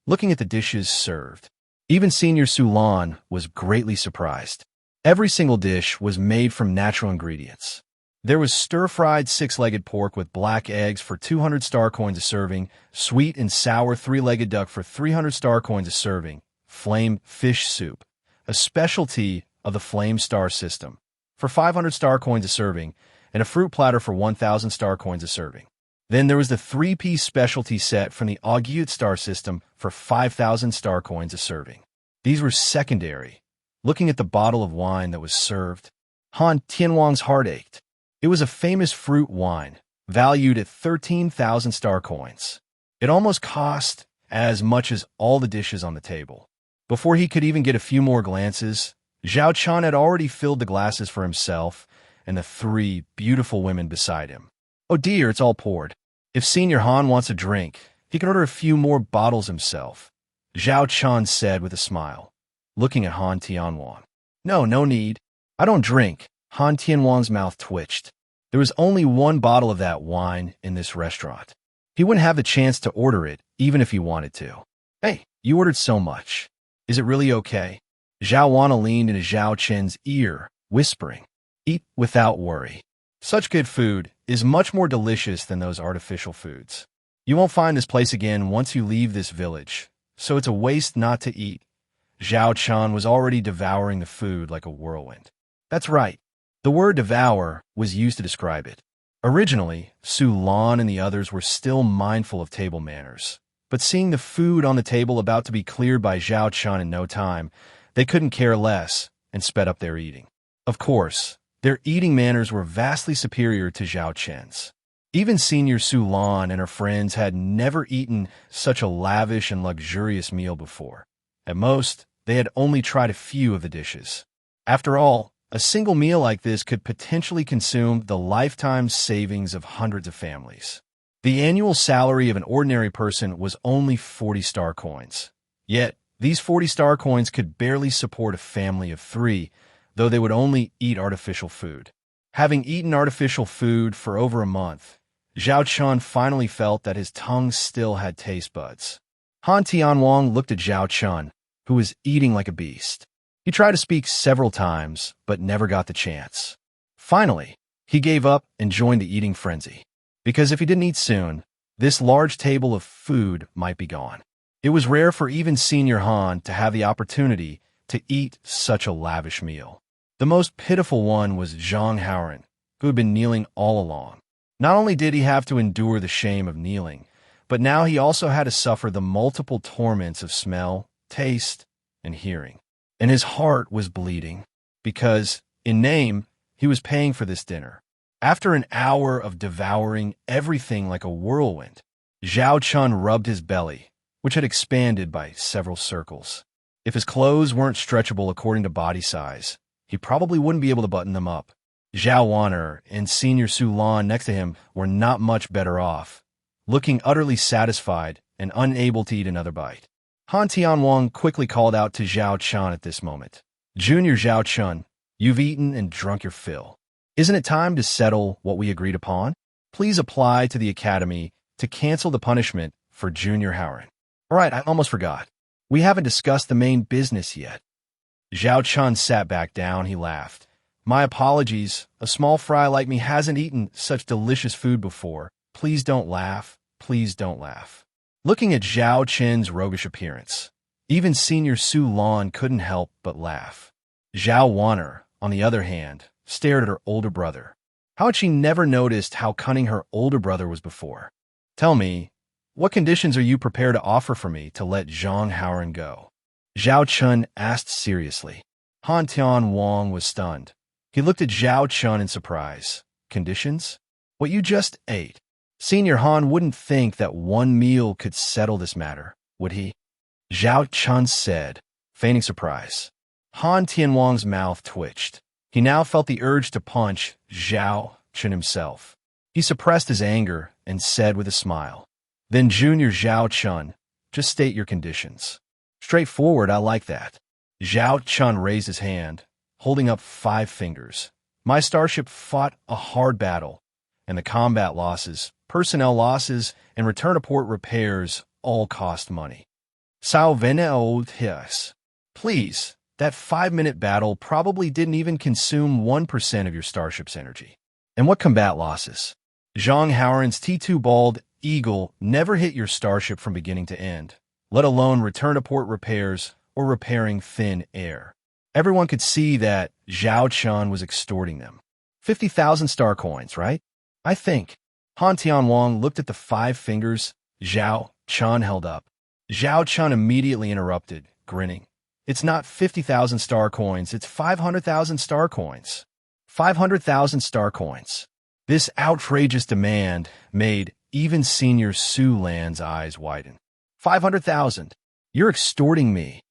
looking at the dishes served. Even Senior Sulan was greatly surprised. Every single dish was made from natural ingredients. There was stir-fried six-legged pork with black eggs for 200 star coins a serving, sweet and sour three-legged duck for 300 star coins a serving, flame fish soup, a specialty of the Flame Star system, for 500 star coins a serving, and a fruit platter for 1,000 star coins a serving. Then there was the three-piece specialty set from the Augute Star system for 5,000 star coins a serving. These were secondary. Looking at the bottle of wine that was served, Han Tianwang's heart ached. It was a famous fruit wine, valued at 13,000 star coins. It almost cost as much as all the dishes on the table. Before he could even get a few more glances, Zhao Chen had already filled the glasses for himself and the three beautiful women beside him. Oh dear, it's all poured. If Senior Han wants a drink, he can order a few more bottles himself, Zhao Chen said with a smile, looking at Han Tianwang. No need. I don't drink. Han Tianwang's mouth twitched. There was only one bottle of that wine in this restaurant. He wouldn't have the chance to order it, even if he wanted to. Hey, you ordered so much. Is it really okay? Zhao Wana leaned into Zhao Chen's ear, whispering, Eat without worry. Such good food is much more delicious than those artificial foods. You won't find this place again once you leave this village, so it's a waste not to eat. Zhao Chen was already devouring the food like a whirlwind. That's right. The word devour was used to describe it. Originally, Su Lan and the others were still mindful of table manners, but seeing the food on the table about to be cleared by Zhao Chen in no time, they couldn't care less and sped up their eating. Of course, their eating manners were vastly superior to Zhao Chen's. Even Senior Su Lan and her friends had never eaten such a lavish and luxurious meal before. At most, they had only tried a few of the dishes. After all, a single meal like this could potentially consume the lifetime savings of hundreds of families. The annual salary of an ordinary person was only 40 star coins. Yet, these 40 star coins could barely support a family of 3, though they would only eat artificial food. Having eaten artificial food for over a month, Zhao Chen finally felt that his tongue still had taste buds. Han Tianwang looked at Zhao Chen, who was eating like a beast. He tried to speak several times, but never got the chance. Finally, he gave up and joined the eating frenzy. Because if he didn't eat soon, this large table of food might be gone. It was rare for even Senior Han to have the opportunity to eat such a lavish meal. The most pitiful one was Zhang Haoran, who had been kneeling all along. Not only did he have to endure the shame of kneeling, but now he also had to suffer the multiple torments of smell, taste, and hearing. And his heart was bleeding, because, in name, he was paying for this dinner. After an hour of devouring everything like a whirlwind, Zhao Chen rubbed his belly, which had expanded by several circles. If his clothes weren't stretchable according to body size, he probably wouldn't be able to button them up. Zhao Waner and Senior Su Lan next to him were not much better off, looking utterly satisfied and unable to eat another bite. Han Tianwang quickly called out to Zhao Chen at this moment. Junior Zhao Chen, you've eaten and drunk your fill. Isn't it time to settle what we agreed upon? Please apply to the academy to cancel the punishment for Junior Haoran. All right, I almost forgot. We haven't discussed the main business yet. Zhao Chen sat back down. He laughed. My apologies. A small fry like me hasn't eaten such delicious food before. Please don't laugh. Please don't laugh. Looking at Zhao Chen's roguish appearance, even Senior Su Lan couldn't help but laugh. Zhao Waner, on the other hand, stared at her older brother. How had she never noticed how cunning her older brother was before? Tell me, what conditions are you prepared to offer for me to let Zhang Haoran go? Zhao Chen asked seriously. Han Tianwang was stunned. He looked at Zhao Chen in surprise. Conditions? What you just ate. Senior Han wouldn't think that one meal could settle this matter, would he? Zhao Chen said, feigning surprise. Han Tianwang's mouth twitched. He now felt the urge to punch Zhao Chen himself. He suppressed his anger and said with a smile, Then Junior Zhao Chen, just state your conditions. Straightforward, I like that. Zhao Chen raised his hand, holding up 5 fingers. My starship fought a hard battle, and the combat losses, personnel losses, and return to port repairs all cost money. Salveneothis. Please, that 5-minute battle probably didn't even consume 1% of your starship's energy. And what combat losses? Zhang Haoran's T2 bald eagle never hit your starship from beginning to end, let alone return to port repairs or repairing thin air. Everyone could see that Zhao Chen was extorting them. 50,000 star coins, right? I think. Han Tianwang looked at the 5 fingers Zhao Chen held up. Zhao Chen immediately interrupted, grinning. It's not 50,000 star coins, it's 500,000 star coins. 500,000 star coins. This outrageous demand made even Senior Su Lan's eyes widen. 500,000. You're extorting me.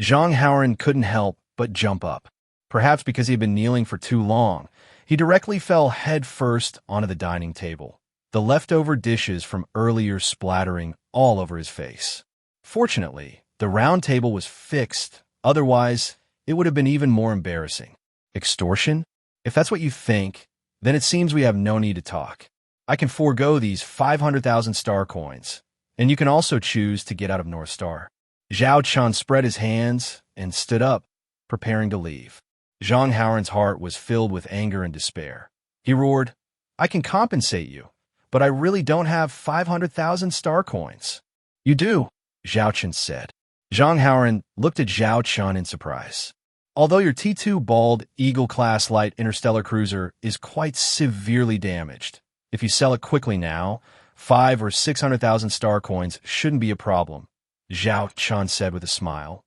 Zhang Haoran couldn't help but jump up. Perhaps because he had been kneeling for too long, he directly fell head first onto the dining table, the leftover dishes from earlier splattering all over his face. Fortunately, the round table was fixed, otherwise it would have been even more embarrassing. Extortion? If that's what you think, then it seems we have no need to talk. I can forego these 500,000 star coins, and you can also choose to get out of North Star. Zhao Chen spread his hands and stood up, preparing to leave. Zhang Haoran's heart was filled with anger and despair. He roared, I can compensate you, but I really don't have 500,000 star coins. You do, Zhao Chen said. Zhang Haoran looked at Zhao Chen in surprise. Although your T2 bald Eagle-class light interstellar cruiser is quite severely damaged, if you sell it quickly now, 500,000 or 600,000 star coins shouldn't be a problem, Zhao Chen said with a smile,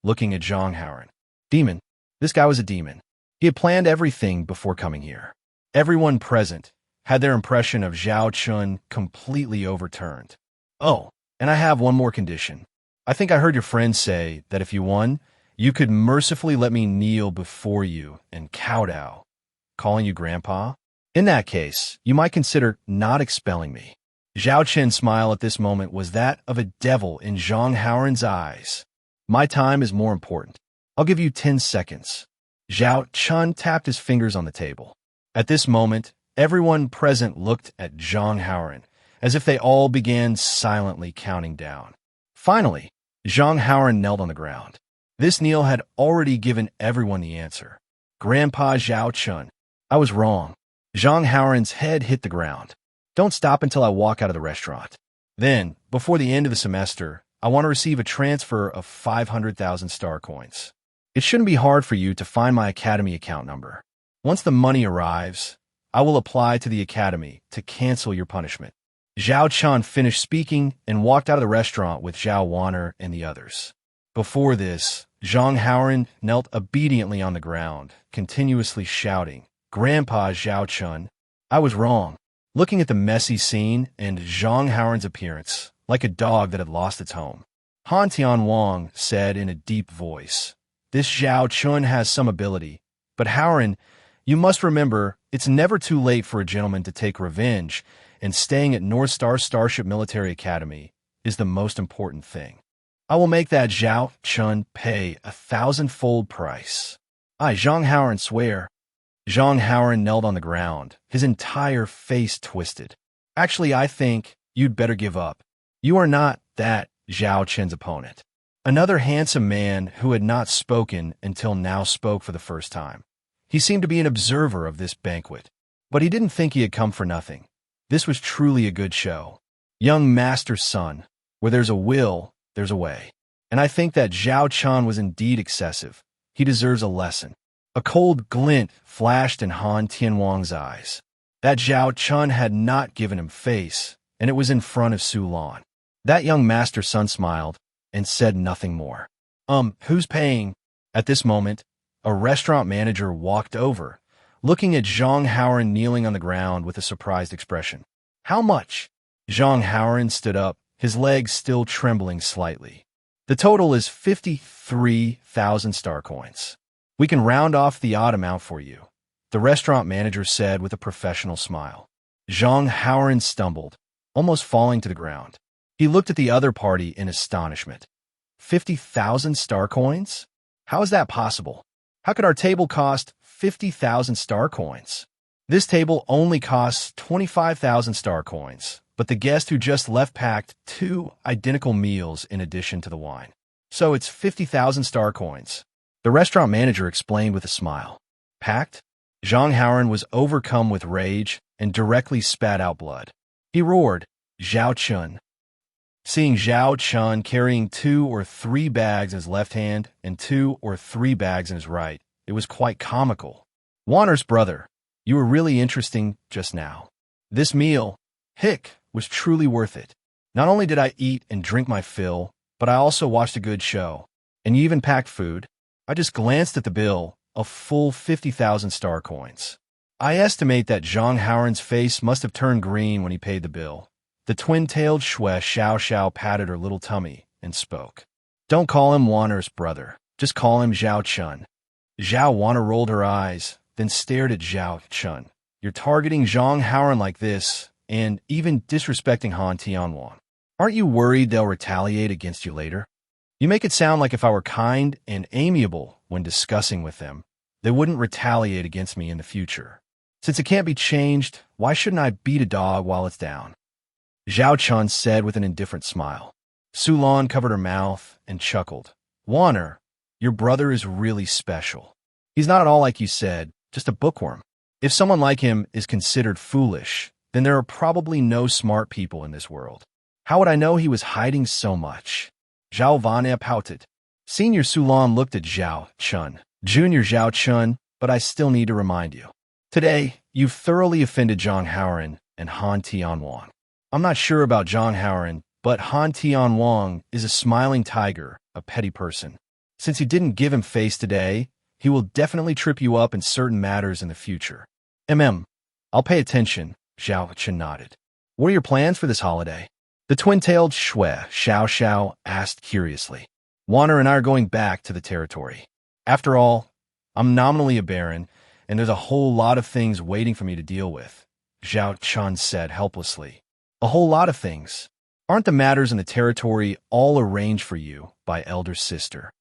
looking at Zhang Haoran. Demon. This guy was a demon. He had planned everything before coming here. Everyone present had their impression of Zhao Chen completely overturned. Oh, and I have one more condition. I think I heard your friend say that if you won, you could mercifully let me kneel before you and kowtow, calling you Grandpa. In that case, you might consider not expelling me. Zhao Chen's smile at this moment was that of a devil in Zhang Haoran's eyes. My time is more important. I'll give you 10 seconds. Zhao Chen tapped his fingers on the table. At this moment, everyone present looked at Zhang Haoran, as if they all began silently counting down. Finally, Zhang Haoran knelt on the ground. This kneel had already given everyone the answer. Grandpa Zhao Chen. I was wrong. Zhang Haoran's head hit the ground. Don't stop until I walk out of the restaurant. Then, before the end of the semester, I want to receive a transfer of 500,000 star coins. It shouldn't be hard for you to find my Academy account number. Once the money arrives, I will apply to the Academy to cancel your punishment. Zhao Chen finished speaking and walked out of the restaurant with Zhao Wanner and the others. Before this, Zhang Haoran knelt obediently on the ground, continuously shouting, Grandpa Zhao Chen. I was wrong. Looking at the messy scene and Zhang Haoran's appearance, like a dog that had lost its home, Han Tianwang said in a deep voice, This Zhao Chen has some ability, but Haoran, you must remember it's never too late for a gentleman to take revenge, and staying at North Star Starship Military Academy is the most important thing. I will make that Zhao Chen pay 1,000-fold price. I, Zhang Haoran, swear. Zhang Haoran knelt on the ground, his entire face twisted. Actually, I think you'd better give up. You are not that Zhao Chen's opponent. Another handsome man who had not spoken until now spoke for the first time. He seemed to be an observer of this banquet, but he didn't think he had come for nothing. This was truly a good show. Young master's son, where there's a will, there's a way. And I think that Zhao Chen was indeed excessive. He deserves a lesson. A cold glint flashed in Han Tianwang's eyes. That Zhao Chen had not given him face, and it was in front of Su Lan. That young master's son smiled and said nothing more. Who's paying? At this moment, a restaurant manager walked over, looking at Zhang Haoran kneeling on the ground with a surprised expression. How much? Zhang Haoran stood up, his legs still trembling slightly. The total is 53,000 star coins. We can round off the odd amount for you, the restaurant manager said with a professional smile. Zhang Haoran stumbled, almost falling to the ground. He looked at the other party in astonishment. 50,000 star coins? How is that possible? How could our table cost 50,000 star coins? This table only costs 25,000 star coins, but the guest who just left packed 2 identical meals in addition to the wine. So it's 50,000 star coins. The restaurant manager explained with a smile. Packed? Zhang Haoran was overcome with rage and directly spat out blood. He roared, Zhao Chen. Seeing Zhao Chen carrying 2 or 3 bags in his left hand and 2 or 3 bags in his right, it was quite comical. Wanner's brother, you were really interesting just now. This meal, hick, was truly worth it. Not only did I eat and drink my fill, but I also watched a good show. And you even packed food. I just glanced at the bill, a full 50,000 star coins. I estimate that Zhang Haoran's face must have turned green when he paid the bill. The twin-tailed Shui Xiao patted her little tummy and spoke. Don't call him Wanner's brother. Just call him Zhao Chen. Zhao Wanner rolled her eyes, then stared at Zhao Chen. You're targeting Zhang Haoran like this, and even disrespecting Han Tianwan. Aren't you worried they'll retaliate against you later? You make it sound like if I were kind and amiable when discussing with them, they wouldn't retaliate against me in the future. Since it can't be changed, why shouldn't I beat a dog while it's down? Zhao Chen said with an indifferent smile. Su Lan covered her mouth and chuckled. Wanner, your brother is really special. He's not at all like you said, just a bookworm. If someone like him is considered foolish, then there are probably no smart people in this world. How would I know he was hiding so much? Zhao Vania pouted. Senior Su Lan looked at Zhao Chen. Junior Zhao Chen, but I still need to remind you. Today, you've thoroughly offended Zhang Haoran and Han Tianwan. I'm not sure about Zhang Haoran, but Han Tianwan is a smiling tiger, a petty person. Since you didn't give him face today, he will definitely trip you up in certain matters in the future. I'll pay attention, Zhao Chen nodded. What are your plans for this holiday? The twin-tailed Shui Xiao asked curiously. Wanner and I are going back to the territory. After all, I'm nominally a barren, and there's a whole lot of things waiting for me to deal with, Zhao Chen said helplessly. A whole lot of things. Aren't the matters in the territory all arranged for you by elder sister?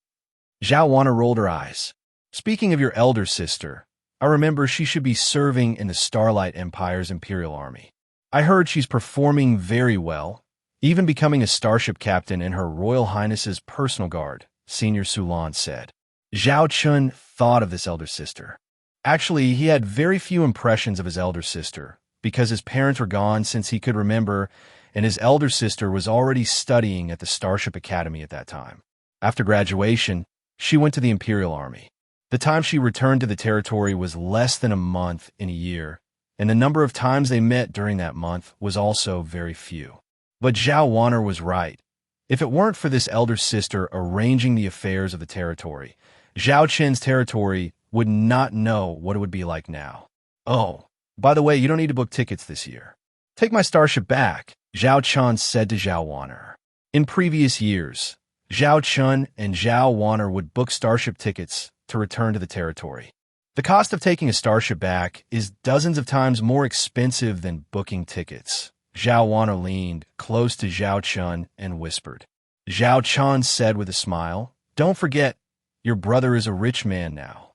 Zhao Wanner rolled her eyes. Speaking of your elder sister, I remember she should be serving in the Starlight Empire's Imperial Army. I heard she's performing very well, even becoming a starship captain in Her Royal Highness's personal guard, Senior Su Lan said. Zhao Chen thought of this elder sister. Actually, he had very few impressions of his elder sister, because his parents were gone since he could remember, and his elder sister was already studying at the Starship Academy at that time. After graduation, she went to the Imperial Army. The time she returned to the territory was less than a month in a year, and the number of times they met during that month was also very few. But Zhao Wanner was right. If it weren't for this elder sister arranging the affairs of the territory, Zhao Chen's territory would not know what it would be like now. Oh, by the way, you don't need to book tickets this year. Take my starship back, Zhao Chen said to Zhao Wanner. In previous years, Zhao Chen and Zhao Wanner would book starship tickets to return to the territory. The cost of taking a starship back is dozens of times more expensive than booking tickets. Zhao Wanner leaned close to Zhao Chen and whispered. Zhao Chen said with a smile, Don't forget, your brother is a rich man now.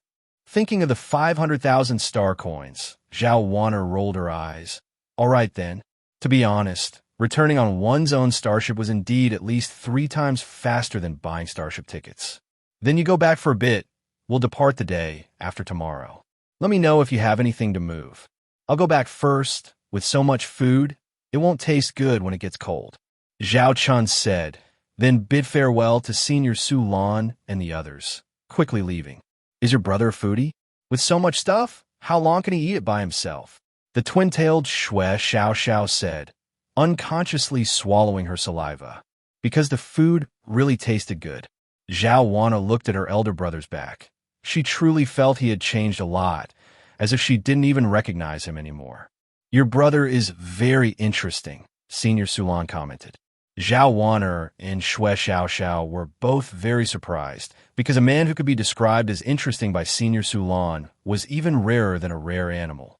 Thinking of the 500,000 star coins, Zhao Wanner rolled her eyes. All right then. To be honest, returning on one's own starship was indeed at least 3 times faster than buying starship tickets. Then you go back for a bit. We'll depart the day after tomorrow. Let me know if you have anything to move. I'll go back first. With so much food, it won't taste good when it gets cold. Zhao Chen said, then bid farewell to Senior Su Lan and the others, quickly leaving. Is your brother a foodie? With so much stuff, how long can he eat it by himself? The twin-tailed Shui Xiao said, unconsciously swallowing her saliva. Because the food really tasted good. Zhao Wanner looked at her elder brother's back. She truly felt he had changed a lot, as if she didn't even recognize him anymore. Your brother is very interesting, Senior Su Lan commented. Zhao Wanner and Shui Xiao were both very surprised, because a man who could be described as interesting by Senior Su Lan was even rarer than a rare animal.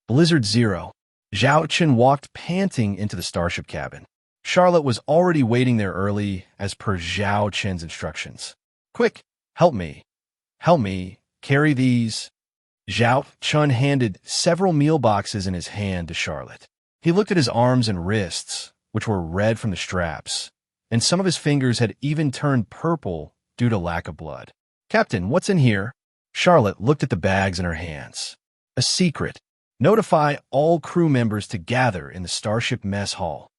Blizzard Zero. Zhao Chen walked panting into the starship cabin. Charlotte was already waiting there early, as per Zhao Chen's instructions. Quick, help me. Help me. Carry these. Zhao Chen handed several meal boxes in his hand to Charlotte. He looked at his arms and wrists, which were red from the straps, and some of his fingers had even turned purple due to lack of blood. "Captain, what's in here?" Charlotte looked at the bags in her hands. "A secret. Notify all crew members to gather in the starship mess hall."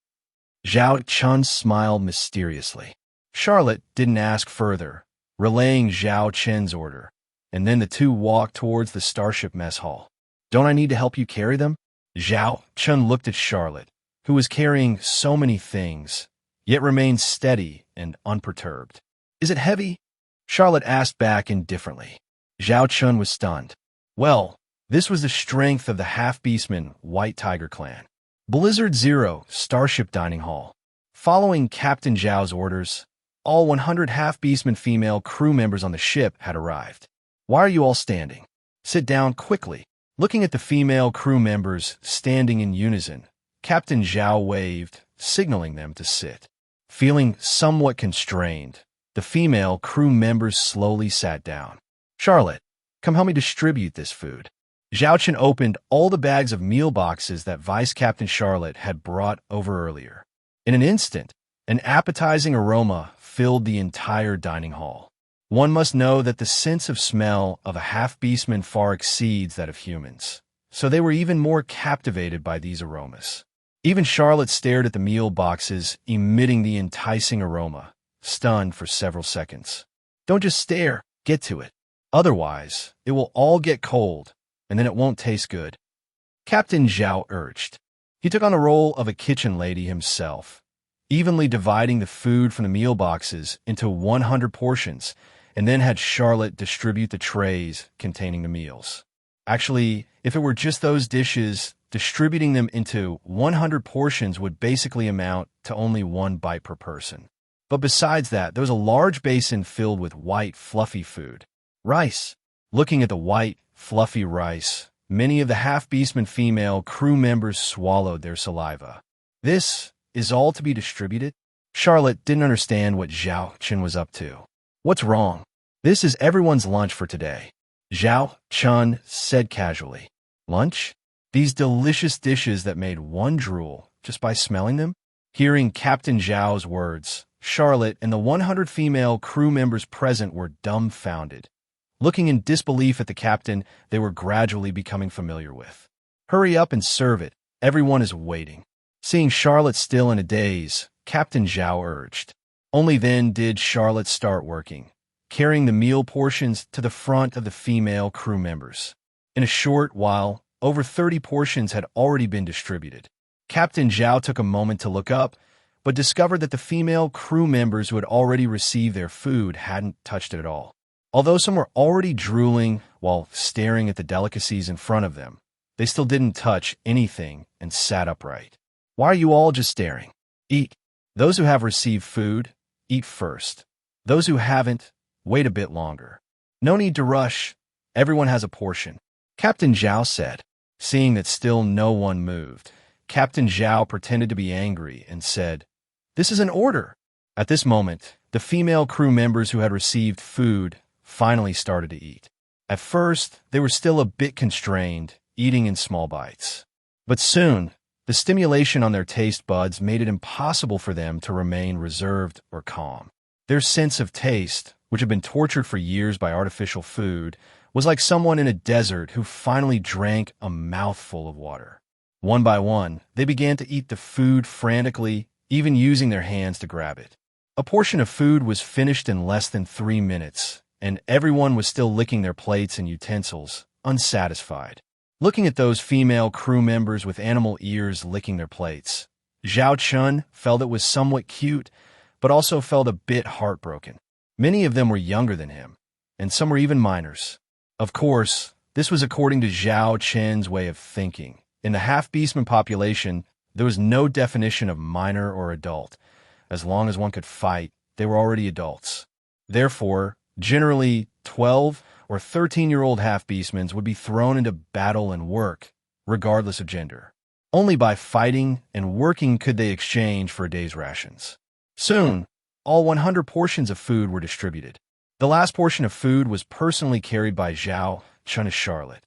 Zhao Chen smiled mysteriously. Charlotte didn't ask further, relaying Zhao Chen's order, and then the two walked towards the starship mess hall. "Don't I need to help you carry them?" Zhao Chen looked at Charlotte, who was carrying so many things, yet remained steady and unperturbed. "Is it heavy?" Charlotte asked back indifferently. Zhao Chen was stunned. Well, this was the strength of the half-beastman White Tiger clan. Blizzard Zero, Starship Dining Hall. Following Captain Zhao's orders, all 100 half-beastman female crew members on the ship had arrived. "Why are you all standing? Sit down quickly." Looking at the female crew members standing in unison, Captain Zhao waved, signaling them to sit. Feeling somewhat constrained, the female crew members slowly sat down. "Charlotte, come help me distribute this food." Zhao Chen opened all the bags of meal boxes that Vice Captain Charlotte had brought over earlier. In an instant, an appetizing aroma filled the entire dining hall. One must know that the sense of smell of a half-beastman far exceeds that of humans, so they were even more captivated by these aromas. Even Charlotte stared at the meal boxes emitting the enticing aroma, stunned for several seconds. "Don't just stare, get to it. Otherwise, it will all get cold, and then it won't taste good," Captain Zhao urged. He took on the role of a kitchen lady himself, evenly dividing the food from the meal boxes into 100 portions, and then had Charlotte distribute the trays containing the meals. Actually, if it were just those dishes, distributing them into 100 portions would basically amount to only one bite per person. But besides that, there was a large basin filled with white, fluffy food. Rice. Looking at the white, fluffy rice, many of the half-beastman female crew members swallowed their saliva. "This is all to be distributed?" Charlotte didn't understand what Zhao Chen was up to. "What's wrong? This is everyone's lunch for today," Zhao Chen said casually. "Lunch? These delicious dishes that made one drool just by smelling them?" Hearing Captain Zhao's words, Charlotte and the 100 female crew members present were dumbfounded, looking in disbelief at the captain they were gradually becoming familiar with. "Hurry up and serve it. Everyone is waiting." Seeing Charlotte still in a daze, Captain Zhao urged. Only then did Charlotte start working, carrying the meal portions to the front of the female crew members. In a short while, over 30 portions had already been distributed. Captain Zhao took a moment to look up, but discovered that the female crew members who had already received their food hadn't touched it at all. Although some were already drooling while staring at the delicacies in front of them, they still didn't touch anything and sat upright. "Why are you all just staring? Eat. Those who have received food, eat first. Those who haven't, wait a bit longer. No need to rush. Everyone has a portion," Captain Zhao said. Seeing that still no one moved, Captain Zhao pretended to be angry and said, "This is an order." At this moment, the female crew members who had received food finally started to eat. At first, they were still a bit constrained, eating in small bites. But soon, the stimulation on their taste buds made it impossible for them to remain reserved or calm. Their sense of taste, which had been tortured for years by artificial food, was like someone in a desert who finally drank a mouthful of water. One by one, they began to eat the food frantically, even using their hands to grab it. A portion of food was finished in less than 3 minutes, and everyone was still licking their plates and utensils, unsatisfied. Looking at those female crew members with animal ears licking their plates, Zhao Chen felt it was somewhat cute, but also felt a bit heartbroken. Many of them were younger than him, and some were even minors. Of course, this was according to Zhao Chen's way of thinking. In the half-beastman population, there was no definition of minor or adult. As long as one could fight, they were already adults. Therefore, generally, 12 or 13-year-old half-beastmen would be thrown into battle and work, regardless of gender. Only by fighting and working could they exchange for a day's rations. Soon, all 100 portions of food were distributed. The last portion of food was personally carried by Zhao Chen to Charlotte.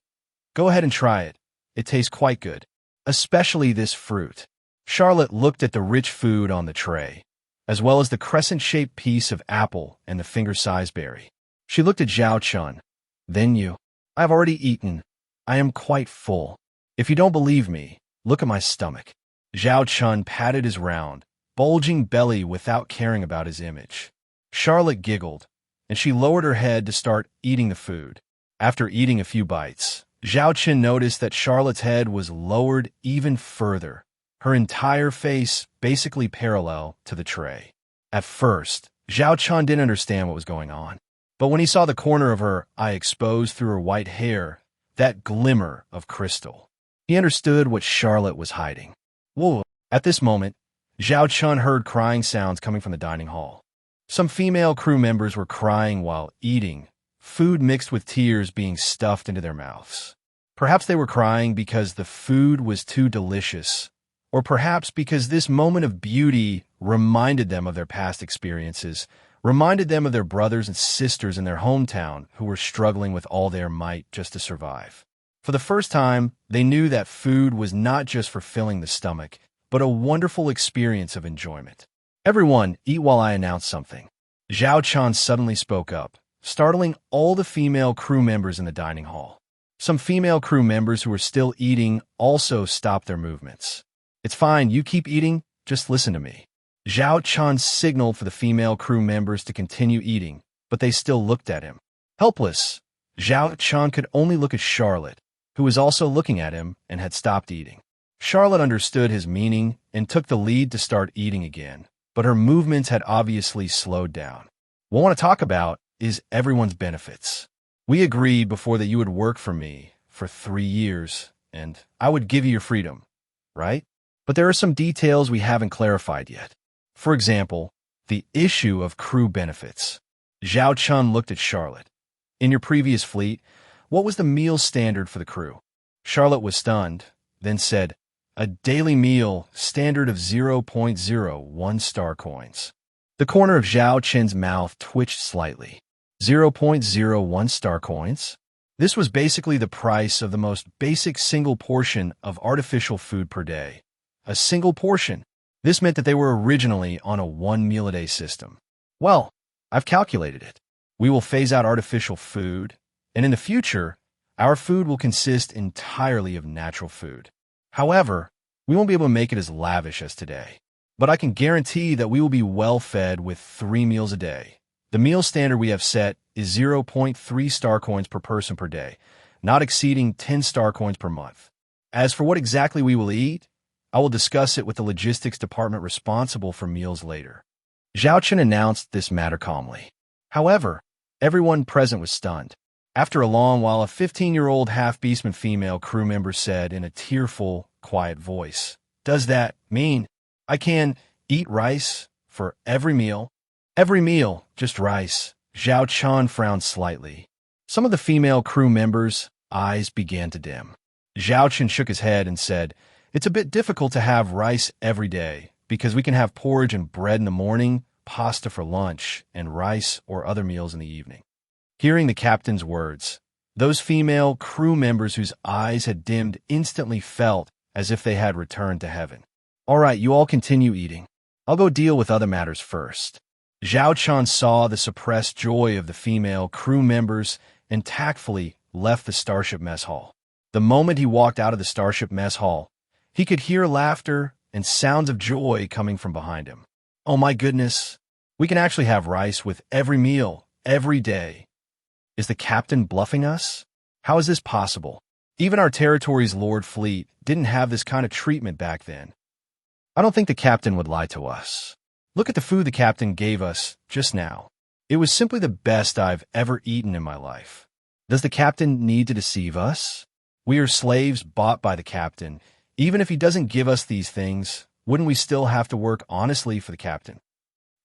"Go ahead and try it. It tastes quite good." especially this fruit. Charlotte looked at the rich food on the tray, as well as the crescent-shaped piece of apple and the finger-sized berry. She looked at Zhao Chen. Then you. I have already eaten. I am quite full. If you don't believe me, look at my stomach. Zhao Chen patted his round, bulging belly without caring about his image. Charlotte giggled, and she lowered her head to start eating the food. After eating a few bites, Zhao Chen noticed that Charlotte's head was lowered even further, her entire face basically parallel to the tray. At first, Zhao Chen didn't understand what was going on. But when he saw the corner of her eye exposed through her white hair, that glimmer of crystal, he understood what Charlotte was hiding. Whoa! At this moment, Zhao Chen heard crying sounds coming from the dining hall. Some female crew members were crying while eating, food mixed with tears being stuffed into their mouths. Perhaps they were crying because the food was too delicious, or perhaps because this moment of beauty reminded them of their past experiences, reminded them of their brothers and sisters in their hometown who were struggling with all their might just to survive. For the first time, they knew that food was not just for filling the stomach, but a wonderful experience of enjoyment. Everyone, eat while I announce something. Zhao Chen suddenly spoke up, startling all the female crew members in the dining hall. Some female crew members who were still eating also stopped their movements. It's fine, you keep eating, just listen to me. Zhao Chen signaled for the female crew members to continue eating, but they still looked at him. Helpless, Zhao Chen could only look at Charlotte, who was also looking at him and had stopped eating. Charlotte understood his meaning and took the lead to start eating again, but her movements had obviously slowed down. What I want to talk about is everyone's benefits. We agreed before that you would work for me for 3 years, and I would give you your freedom, right? But there are some details we haven't clarified yet. For example, the issue of crew benefits. Zhao Chen looked at Charlotte. In your previous fleet, what was the meal standard for the crew? Charlotte was stunned, then said, a daily meal standard of 0.01 star coins. The corner of Zhao Chen's mouth twitched slightly. 0.01 star coins? This was basically the price of the most basic single portion of artificial food per day. A single portion. This meant that they were originally on a 1-meal-a-day system. Well, I've calculated it. We will phase out artificial food, and in the future, our food will consist entirely of natural food. However, we won't be able to make it as lavish as today. But I can guarantee that we will be well fed with 3 meals a day. The meal standard we have set is 0.3 star coins per person per day, not exceeding 10 star coins per month. As for what exactly we will eat, I will discuss it with the logistics department responsible for meals later. Zhao Chen announced this matter calmly. However, everyone present was stunned. After a long while, a 15-year-old half-beastman female crew member said in a tearful, quiet voice, does that mean I can eat rice for every meal? Every meal, just rice. Zhao Chen frowned slightly. Some of the female crew members' eyes began to dim. Zhao Chen shook his head and said, it's a bit difficult to have rice every day, because we can have porridge and bread in the morning, pasta for lunch, and rice or other meals in the evening. Hearing the captain's words, those female crew members whose eyes had dimmed instantly felt as if they had returned to heaven. All right, you all continue eating. I'll go deal with other matters first. Zhao Chen saw the suppressed joy of the female crew members and tactfully left the starship mess hall. The moment he walked out of the starship mess hall, he could hear laughter and sounds of joy coming from behind him. Oh my goodness, we can actually have rice with every meal, every day. Is the captain bluffing us? How is this possible? Even our territory's Lord Fleet didn't have this kind of treatment back then. I don't think the captain would lie to us. Look at the food the captain gave us just now. It was simply the best I've ever eaten in my life. Does the captain need to deceive us? We are slaves bought by the captain. Even if he doesn't give us these things, wouldn't we still have to work honestly for the captain?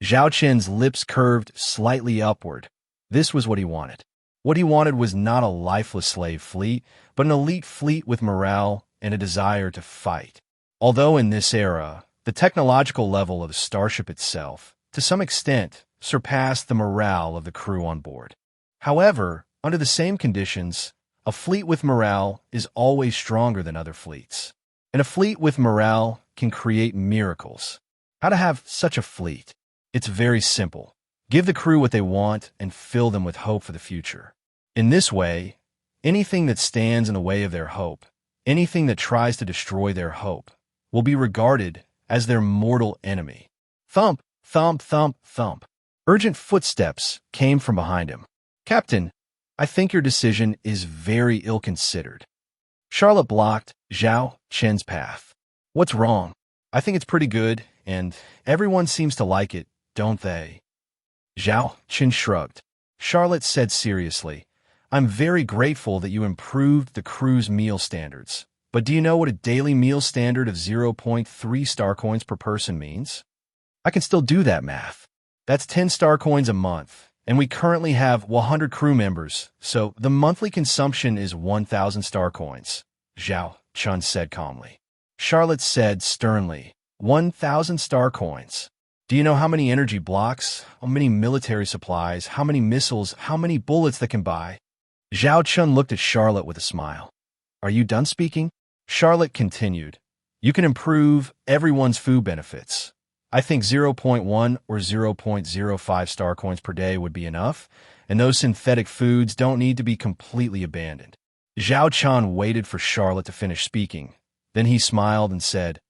Zhao Chen's lips curved slightly upward. This was what he wanted. What he wanted was not a lifeless slave fleet, but an elite fleet with morale and a desire to fight. Although in this era, the technological level of the starship itself, to some extent, surpassed the morale of the crew on board. However, under the same conditions, a fleet with morale is always stronger than other fleets. And a fleet with morale can create miracles. How to have such a fleet? It's very simple. Give the crew what they want and fill them with hope for the future. In this way, anything that stands in the way of their hope, anything that tries to destroy their hope, will be regarded as their mortal enemy. Thump, thump, thump, thump. Urgent footsteps came from behind him. Captain, I think your decision is very ill-considered. Charlotte blocked Zhao Chen's path. What's wrong? I think it's pretty good, and everyone seems to like it, don't they? Zhao Chen shrugged. Charlotte said seriously, I'm very grateful that you improved the crew's meal standards. But do you know what a daily meal standard of 0.3 star coins per person means? I can still do that math. That's 10 star coins a month, and we currently have 100 crew members, so the monthly consumption is 1,000 star coins, Zhao Chen said calmly. Charlotte said sternly, 1,000 star coins. Do you know how many energy blocks, how many military supplies, how many missiles, how many bullets that can buy? Zhao Chen looked at Charlotte with a smile. Are you done speaking? Charlotte continued. You can improve everyone's food benefits. I think 0.1 or 0.05 star coins per day would be enough, and those synthetic foods don't need to be completely abandoned. Zhao Chen waited for Charlotte to finish speaking. Then he smiled and said,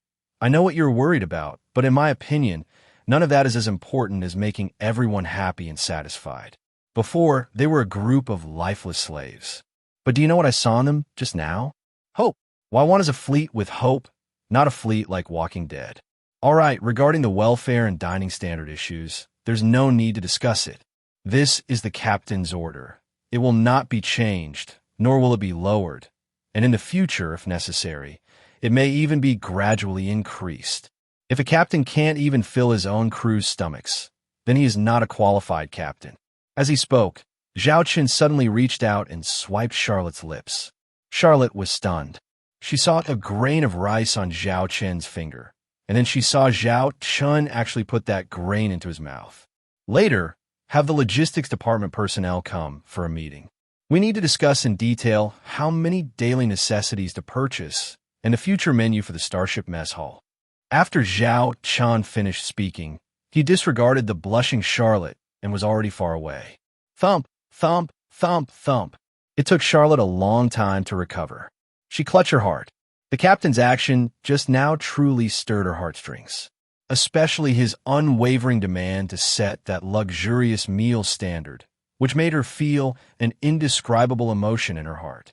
I know what you're worried about, but in my opinion, none of that is as important as making everyone happy and satisfied. Before, they were a group of lifeless slaves. But do you know what I saw in them just now? Hope. What I want is a fleet with hope, not a fleet like Walking Dead. All right, regarding the welfare and dining standard issues, there's no need to discuss it. This is the captain's order. It will not be changed, nor will it be lowered. And in the future, if necessary, it may even be gradually increased. If a captain can't even fill his own crew's stomachs, then he is not a qualified captain. As he spoke, Zhao Chen suddenly reached out and swiped Charlotte's lips. Charlotte was stunned. She saw a grain of rice on Zhao Chen's finger, and then she saw Zhao Chen actually put that grain into his mouth. Later, have the logistics department personnel come for a meeting. We need to discuss in detail how many daily necessities to purchase and the future menu for the Starship mess hall. After Zhao Chen finished speaking, he disregarded the blushing Charlotte and was already far away. Thump, thump, thump, thump. It took Charlotte a long time to recover. She clutched her heart. The captain's action just now truly stirred her heartstrings, especially his unwavering demand to set that luxurious meal standard, which made her feel an indescribable emotion in her heart.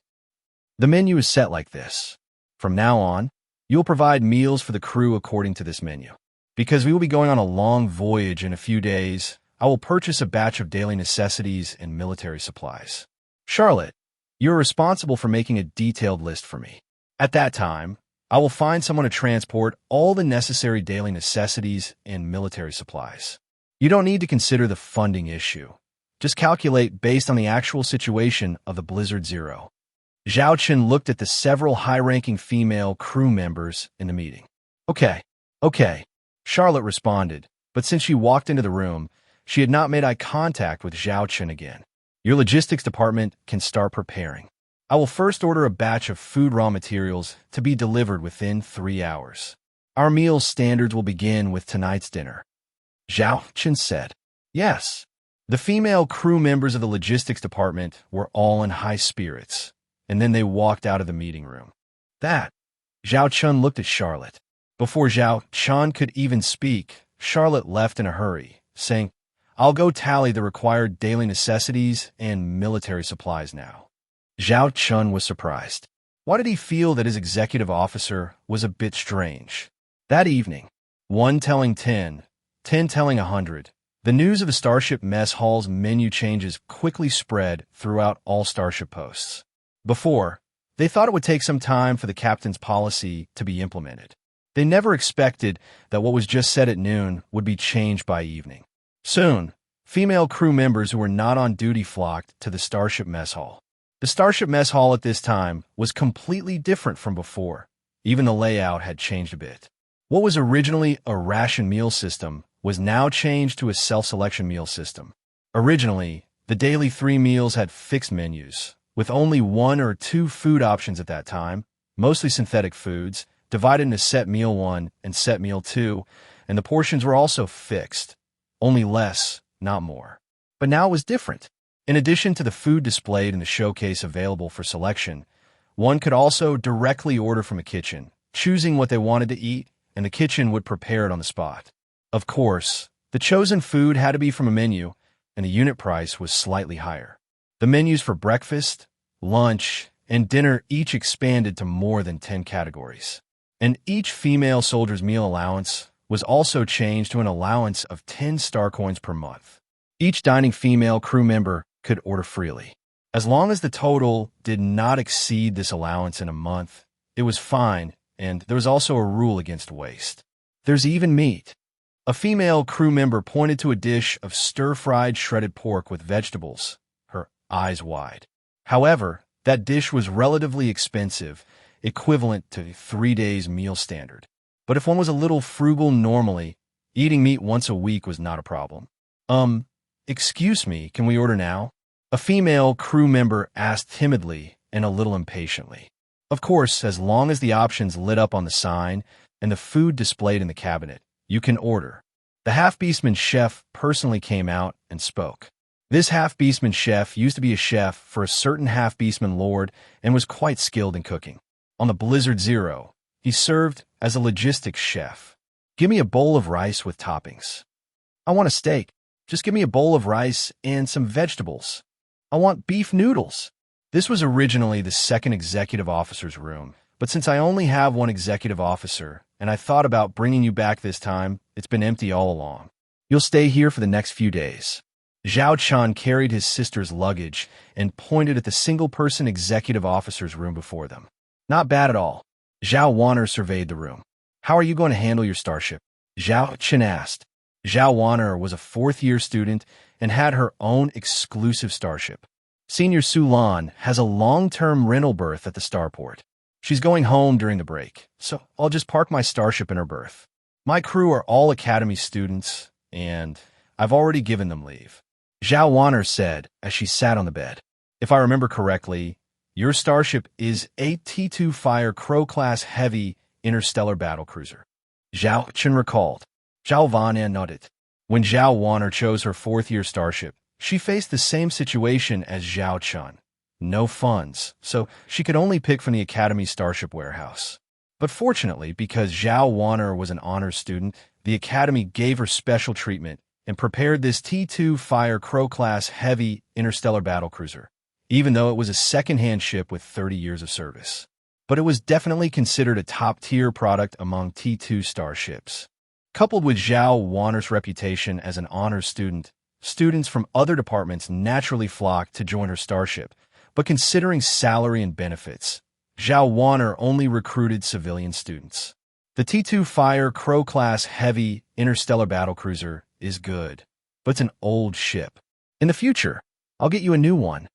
The menu is set like this. From now on, you'll provide meals for the crew according to this menu. Because we will be going on a long voyage in a few days, I will purchase a batch of daily necessities and military supplies. Charlotte, you're responsible for making a detailed list for me. At that time, I will find someone to transport all the necessary daily necessities and military supplies. You don't need to consider the funding issue. Just calculate based on the actual situation of the Blizzard Zero. Zhao Chen looked at the several high-ranking female crew members in the meeting. Okay, Charlotte responded, but since she walked into the room, she had not made eye contact with Zhao Chen again. Your logistics department can start preparing. I will first order a batch of food raw materials to be delivered within 3 hours. Our meal standards will begin with tonight's dinner. Zhao Chen said. Yes. The female crew members of the logistics department were all in high spirits, and then they walked out of the meeting room. Zhao Chen looked at Charlotte. Before Zhao Chen could even speak, Charlotte left in a hurry, saying, I'll go tally the required daily necessities and military supplies now. Zhao Chen was surprised. Why did he feel that his executive officer was a bit strange? That evening, 1 telling 10, 10 telling 100, the news of the Starship mess hall's menu changes quickly spread throughout all Starship posts. Before, they thought it would take some time for the captain's policy to be implemented. They never expected that what was just said at noon would be changed by evening. Soon, female crew members who were not on duty flocked to the Starship mess hall. The Starship mess hall at this time was completely different from before. Even the layout had changed a bit. What was originally a ration meal system was now changed to a self-selection meal system. Originally, the daily 3 meals had fixed menus, with only 1 or 2 food options at that time, mostly synthetic foods, divided into set meal 1 and set meal 2, and the portions were also fixed. Only less, not more. But now it was different. In addition to the food displayed in the showcase available for selection, one could also directly order from a kitchen, choosing what they wanted to eat, and the kitchen would prepare it on the spot. Of course, the chosen food had to be from a menu, and the unit price was slightly higher. The menus for breakfast, lunch, and dinner each expanded to more than 10 categories. And each female soldier's meal allowance was also changed to an allowance of 10 star coins per month. Each dining female crew member could order freely. As long as the total did not exceed this allowance in a month, it was fine, and there was also a rule against waste. There's even meat. A female crew member pointed to a dish of stir-fried shredded pork with vegetables, her eyes wide. However, that dish was relatively expensive, equivalent to 3 days' meal standard. But if one was a little frugal normally, eating meat once a week was not a problem. Excuse me, can we order now? A female crew member asked timidly and a little impatiently. Of course, as long as the options lit up on the sign and the food displayed in the cabinet, you can order. The half-beastman chef personally came out and spoke. This half-beastman chef used to be a chef for a certain half-beastman lord and was quite skilled in cooking. On the Blizzard Zero, he served as a logistics chef. Give me a bowl of rice with toppings. I want a steak. Just give me a bowl of rice and some vegetables. I want beef noodles. This was originally the second executive officer's room, but since I only have one executive officer, and I thought about bringing you back this time, it's been empty all along. You'll stay here for the next few days. Zhao Chen carried his sister's luggage and pointed at the single-person executive officer's room before them. Not bad at all. Zhao Wanner surveyed the room. How are you going to handle your starship? Zhao Chen asked. Zhao Wanner was a fourth-year student and had her own exclusive starship. Senior Sulan has a long-term rental berth at the starport. She's going home during the break, so I'll just park my starship in her berth. My crew are all academy students, and I've already given them leave. Zhao Wanner said as she sat on the bed. If I remember correctly, your starship is a T2 Fire Crow-class heavy interstellar battlecruiser. Zhao Chen recalled. Zhao Vanan nodded. When Zhao Wanner chose her fourth-year starship, she faced the same situation as Zhao Chen. No funds, so she could only pick from the Academy Starship Warehouse. But fortunately, because Zhao Wanner was an honors student, the Academy gave her special treatment and prepared this T2 Fire Crow-class heavy interstellar battlecruiser, even though it was a second-hand ship with 30 years of service. But it was definitely considered a top-tier product among T2 starships. Coupled with Zhao Wanner's reputation as an honors student, students from other departments naturally flocked to join her starship, but considering salary and benefits, Zhao Wanner only recruited civilian students. The T2 Fire Crow-class heavy interstellar battlecruiser is good, but it's an old ship. In the future, I'll get you a new one.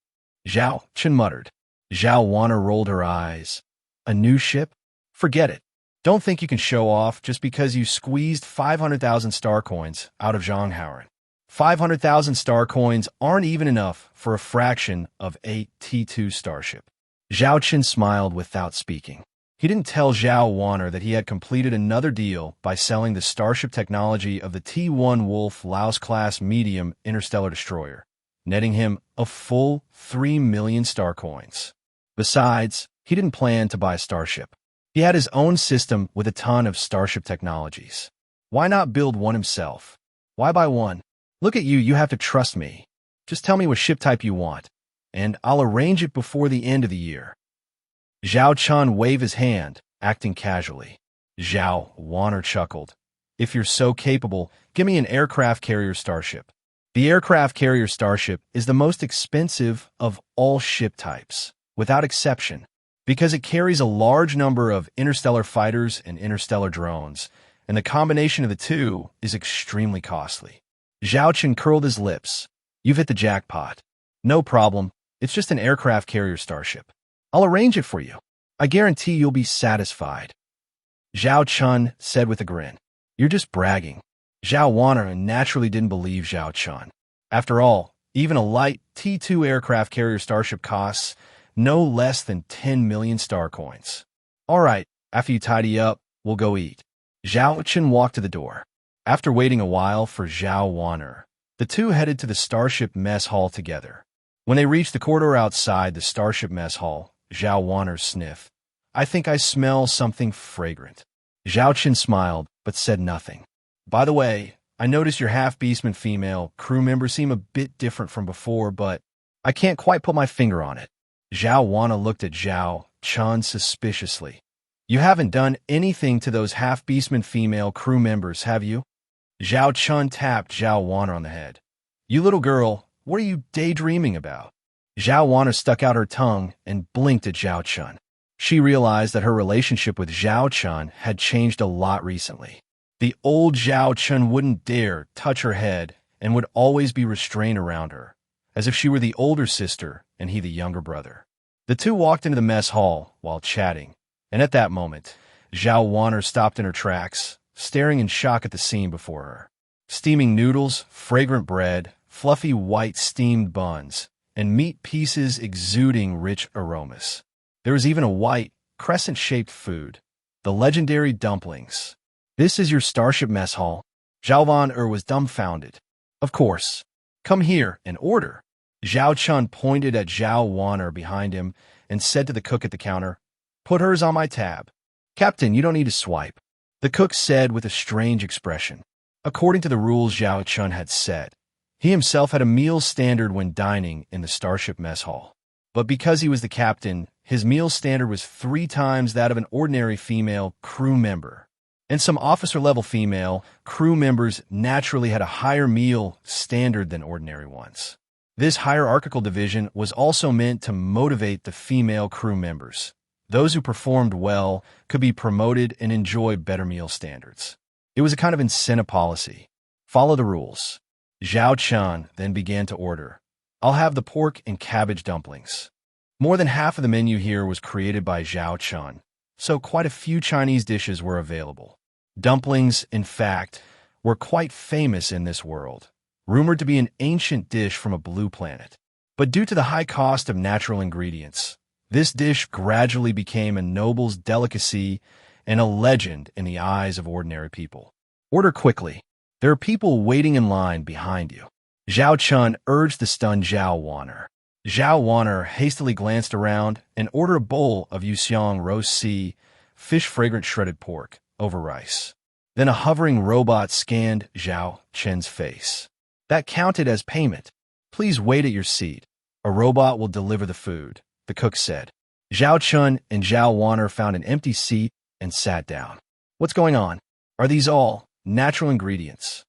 Zhao Chen muttered. Zhao Wanner rolled her eyes. A new ship? Forget it. Don't think you can show off just because you squeezed 500,000 star coins out of Zhonghauern. 500,000 star coins aren't even enough for a fraction of a T2 starship. Zhao Chen smiled without speaking. He didn't tell Zhao Wanner that he had completed another deal by selling the starship technology of the T1 Wolf Laos-class medium interstellar destroyer, netting him a full 3 million star coins. Besides, he didn't plan to buy a starship. He had his own system with a ton of starship technologies. Why not build one himself? Why buy one? Look at you, you have to trust me. Just tell me what ship type you want, and I'll arrange it before the end of the year. Zhao Chen waved his hand, acting casually. Zhao Wanner chuckled. If you're so capable, give me an aircraft carrier starship. The aircraft carrier starship is the most expensive of all ship types, without exception, because it carries a large number of interstellar fighters and interstellar drones, and the combination of the two is extremely costly. Zhao Chen curled his lips. You've hit the jackpot. No problem. It's just an aircraft carrier starship. I'll arrange it for you. I guarantee you'll be satisfied. Zhao Chen said with a grin. You're just bragging. Zhao Wanner naturally didn't believe Zhao Chen. After all, even a light T2 aircraft carrier starship costs no less than 10 million star coins. All right, After you tidy up, we'll go eat. Zhao Chen walked to the door. After waiting a while for Zhao Wan'er, the two headed to the starship mess hall together. When they reached the corridor outside the starship mess hall, Zhao Wan'er sniffed. I think I smell something fragrant. Zhao Chen smiled, but said nothing. By the way, I noticed your half-beastman female crew members seem a bit different from before, but I can't quite put my finger on it. Zhao Wan'er looked at Zhao Chen suspiciously. You haven't done anything to those half-beastman female crew members, have you? Zhao Chen tapped Zhao Wan'er on the head. You little girl, what are you daydreaming about? Zhao Wan'er stuck out her tongue and blinked at Zhao Chen. She realized that her relationship with Zhao Chen had changed a lot recently. The old Zhao Chen wouldn't dare touch her head and would always be restrained around her, as if she were the older sister and he the younger brother. The two walked into the mess hall while chatting, and at that moment, Zhao Wan'er stopped in her tracks, staring in shock at the scene before her. Steaming noodles, fragrant bread, fluffy white steamed buns, and meat pieces exuding rich aromas. There was even a white, crescent-shaped food, the legendary dumplings. This is your starship mess hall? Zhao Wan'er was dumbfounded. Of course. Come here and order. Zhao Chen pointed at Zhao Wan'er behind him and said to the cook at the counter, Put hers on my tab. Captain, you don't need to swipe. The cook said with a strange expression. According to the rules Zhao Chen had set, he himself had a meal standard when dining in the starship mess hall. But because he was the captain, his meal standard was 3 times that of an ordinary female crew member. And some officer-level female crew members naturally had a higher meal standard than ordinary ones. This hierarchical division was also meant to motivate the female crew members. Those who performed well could be promoted and enjoy better meal standards. It was a kind of incentive policy. Follow the rules. Zhao Chen then began to order. I'll have the pork and cabbage dumplings. More than half of the menu here was created by Zhao Chen, so quite a few Chinese dishes were available. Dumplings, in fact, were quite famous in this world, rumored to be an ancient dish from a blue planet. But due to the high cost of natural ingredients, this dish gradually became a noble's delicacy and a legend in the eyes of ordinary people. Order quickly. There are people waiting in line behind you. Zhao Chen urged the stunned Zhao Wan'er. Zhao Wan'er hastily glanced around and ordered a bowl of yuxiang roast sea, fish-fragrant shredded pork, over rice. Then a hovering robot scanned Zhao Chen's face. That counted as payment. Please wait at your seat. A robot will deliver the food, the cook said. Zhao Chen and Zhao Wan'er found an empty seat and sat down. What's going on? Are these all natural ingredients?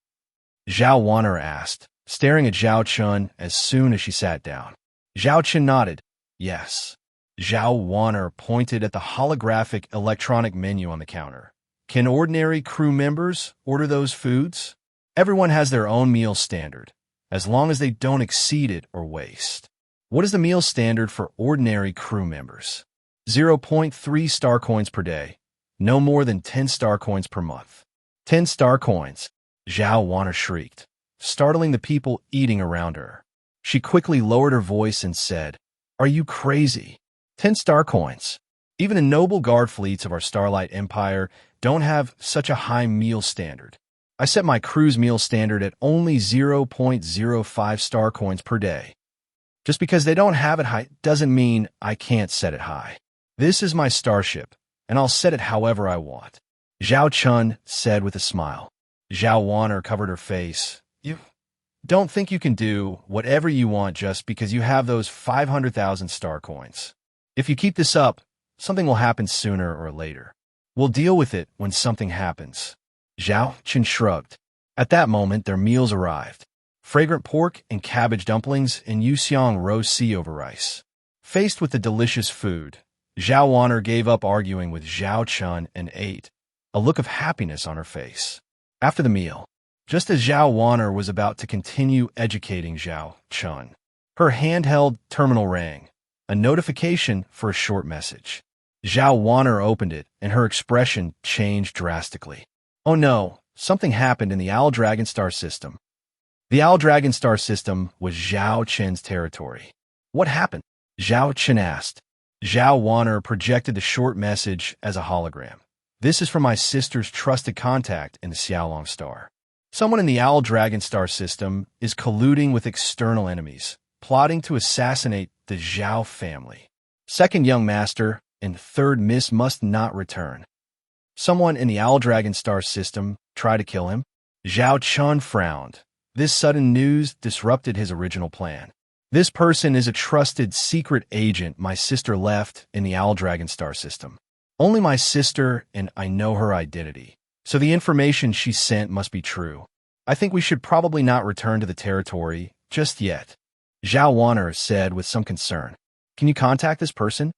Zhao Wan'er asked, staring at Zhao Chen as soon as she sat down. Zhao Chen nodded. Yes. Zhao Wan'er pointed at the holographic electronic menu on the counter. Can ordinary crew members order those foods? Everyone has their own meal standard, as long as they don't exceed it or waste. What is the meal standard for ordinary crew members? 0.3 star coins per day, no more than 10 star coins per month. 10 star coins, Zhao Wan'er shrieked, startling the people eating around her. She quickly lowered her voice and said, Are you crazy? 10 star coins. Even the noble guard fleets of our Starlight Empire don't have such a high meal standard. I set my crew's meal standard at only 0.05 star coins per day. Just because they don't have it high doesn't mean I can't set it high. This is my starship, and I'll set it however I want. Zhao Chen said with a smile. Zhao Wan'er covered her face. You don't think you can do whatever you want just because you have those 500,000 star coins. If you keep this up, something will happen sooner or later. We'll deal with it when something happens. Zhao Chen shrugged. At that moment, their meals arrived. Fragrant pork and cabbage dumplings and yuxiang roast sea over rice. Faced with the delicious food, Zhao Wan'er gave up arguing with Zhao Chen and ate, a look of happiness on her face. After the meal, just as Zhao Wan'er was about to continue educating Zhao Chen, her handheld terminal rang, a notification for a short message. Zhao Wan'er opened it, and her expression changed drastically. Oh no, something happened in the Owl Dragon star system. The Owl Dragon star system was Zhao Chen's territory. What happened? Zhao Chen asked. Zhao Wanner projected the short message as a hologram. This is from my sister's trusted contact in the Xiaolong star. Someone in the Owl Dragon star system is colluding with external enemies, plotting to assassinate the Zhao family. Second young master and third miss must not return. Someone in the Owl Dragon star system tried to kill him. Zhao Chen frowned. This sudden news disrupted his original plan. This person is a trusted secret agent my sister left in the Owl Dragon star system. Only my sister and I know her identity, so the information she sent must be true. I think we should probably not return to the territory just yet. Zhao Wanner said with some concern. Can you contact this person?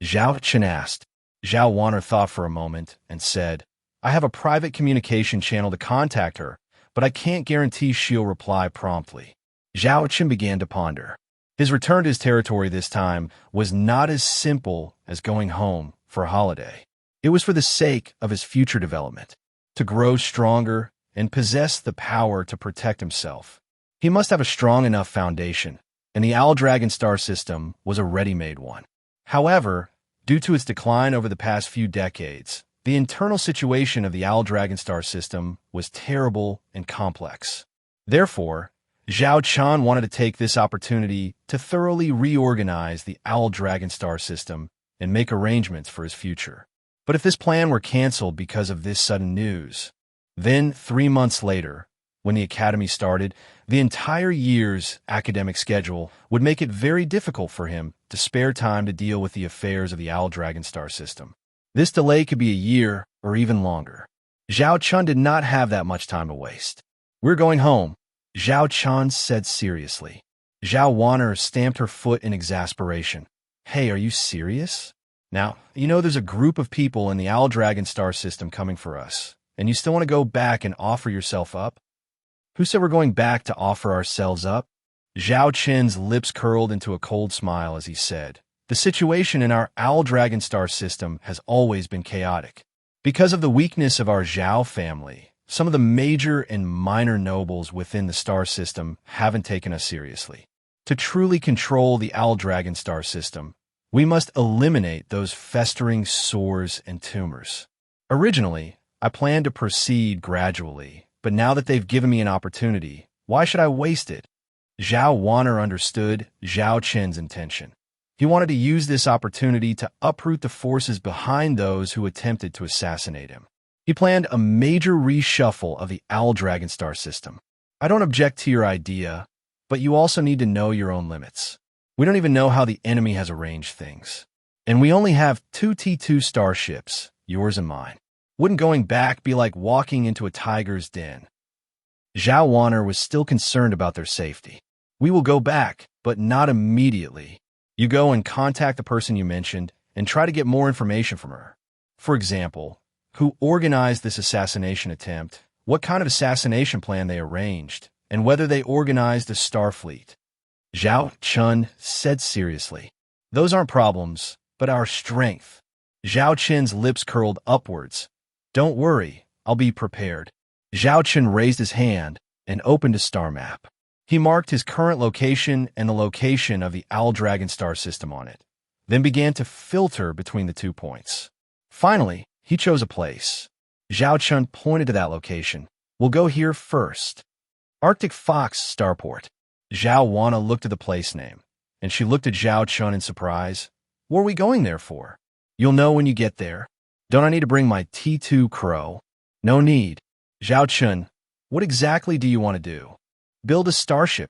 Zhao Chen asked. Zhao Wanner thought for a moment and said, I have a private communication channel to contact her, but I can't guarantee she'll reply promptly. Zhao Chen began to ponder. His return to his territory this time was not as simple as going home for a holiday. It was for the sake of his future development, to grow stronger and possess the power to protect himself. He must have a strong enough foundation, and the Owl Dragon star system was a ready-made one. However, due to its decline over the past few decades, the internal situation of the Owl Dragon star system was terrible and complex. Therefore, Zhao Chen wanted to take this opportunity to thoroughly reorganize the Owl Dragon star system and make arrangements for his future. But if this plan were canceled because of this sudden news, then 3 months later, when the academy started, the entire year's academic schedule would make it very difficult for him to spare time to deal with the affairs of the Owl Dragon star system. This delay could be a year or even longer. Zhao Chen did not have that much time to waste. We're going home, Zhao Chen said seriously. Zhao Wanner stamped her foot in exasperation. Hey, are you serious? Now, you know there's a group of people in the Owl Dragon star system coming for us, and you still want to go back and offer yourself up? Who said we're going back to offer ourselves up? Zhao Chen's lips curled into a cold smile as he said, the situation in our Owl Dragon star system has always been chaotic. Because of the weakness of our Zhao family, some of the major and minor nobles within the star system haven't taken us seriously. To truly control the Owl Dragon star system, we must eliminate those festering sores and tumors. Originally, I planned to proceed gradually, but now that they've given me an opportunity, why should I waste it? Zhao Wanner understood Zhao Chen's intention. He wanted to use this opportunity to uproot the forces behind those who attempted to assassinate him. He planned a major reshuffle of the Owl Dragon star system. I don't object to your idea, but you also need to know your own limits. We don't even know how the enemy has arranged things. And we only have 2 T2 starships, yours and mine. Wouldn't going back be like walking into a tiger's den? Zhao Wanner was still concerned about their safety. We will go back, but not immediately. You go and contact the person you mentioned and try to get more information from her. For example, who organized this assassination attempt, what kind of assassination plan they arranged, and whether they organized a star fleet. Zhao Chen said seriously. Those aren't problems, but our strength. Zhao Chen's lips curled upwards. Don't worry, I'll be prepared. Zhao Chen raised his hand and opened a star map. He marked his current location and the location of the Owl Dragon star system on it, then began to filter between the 2 points. Finally, he chose a place. Zhao Chen pointed to that location. We'll go here first. Arctic Fox Starport. Zhao Wanna looked at the place name, and she looked at Zhao Chen in surprise. What are we going there for? You'll know when you get there. Don't I need to bring my T2 crow? No need. Zhao Chen, what exactly do you want to do? Build a starship.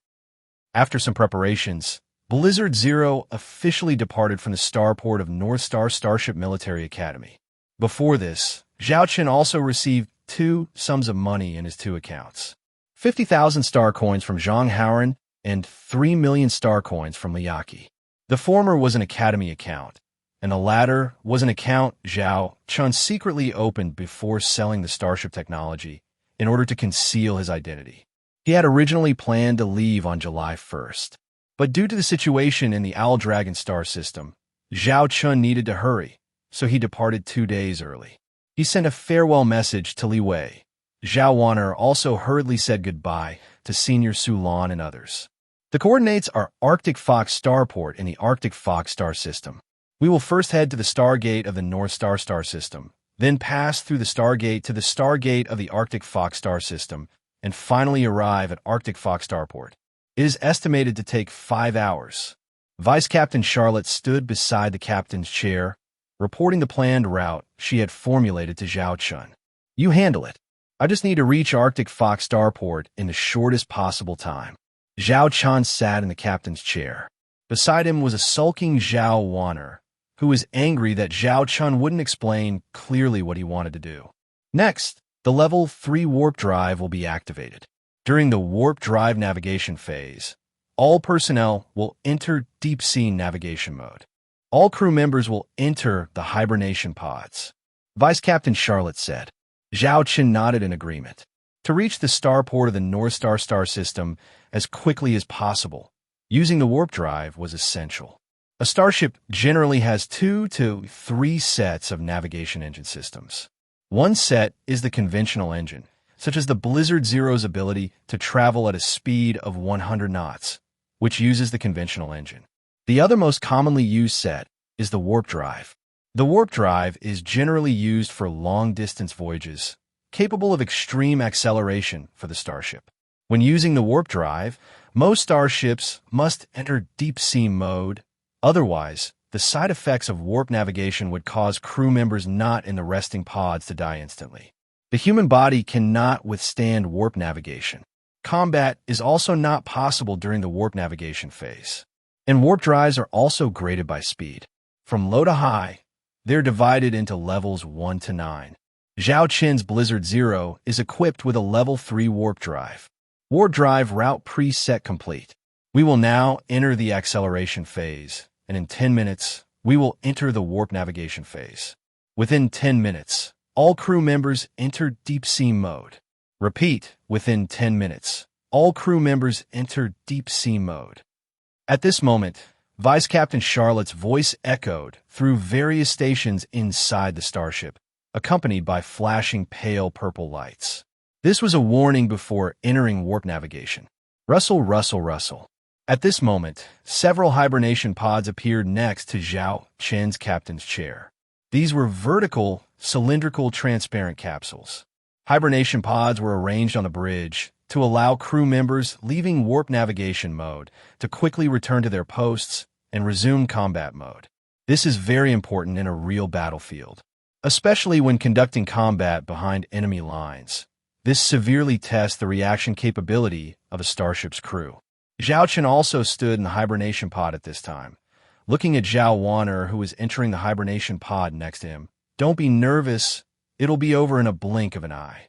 After some preparations, Blizzard Zero officially departed from the starport of North Star Starship Military Academy. Before this, Zhao Chen also received 2 sums of money in his 2 accounts. 50,000 star coins from Zhang Haoren and 3 million star coins from Liaki. The former was an academy account, and the latter was an account Zhao Chen secretly opened before selling the starship technology in order to conceal his identity. He had originally planned to leave on July 1st, but due to the situation in the Owl Dragon star system, Zhao Chen needed to hurry, so he departed 2 days early. He sent a farewell message to Li Wei. Zhao Wanner also hurriedly said goodbye to Senior Su Lan and others. The coordinates are Arctic Fox Starport in the Arctic Fox star system. We will first head to the Stargate of the North Star star system, then pass through the Stargate to the Stargate of the Arctic Fox star system, and finally arrive at Arctic Fox starport. It is estimated to take 5 hours. Vice Captain Charlotte stood beside the captain's chair, reporting the planned route she had formulated to Zhao Chen. You handle it. I just need to reach Arctic Fox starport in the shortest possible time. Zhao Chen sat in the captain's chair. Beside him was a sulking Zhao Wanner, who was angry that Zhao Chen wouldn't explain clearly what he wanted to do. Next, the Level 3 warp drive will be activated. During the warp drive navigation phase, all personnel will enter deep-sea navigation mode. All crew members will enter the hibernation pods. Vice Captain Charlotte said. Zhao Chen nodded in agreement. To reach the starport of the North Star star system as quickly as possible, using the warp drive was essential. A starship generally has 2 to 3 sets of navigation engine systems. One set is the conventional engine, such as the Blizzard Zero's ability to travel at a speed of 100 knots, which uses the conventional engine. The other most commonly used set is the warp drive. The warp drive is generally used for long-distance voyages, capable of extreme acceleration for the starship. When using the warp drive, most starships must enter deep-sea mode. Otherwise, the side effects of warp navigation would cause crew members not in the resting pods to die instantly. The human body cannot withstand warp navigation. Combat is also not possible during the warp navigation phase. And warp drives are also graded by speed. From low to high, they're divided into levels 1 to 9. Zhao Chen's Blizzard Zero is equipped with a level 3 warp drive. Warp drive route preset complete. We will now enter the acceleration phase, and in 10 minutes, we will enter the warp navigation phase. Within 10 minutes, all crew members enter deep-sea mode. Repeat, within 10 minutes, all crew members enter deep-sea mode. At this moment, Vice Captain Charlotte's voice echoed through various stations inside the starship, accompanied by flashing pale purple lights. This was a warning before entering warp navigation. Rustle, rustle, rustle. At this moment, several hibernation pods appeared next to Zhao Chen's captain's chair. These were vertical, cylindrical, transparent capsules. Hibernation pods were arranged on the bridge to allow crew members leaving warp navigation mode to quickly return to their posts and resume combat mode. This is very important in a real battlefield, especially when conducting combat behind enemy lines. This severely tests the reaction capability of a starship's crew. Zhao Chen also stood in the hibernation pod at this time, looking at Zhao Wanner, who was entering the hibernation pod next to him. Don't be nervous. It'll be over in a blink of an eye.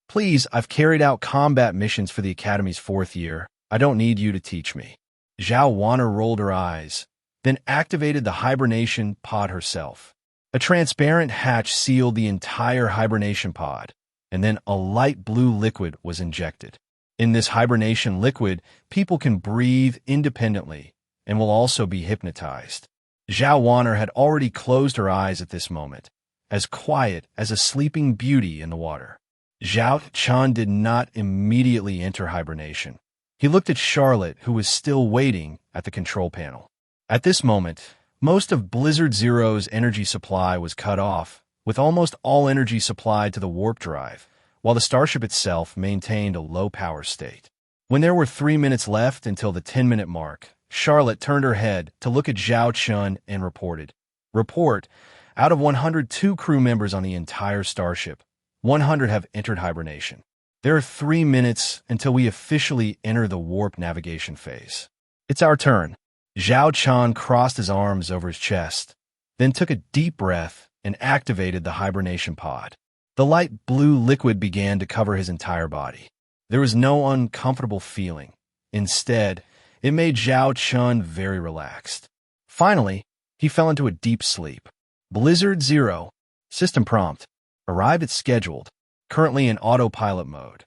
Please, I've carried out combat missions for the Academy's 4th year. I don't need you to teach me. Zhao Wanner rolled her eyes, then activated the hibernation pod herself. A transparent hatch sealed the entire hibernation pod, and then a light blue liquid was injected. In this hibernation liquid, people can breathe independently and will also be hypnotized. Zhao Wanner had already closed her eyes at this moment, as quiet as a sleeping beauty in the water. Zhao Chen did not immediately enter hibernation. He looked at Charlotte, who was still waiting at the control panel. At this moment, most of Blizzard Zero's energy supply was cut off, with almost all energy supplied to the warp drive, while the starship itself maintained a low-power state. When there were 3 minutes left until the 10-minute mark, Charlotte turned her head to look at Zhao Chen and reported. Report, out of 102 crew members on the entire starship, 100 have entered hibernation. There are 3 minutes until we officially enter the warp navigation phase. It's our turn. Zhao Chen crossed his arms over his chest, then took a deep breath and activated the hibernation pod. The light blue liquid began to cover his entire body. There was no uncomfortable feeling. Instead, it made Zhao Chen very relaxed. Finally, he fell into a deep sleep. Blizzard Zero, system prompt, arrived as scheduled, currently in autopilot mode.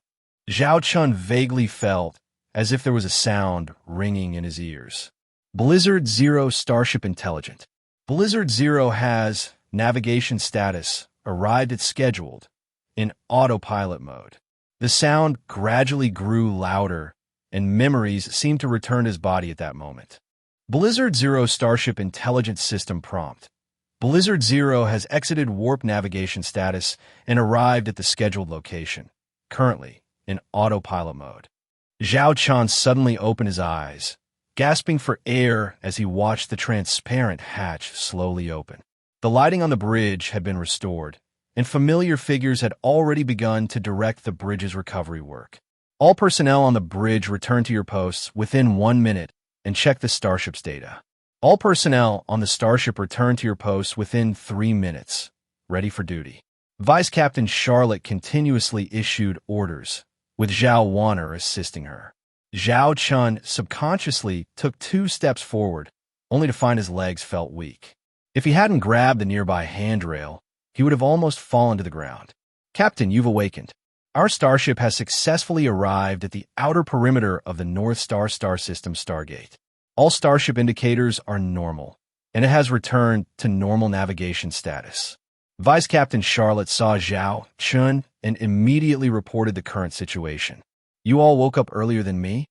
Zhao Chen vaguely felt as if there was a sound ringing in his ears. Blizzard Zero Starship Intelligent. Blizzard Zero has navigation status, arrived as scheduled, in autopilot mode. The sound gradually grew louder, and memories seemed to return to his body at that moment. Blizzard Zero Starship Intelligence System prompt. Blizzard Zero has exited warp navigation status and arrived at the scheduled location, currently in autopilot mode. Zhao Chen suddenly opened his eyes, gasping for air as he watched the transparent hatch slowly open. The lighting on the bridge had been restored, and familiar figures had already begun to direct the bridge's recovery work. All personnel on the bridge return to your posts within 1 minute and check the starship's data. All personnel on the starship return to your posts within 3 minutes. Ready for duty. Vice Captain Charlotte continuously issued orders, with Zhao Wanner assisting her. Zhao Chen subconsciously took 2 steps forward, only to find his legs felt weak. If he hadn't grabbed the nearby handrail, he would have almost fallen to the ground. Captain, you've awakened. Our starship has successfully arrived at the outer perimeter of the North Star star system Stargate. All starship indicators are normal, and it has returned to normal navigation status. Vice Captain Charlotte saw Zhao Chen and immediately reported the current situation. You all woke up earlier than me?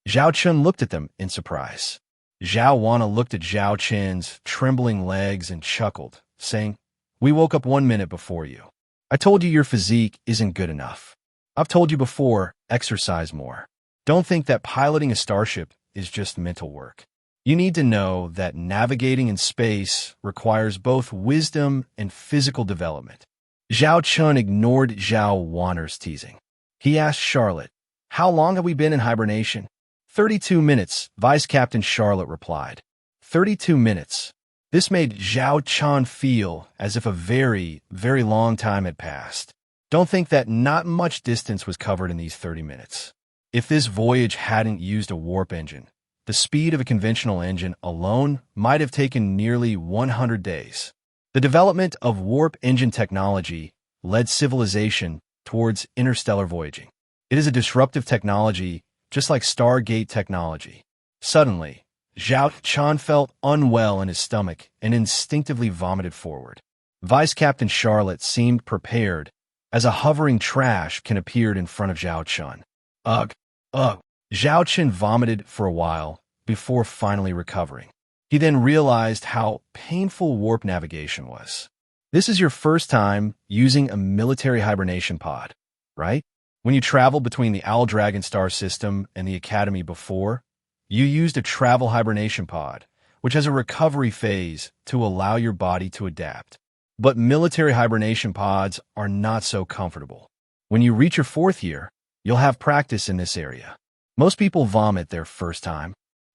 Zhao Chen looked at them in surprise. Zhao Wana looked at Zhao Chen's trembling legs and chuckled, saying, We woke up 1 minute before you. I told you your physique isn't good enough. I've told you before, exercise more. Don't think that piloting a starship is just mental work. You need to know that navigating in space requires both wisdom and physical development. Zhao Chen ignored Zhao Wanner's teasing. He asked Charlotte, How long have we been in hibernation? 32 minutes, Vice Captain Charlotte replied. 32 minutes. This made Zhao Chen feel as if a very, very long time had passed. Don't think that not much distance was covered in these 30 minutes. If this voyage hadn't used a warp engine, the speed of a conventional engine alone might have taken nearly 100 days. The development of warp engine technology led civilization towards interstellar voyaging. It is a disruptive technology, just like Stargate technology. Suddenly, Zhao Chen felt unwell in his stomach and instinctively vomited forward. Vice Captain Charlotte seemed prepared, as a hovering trash can appear in front of Zhao Chen. Ugh, ugh. Zhao Chen vomited for a while before finally recovering. He then realized how painful warp navigation was. This is your first time using a military hibernation pod, right? When you traveled between the Owl Dragon star system and the Academy before, you used a travel hibernation pod, which has a recovery phase to allow your body to adapt. But military hibernation pods are not so comfortable. When you reach your 4th year, you'll have practice in this area. Most people vomit their first time.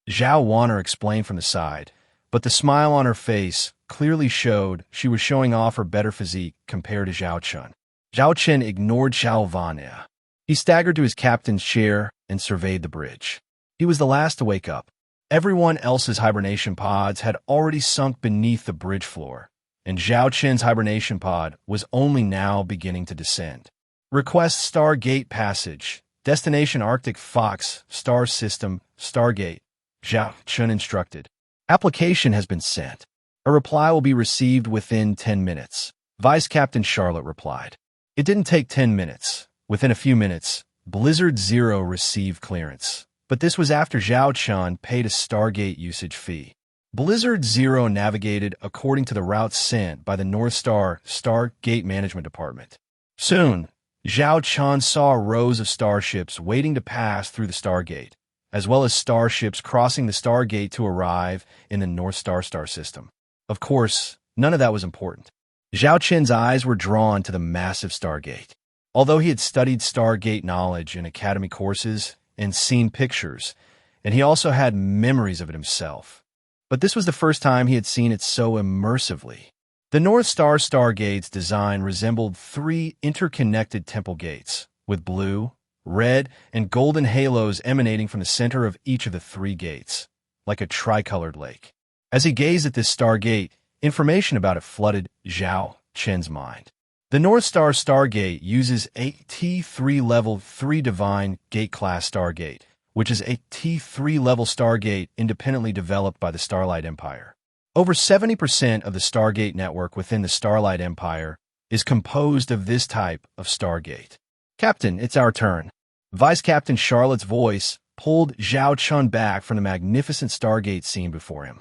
Zhao Wanner explained from the side, but the smile on her face clearly showed she was showing off her better physique compared to Zhao Chen. Zhao Chen ignored Zhao Wanner. He staggered to his captain's chair and surveyed the bridge. He was the last to wake up. Everyone else's hibernation pods had already sunk beneath the bridge floor, and Zhao Chen's hibernation pod was only now beginning to descend. Request Stargate passage. Destination Arctic Fox, Star System, Stargate. Zhao Chen instructed. Application has been sent. A reply will be received within 10 minutes. Vice Captain Charlotte replied. It didn't take 10 minutes. Within a few minutes, Blizzard Zero received clearance. But this was after Zhao Chen paid a Stargate usage fee. Blizzard Zero navigated according to the routes sent by the North Star Stargate Management Department. Soon, Zhao Chen saw rows of starships waiting to pass through the Stargate, as well as starships crossing the Stargate to arrive in the North Star star system. Of course, none of that was important. Zhao Chen's eyes were drawn to the massive Stargate. Although he had studied Stargate knowledge in academy courses and seen pictures, and he also had memories of it himself, but this was the first time he had seen it so immersively. The North Star Stargate's design resembled 3 interconnected temple gates, with blue, red, and golden halos emanating from the center of each of the 3 gates, like a tricolored lake. As he gazed at this Stargate, information about it flooded Zhao Chen's mind. The North Star Stargate uses a T3 Level 3 Divine Gate Class Stargate, which is a T3 level Stargate independently developed by the Starlight Empire. Over 70% of the Stargate network within the Starlight Empire is composed of this type of Stargate. Captain, it's our turn. Vice Captain Charlotte's voice pulled Zhao Chen back from the magnificent Stargate scene before him.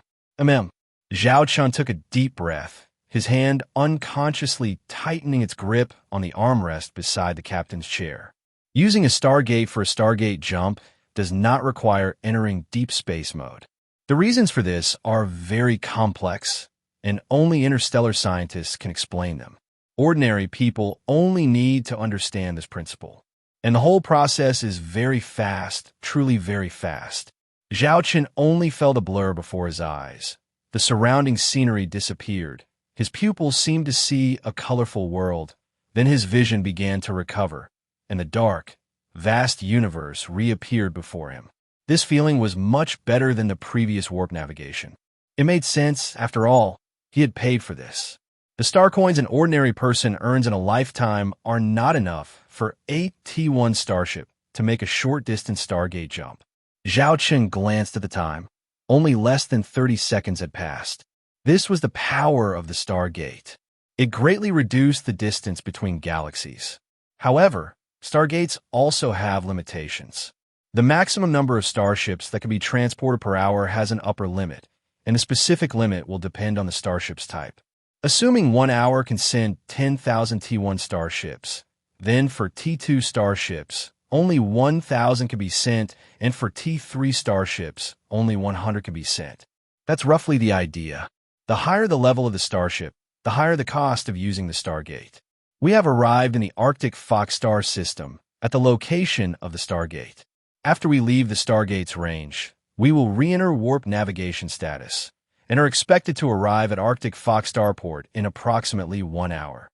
Zhao Chen took a deep breath, his hand unconsciously tightening its grip on the armrest beside the captain's chair. Using a Stargate for a Stargate jump does not require entering deep space mode. The reasons for this are very complex, and only interstellar scientists can explain them. Ordinary people only need to understand this principle. And the whole process is very fast, truly very fast. Zhao Chen only felt a blur before his eyes. The surrounding scenery disappeared. His pupils seemed to see a colorful world. Then his vision began to recover, and the dark, vast universe reappeared before him. This feeling was much better than the previous warp navigation. It made sense, after all. He had paid for this. The star coins an ordinary person earns in a lifetime are not enough for a T1 starship to make a short-distance Stargate jump. Zhao Chen glanced at the time. Only less than 30 seconds had passed. This was the power of the Stargate. It greatly reduced the distance between galaxies. However, Stargates also have limitations. The maximum number of starships that can be transported per hour has an upper limit, and the specific limit will depend on the starship's type. Assuming 1 hour can send 10,000 T1 starships, then for T2 starships, only 1,000 can be sent, and for T3 starships, only 100 can be sent. That's roughly the idea. The higher the level of the starship, the higher the cost of using the Stargate. We have arrived in the Arctic Fox star system, at the location of the Stargate. After we leave the Stargate's range, we will re-enter warp navigation status, and are expected to arrive at Arctic Fox Starport in approximately 1 hour.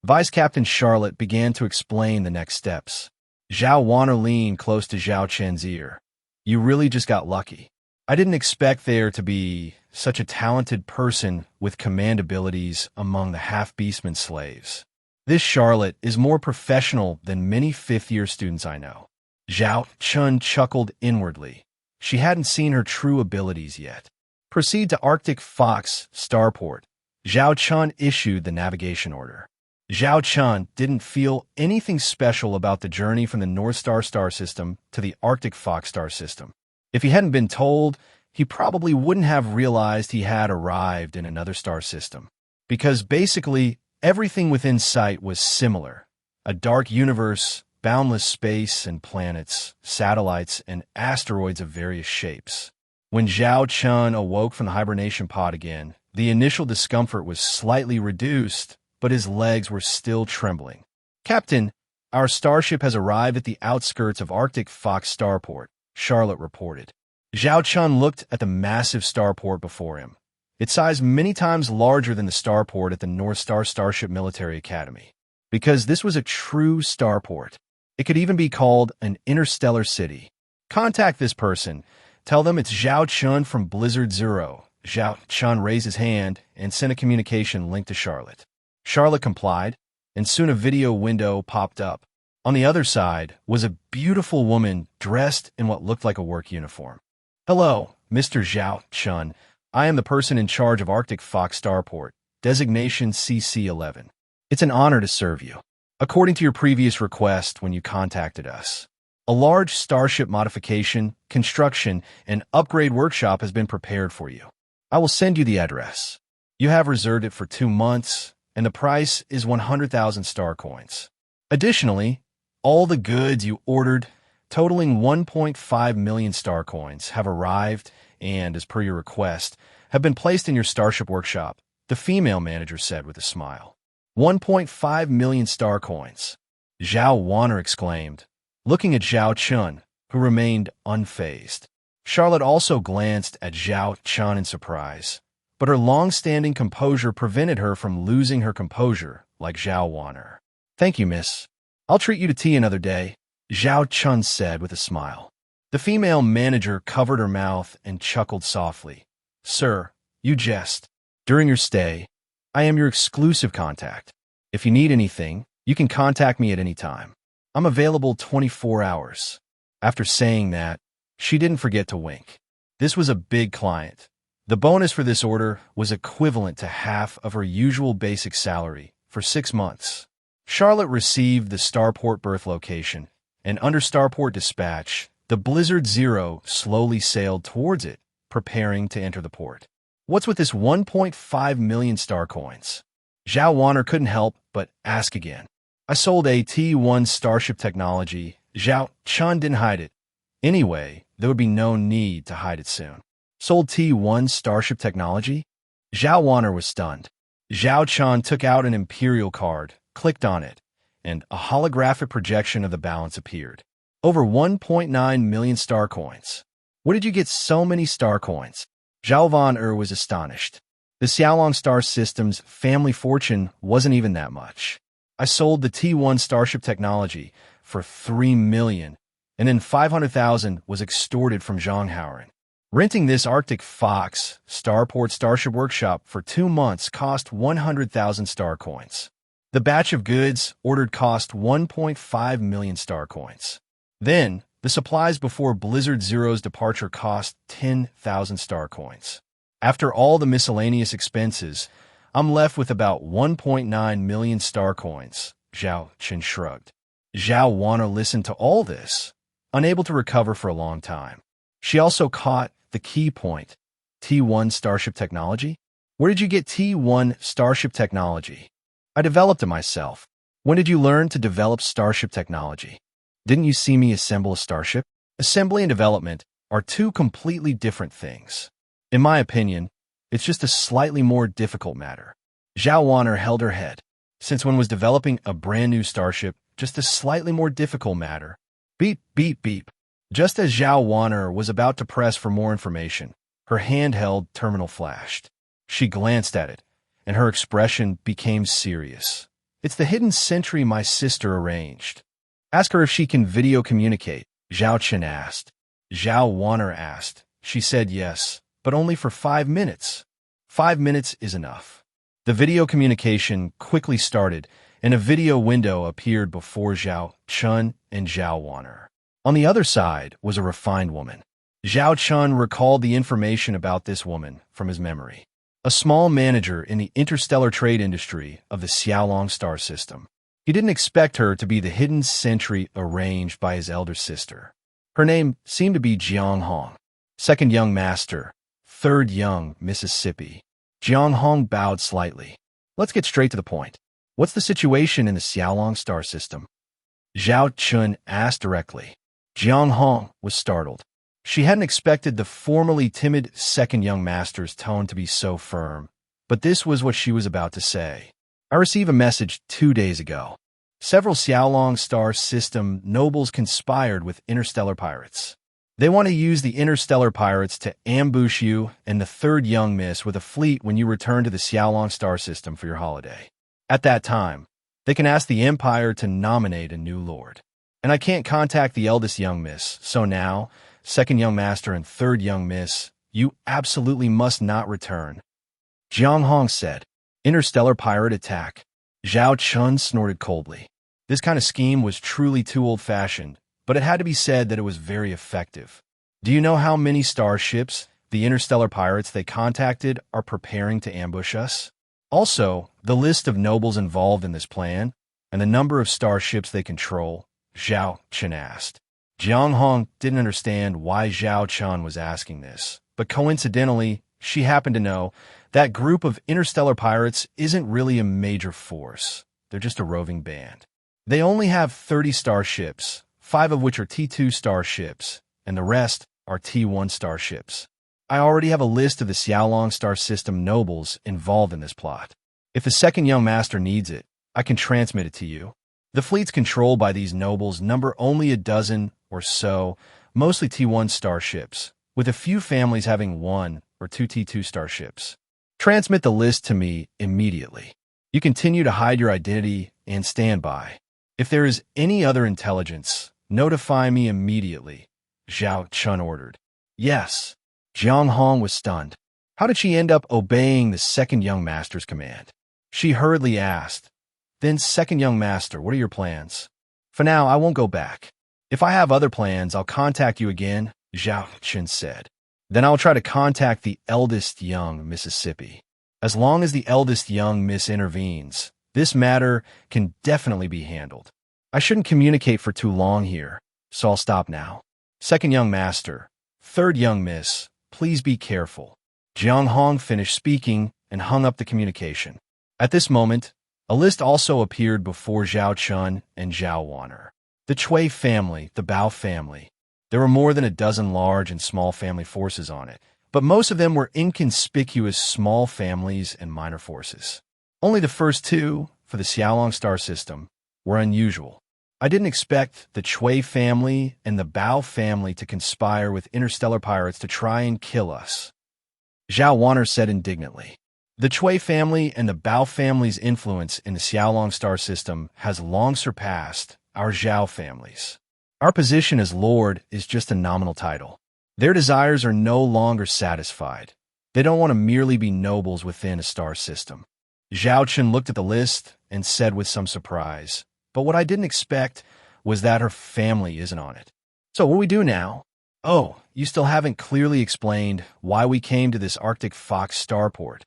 Vice Captain Charlotte began to explain the next steps. Zhao Wanner leaned close to Zhao Chen's ear. You really just got lucky. I didn't expect there to be such a talented person with command abilities among the half-beastman slaves. This Charlotte is more professional than many fifth-year students I know. Zhao Chen chuckled inwardly. She hadn't seen her true abilities yet. Proceed to Arctic Fox Starport. Zhao Chen issued the navigation order. Zhao Chen didn't feel anything special about the journey from the North Star star system to the Arctic Fox star system. If he hadn't been told, he probably wouldn't have realized he had arrived in another star system. Because basically, everything within sight was similar. A dark universe, boundless space and planets, satellites, and asteroids of various shapes. When Zhao Chen awoke from the hibernation pod again, the initial discomfort was slightly reduced, but his legs were still trembling. Captain, our starship has arrived at the outskirts of Arctic Fox Starport, Charlotte reported. Zhao Chen looked at the massive starport before him. Its size many times larger than the starport at the North Star Starship Military Academy. Because this was a true starport. It could even be called an interstellar city. Contact this person. Tell them it's Zhao Chen from Blizzard Zero. Zhao Chen raised his hand and sent a communication link to Charlotte. Charlotte complied, and soon a video window popped up. On the other side was a beautiful woman dressed in what looked like a work uniform. Hello, Mr. Zhao Chen. I am the person in charge of Arctic Fox Starport, designation CC-11. It's an honor to serve you. According to your previous request when you contacted us, a large starship modification, construction, and upgrade workshop has been prepared for you. I will send you the address. You have reserved it for 2 months, and the price is 100,000 star coins. Additionally, all the goods you ordered, totaling 1.5 million star coins, have arrived and, as per your request, have been placed in your starship workshop, the female manager said with a smile. 1.5 million star coins, Zhao Wanner exclaimed, looking at Zhao Chen, who remained unfazed. Charlotte also glanced at Zhao Chen in surprise, but her long-standing composure prevented her from losing her composure like Zhao Wanner. Thank you, miss. I'll treat you to tea another day, Zhao Chen said with a smile. The female manager covered her mouth and chuckled softly. Sir, you jest. During your stay, I am your exclusive contact. If you need anything, you can contact me at any time. I'm available 24 hours. After saying that, she didn't forget to wink. This was a big client. The bonus for this order was equivalent to half of her usual basic salary for 6 months. Charlotte received the starport berth location, and under starport dispatch, The Blizzard Zero slowly sailed towards it, preparing to enter the port. What's with this 1.5 million star coins? Zhao Wanner couldn't help but ask again. I sold a T1 starship technology. Zhao Chen didn't hide it. Anyway, there would be no need to hide it soon. Sold T1 starship technology? Zhao Wanner was stunned. Zhao Chen took out an imperial card, clicked on it, and a holographic projection of the balance appeared. Over 1.9 million star coins. Where did you get so many star coins? Zhao Wanner was astonished. The Xiaolong star system's family fortune wasn't even that much. I sold the T1 starship technology for 3 million, and then 500,000 was extorted from Zhonghauern. Renting this Arctic Fox Starport Starship Workshop for 2 months cost 100,000 star coins. The batch of goods ordered cost 1.5 million star coins. Then, the supplies before Blizzard Zero's departure cost 10,000 star coins. After all the miscellaneous expenses, I'm left with about 1.9 million star coins, Zhao Chen shrugged. Zhao Wanner listened to all this, unable to recover for a long time. She also caught the key point. T1 starship technology? Where did you get T1 starship technology? I developed it myself. When did you learn to develop starship technology? Didn't you see me assemble a starship? Assembly and development are two completely different things. In my opinion, it's just a slightly more difficult matter. Zhao Wanner held her head. Since when was developing a brand new starship just a slightly more difficult matter? Beep, beep, beep. Just as Zhao Wanner was about to press for more information, her handheld terminal flashed. She glanced at it, and her expression became serious. It's the hidden sentry my sister arranged. Ask her if she can video communicate, Zhao Chen asked. Zhao Wanner asked. She said yes, but only for 5 minutes. 5 minutes is enough. The video communication quickly started, and a video window appeared before Zhao Chen and Zhao Wanner. On the other side was a refined woman. Zhao Chen recalled the information about this woman from his memory. A small manager in the interstellar trade industry of the Xiaolong star system. He didn't expect her to be the hidden sentry arranged by his elder sister. Her name seemed to be Jiang Hong. Second young master, third young Mississippi. Jiang Hong bowed slightly. Let's get straight to the point. What's the situation in the Xiaolong star system? Zhao Chen asked directly. Jiang Hong was startled. She hadn't expected the formerly timid second young master's tone to be so firm, but this was what she was about to say. I received a message 2 days ago. Several Xiaolong star system nobles conspired with interstellar pirates. They want to use the interstellar pirates to ambush you and the third young miss with a fleet when you return to the Xiaolong star system for your holiday. At that time, they can ask the Empire to nominate a new lord. And I can't contact the eldest young miss, so now, second young master and third young miss, you absolutely must not return. Jiang Hong said. Interstellar pirate attack. Zhao Chen snorted coldly. This kind of scheme was truly too old-fashioned, but it had to be said that it was very effective. Do you know how many starships the interstellar pirates they contacted are preparing to ambush us? Also, the list of nobles involved in this plan, and the number of starships they control, Zhao Chen asked. Jiang Hong didn't understand why Zhao Chen was asking this, but coincidentally, she happened to know that group of interstellar pirates isn't really a major force. They're just a roving band. They only have 30 starships, 5 of which are T2 starships, and the rest are T1 starships. I already have a list of the Xiaolong star system nobles involved in this plot. If the second young master needs it, I can transmit it to you. The fleets controlled by these nobles number only a dozen or so, mostly T1 starships, with a few families having 1 or 2 T2 starships. Transmit the list to me immediately. You continue to hide your identity and stand by. If there is any other intelligence, notify me immediately, Zhao Chen ordered. Yes. Jiang Hong was stunned. How did she end up obeying the second young master's command? She hurriedly asked. Then, second young master, what are your plans? For now, I won't go back. If I have other plans, I'll contact you again, Zhao Chen said. Then I'll try to contact the eldest young Mississippi. As long as the eldest young miss intervenes, this matter can definitely be handled. I shouldn't communicate for too long here, so I'll stop now. Second young master. Third young miss. Please be careful. Jiang Hong finished speaking and hung up the communication. At this moment, a list also appeared before Zhao Chen and Zhao Wanner. The Chui family, the Bao family. There were more than a dozen large and small family forces on it, but most of them were inconspicuous small families and minor forces. Only the first two, for the Xiaolong star system, were unusual. I didn't expect the Chui family and the Bao family to conspire with interstellar pirates to try and kill us, Zhao Wanner said indignantly. The Chui family and the Bao family's influence in the Xiaolong star system has long surpassed our Zhao family's. Our position as Lord is just a nominal title. Their desires are no longer satisfied. They don't want to merely be nobles within a star system. Zhao Chen looked at the list and said with some surprise, but what I didn't expect was that her family isn't on it. So what do we do now? Oh, you still haven't clearly explained why we came to this Arctic Fox starport.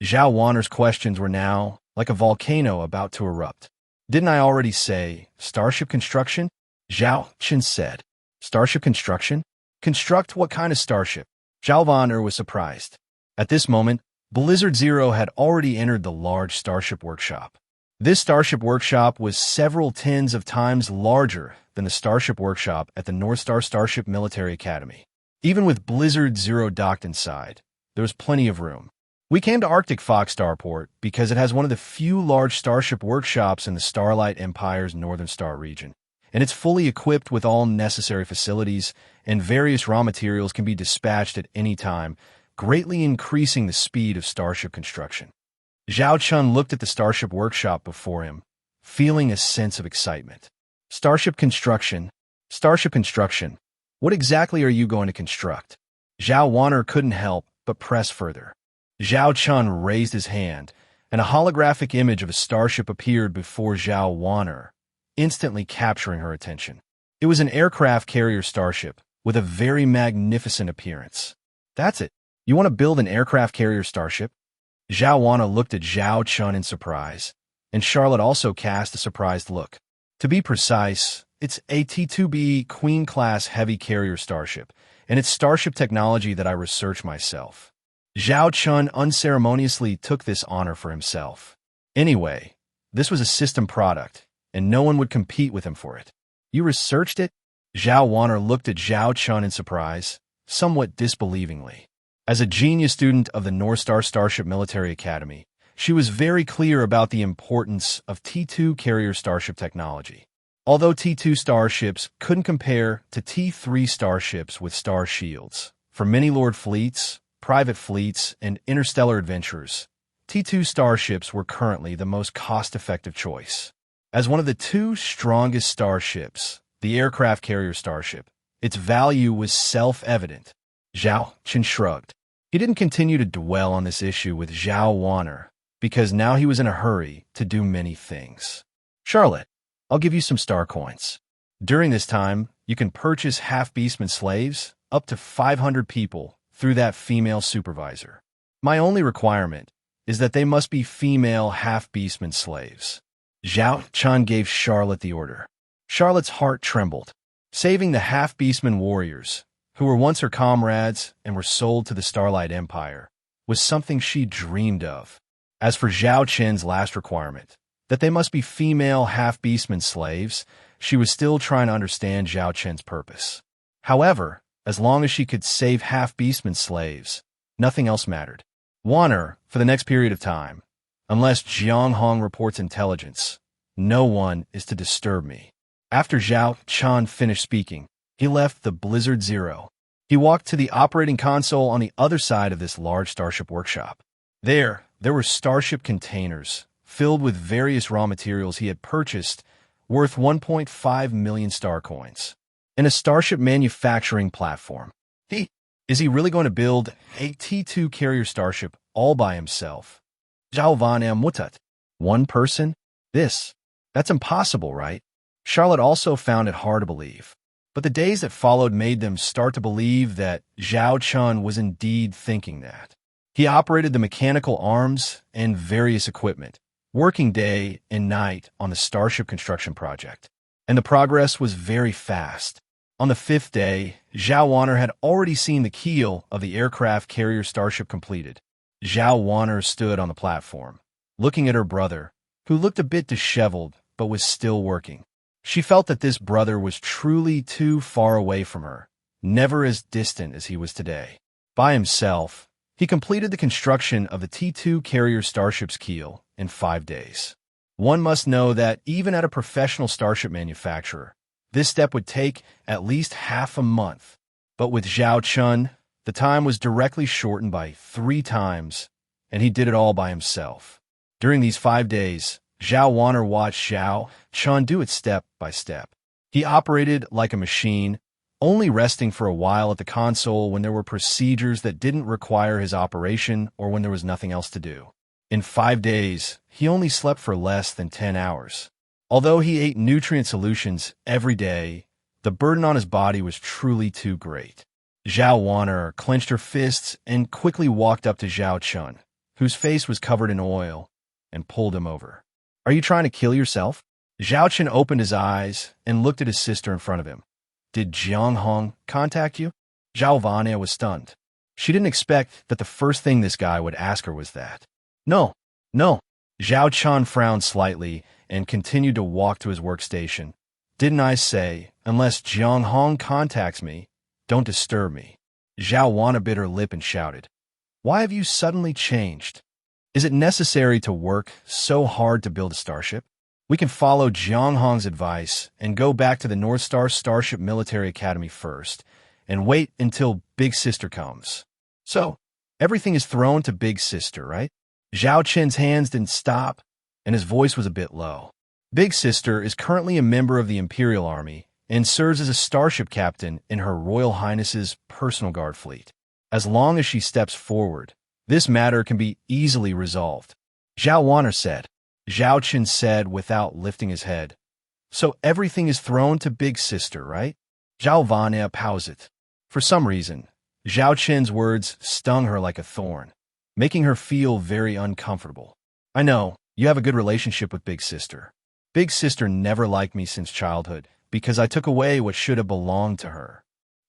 Zhao Wanner's questions were now like a volcano about to erupt. Didn't I already say starship construction? Zhao Chen said. Starship construction? Construct what kind of starship? Zhao Wanner was surprised. At this moment, Blizzard Zero had already entered the large starship workshop. This starship workshop was several tens of times larger than the starship workshop at the North Star Starship Military Academy. Even with Blizzard Zero docked inside, there was plenty of room. We came to Arctic Fox Starport because it has one of the few large starship workshops in the Starlight Empire's Northern Star region, and it's fully equipped with all necessary facilities, and various raw materials can be dispatched at any time, greatly increasing the speed of starship construction. Zhao Chen looked at the starship workshop before him, feeling a sense of excitement. Starship construction. Starship construction. What exactly are you going to construct? Zhao Wanner couldn't help but press further. Zhao Chen raised his hand, and a holographic image of a starship appeared before Zhao Wanner, instantly capturing her attention. It was an aircraft carrier starship with a very magnificent appearance. That's it. You want to build an aircraft carrier starship? Zhao Wanner looked at Zhao Chen in surprise, and Charlotte also cast a surprised look. To be precise, it's a T-2B Queen-class heavy carrier starship, and it's starship technology that I researched myself. Zhao Chen unceremoniously took this honor for himself. Anyway, this was a system product, and no one would compete with him for it. You researched it? Zhao Wanner looked at Zhao Chen in surprise, somewhat disbelievingly. As a genius student of the North Star Starship Military Academy, she was very clear about the importance of T-2 carrier starship technology. Although T-2 starships couldn't compare to T-3 starships with star shields, for many Lord fleets, private fleets, and interstellar adventurers, T-2 starships were currently the most cost-effective choice. As one of the two strongest starships, the aircraft carrier starship, its value was self-evident. Zhao Chen shrugged. He didn't continue to dwell on this issue with Zhao Wanner, because now he was in a hurry to do many things. Charlotte, I'll give you some star coins. During this time, you can purchase half-beastman slaves, up to 500 people, through that female supervisor. My only requirement is that they must be female half-beastman slaves. Zhao Chen gave Charlotte the order. Charlotte's heart trembled. Saving the half-beastman warriors, who were once her comrades and were sold to the Starlight Empire, was something she dreamed of. As for Zhao Chen's last requirement, that they must be female half-beastman slaves, she was still trying to understand Zhao Chen's purpose. However, as long as she could save half-beastman slaves, nothing else mattered. Wanner, for the next period of time, unless Jiang Hong reports intelligence, no one is to disturb me. After Zhao Chen finished speaking, he left the Blizzard Zero. He walked to the operating console on the other side of this large starship workshop. There were starship containers filled with various raw materials he had purchased worth 1.5 million star coins, and a starship manufacturing platform. Is he really going to build a T-2 carrier starship all by himself? Zhao Wanner Mutut. One person? That's impossible, right? Charlotte also found it hard to believe. But the days that followed made them start to believe that Zhao Chen was indeed thinking that. He operated the mechanical arms and various equipment, working day and night on the starship construction project. And the progress was very fast. On the fifth day, Zhao Wanner had already seen the keel of the aircraft carrier starship completed. Zhao Wanner stood on the platform, looking at her brother, who looked a bit disheveled but was still working. She felt that this brother was truly too far away from her, never as distant as he was today. By himself, he completed the construction of the T-2 carrier starship's keel in 5 days. One must know that even at a professional starship manufacturer, this step would take at least half a month. But with Zhao Chen, the time was directly shortened by 3 times, and he did it all by himself. During these 5 days, Zhao Wanner watched Zhao Chen do it step by step. He operated like a machine, only resting for a while at the console when there were procedures that didn't require his operation or when there was nothing else to do. In 5 days, he only slept for less than 10 hours. Although he ate nutrient solutions every day, the burden on his body was truly too great. Zhao Wanner clenched her fists and quickly walked up to Zhao Chen, whose face was covered in oil, and pulled him over. "Are you trying to kill yourself?" Zhao Chen opened his eyes and looked at his sister in front of him. "Did Jiang Hong contact you?" Zhao Wanner was stunned. She didn't expect that the first thing this guy would ask her was that. No. Zhao Chen frowned slightly and continued to walk to his workstation. "Didn't I say, unless Jiang Hong contacts me, don't disturb me?" Zhao Wanner bit her lip and shouted, "Why have you suddenly changed? Is it necessary to work so hard to build a starship? We can follow Jiang Hong's advice and go back to the North Star Starship Military Academy first, and wait until Big Sister comes." "So, everything is thrown to Big Sister, right?" Zhao Chen's hands didn't stop, and his voice was a bit low. "Big Sister is currently a member of the Imperial Army and serves as a starship captain in Her Royal Highness's personal guard fleet. As long as she steps forward, this matter can be easily resolved," Zhao Wanner said. Zhao Chen said without lifting his head, "So everything is thrown to Big Sister, right?" Zhao Wanner paused. For some reason, Zhao Chen's words stung her like a thorn, making her feel very uncomfortable. "I know, you have a good relationship with Big Sister. Big Sister never liked me since childhood because I took away what should have belonged to her,"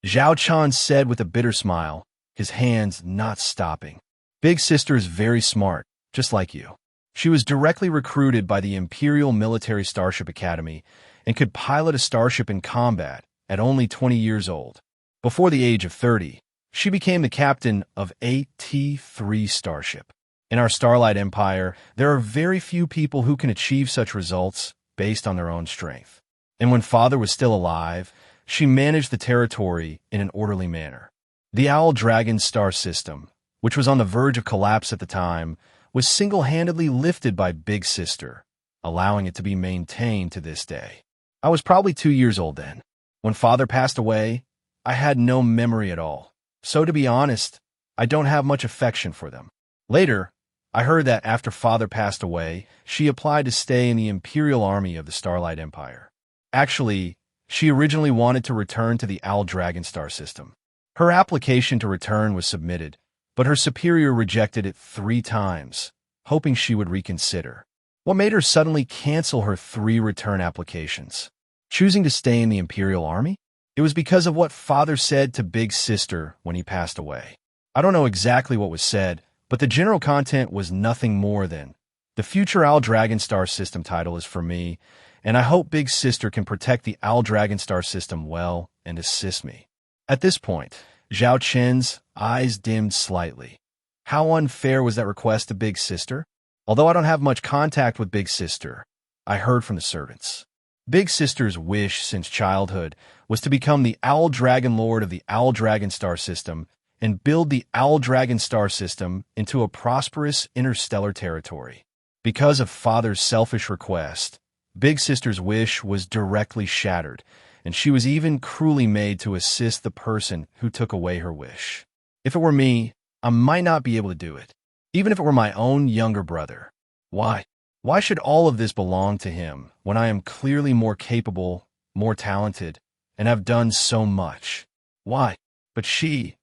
Zhao Chen said with a bitter smile, his hands not stopping. "Big Sister is very smart, just like you. She was directly recruited by the Imperial Military Starship Academy and could pilot a starship in combat at only 20 years old. Before the age of 30, she became the captain of a T-3 starship. In our Starlight Empire, there are very few people who can achieve such results based on their own strength. And when Father was still alive, she managed the territory in an orderly manner. The Owl Dragon star system, which was on the verge of collapse at the time, was single-handedly lifted by Big Sister, allowing it to be maintained to this day. I was probably 2 years old then. When Father passed away, I had no memory at all. So to be honest, I don't have much affection for them. Later, I heard that after Father passed away, she applied to stay in the Imperial Army of the Starlight Empire. Actually, she originally wanted to return to the Owl Dragon star system. Her application to return was submitted, but her superior rejected it 3 times, hoping she would reconsider. What made her suddenly cancel her 3 return applications? Choosing to stay in the Imperial Army? It was because of what Father said to Big Sister when he passed away. I don't know exactly what was said, but the general content was nothing more than, "The future Owl Dragon star system title is for me, and I hope Big Sister can protect the Owl Dragon star system well and assist me." At this point, Zhao Chen's eyes dimmed slightly. How unfair was that request to Big Sister? Although I don't have much contact with Big Sister, I heard from the servants. Big Sister's wish since childhood was to become the Owl Dragon Lord of the Owl Dragon star system and build the Owl Dragon star system into a prosperous interstellar territory. Because of Father's selfish request, Big Sister's wish was directly shattered, and she was even cruelly made to assist the person who took away her wish. If it were me, I might not be able to do it, even if it were my own younger brother. Why? Why should all of this belong to him when I am clearly more capable, more talented, and have done so much? Why? But she,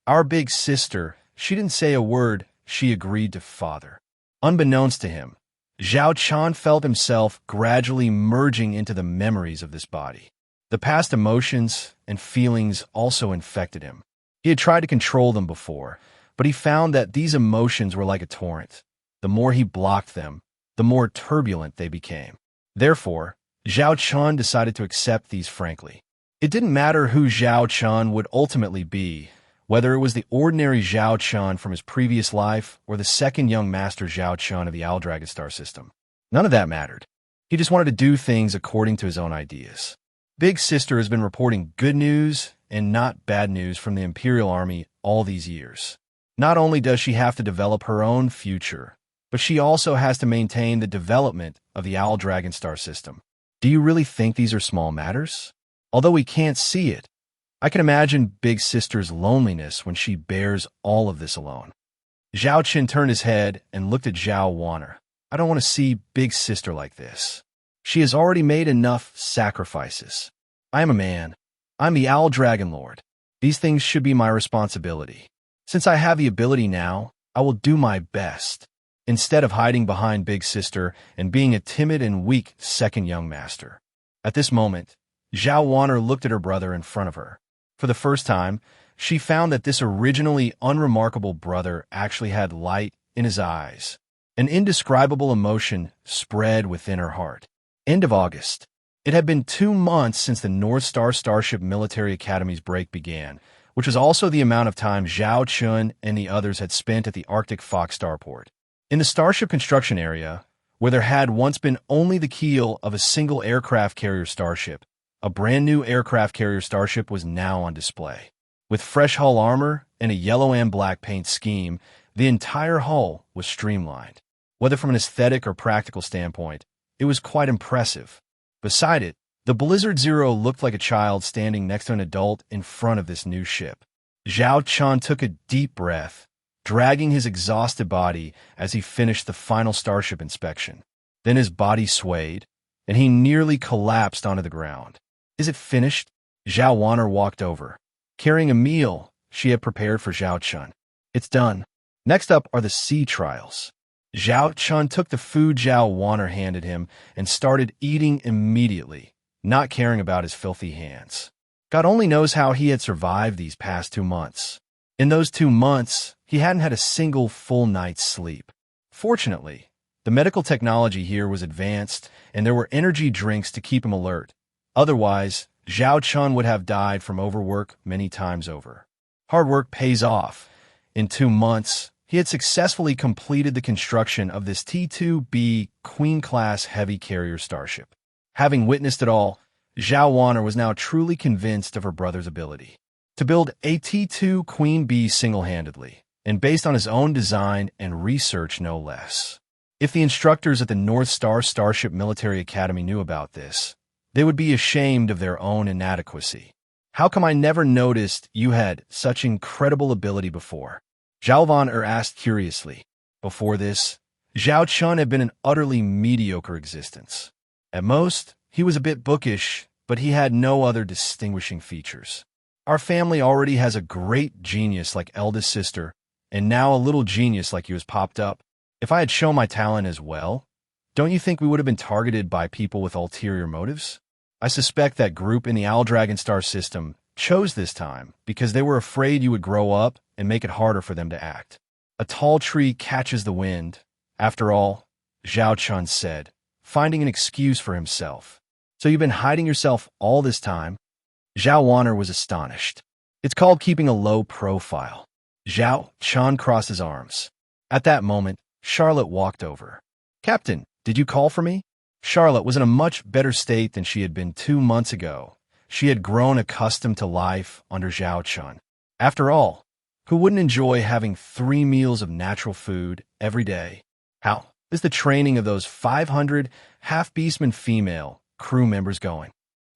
our Big Sister, she didn't say a word. She agreed to Father. Unbeknownst to him, Zhao Chen felt himself gradually merging into the memories of this body. The past emotions and feelings also infected him. He had tried to control them before, but he found that these emotions were like a torrent. The more he blocked them, the more turbulent they became. Therefore, Zhao Chen decided to accept these frankly. It didn't matter who Zhao Chen would ultimately be, whether it was the ordinary Zhao Chen from his previous life or the second young master Zhao Chen of the Dragon star system. None of that mattered. He just wanted to do things according to his own ideas. Big Sister has been reporting good news and not bad news from the Imperial Army all these years. Not only does she have to develop her own future, but she also has to maintain the development of the Dragon star system. Do you really think these are small matters? Although we can't see it, I can imagine Big Sister's loneliness when she bears all of this alone. Zhao Chen turned his head and looked at Zhao Wanner. I don't want to see Big Sister like this. She has already made enough sacrifices. I am a man. I'm the Owl Dragon Lord. These things should be my responsibility. Since I have the ability now, I will do my best, instead of hiding behind Big Sister and being a timid and weak second young master. At this moment, Zhao Wanner looked at her brother in front of her. For the first time, she found that this originally unremarkable brother actually had light in his eyes. An indescribable emotion spread within her heart. End of August. It had been 2 months since the North Star Starship Military Academy's break began, which was also the amount of time Zhao Chen and the others had spent at the Arctic Fox starport. In the starship construction area, where there had once been only the keel of a single aircraft carrier starship, a brand new aircraft carrier starship was now on display. With fresh hull armor and a yellow and black paint scheme, the entire hull was streamlined. Whether from an aesthetic or practical standpoint, it was quite impressive. Beside it, the Blizzard Zero looked like a child standing next to an adult in front of this new ship. Zhao Chen took a deep breath, dragging his exhausted body as he finished the final starship inspection. Then his body swayed, and he nearly collapsed onto the ground. Is it finished? Zhao Wanner walked over, carrying a meal she had prepared for Zhao Chen. It's done. Next up are the sea trials. Zhao Chen took the food Zhao Wanner handed him and started eating immediately, not caring about his filthy hands. God only knows how he had survived these past 2 months. In those 2 months, he hadn't had a single full night's sleep. Fortunately, the medical technology here was advanced, and there were energy drinks to keep him alert. Otherwise, Zhao Chen would have died from overwork many times over. Hard work pays off. In 2 months, he had successfully completed the construction of this T-2B Queen-class heavy carrier starship. Having witnessed it all, Zhao Wanner was now truly convinced of her brother's ability to build a T-2 Queen Bee single-handedly, and based on his own design and research no less. If the instructors at the North Star Starship Military Academy knew about this, they would be ashamed of their own inadequacy. How come I never noticed you had such incredible ability before? Zhao Wanner asked curiously. Before this, Zhao Chen had been an utterly mediocre existence. At most, he was a bit bookish, but he had no other distinguishing features. Our family already has a great genius like eldest sister, and now a little genius like you has popped up. If I had shown my talent as well, don't you think we would have been targeted by people with ulterior motives? I suspect that group in the Dragon star system chose this time because they were afraid you would grow up and make it harder for them to act. A tall tree catches the wind. After all, Zhao Chen said, finding an excuse for himself. So you've been hiding yourself all this time? Zhao Wanner was astonished. It's called keeping a low profile. Zhao Chen crossed his arms. At that moment, Charlotte walked over. Captain, did you call for me? Charlotte was in a much better state than she had been 2 months ago. She had grown accustomed to life under Zhao Chen. After all, who wouldn't enjoy having 3 meals of natural food every day? How is the training of those 500 half-beastman female crew members going?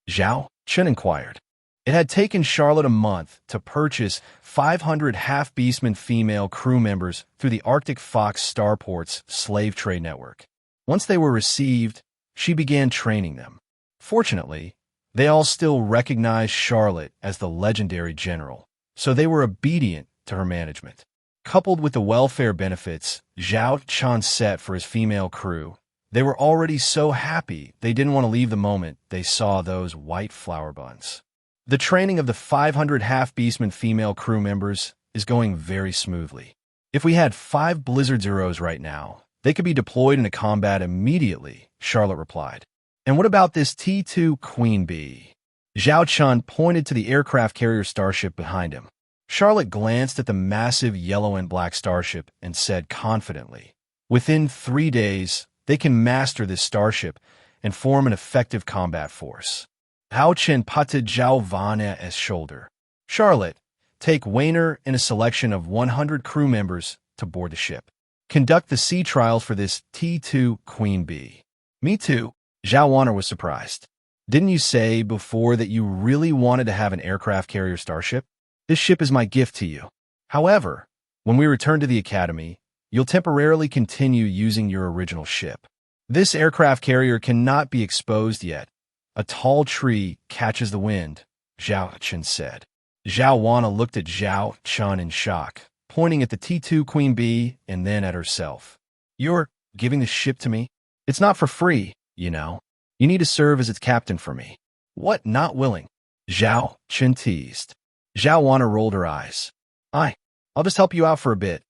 Zhao Chen inquired. It had taken Charlotte a month to purchase 500 half-beastman female crew members through the Arctic Fox starport's slave trade network. Once they were received, she began training them. Fortunately, they all still recognized Charlotte as the legendary general, so they were obedient to her management. Coupled with the welfare benefits Zhao Chen set for his female crew, They were already so happy they didn't want to leave the moment they saw those white flower buns. The training of the 500 half-beastman female crew members is going very smoothly. If we had 5 Blizzard Zeros right now, they could be deployed into combat immediately, Charlotte replied. And what about this T2 Queen Bee? Zhao Chen pointed to the aircraft carrier starship behind him. Charlotte glanced at the massive yellow and black starship and said confidently, "Within 3 days, they can master this starship and form an effective combat force." Zhao Chen patted Zhao Van's shoulder. "Charlotte, take Wayner and a selection of 100 crew members to board the ship. Conduct the sea trials for this T2 Queen Bee." "Me too." Zhao Wanner was surprised. "Didn't you say before that you really wanted to have an aircraft carrier starship? This ship is my gift to you. However, when we return to the Academy, you'll temporarily continue using your original ship. This aircraft carrier cannot be exposed yet. A tall tree catches the wind," Zhao Chen said. Zhao Wanna looked at Zhao Chen in shock, pointing at the T2 Queen Bee and then at herself. "You're giving the ship to me? It's not for free, you know. You need to serve as its captain for me." "What, not willing?" Zhao Chen teased. Zhao Wanna rolled her eyes. I'll just help you out for a bit.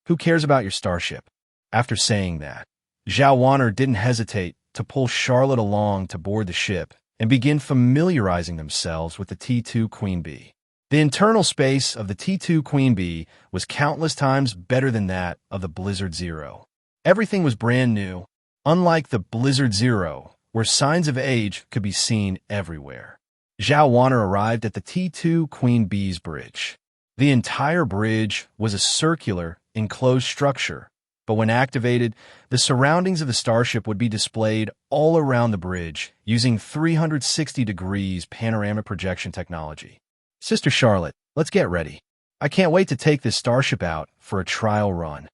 Who cares about your starship?" After saying that, Zhao Wanner didn't hesitate to pull Charlotte along to board the ship and begin familiarizing themselves with the T2 Queen Bee. The internal space of the T2 Queen Bee was countless times better than that of the Blizzard Zero. Everything was brand new, unlike the Blizzard Zero, where signs of age could be seen everywhere. Zhao Wanner arrived at the T2 Queen Bee's bridge. The entire bridge was a circular, enclosed structure, but when activated, the surroundings of the starship would be displayed all around the bridge using 360 degrees panoramic projection technology. "Sister Charlotte, let's get ready. I can't wait to take this starship out for a trial run,"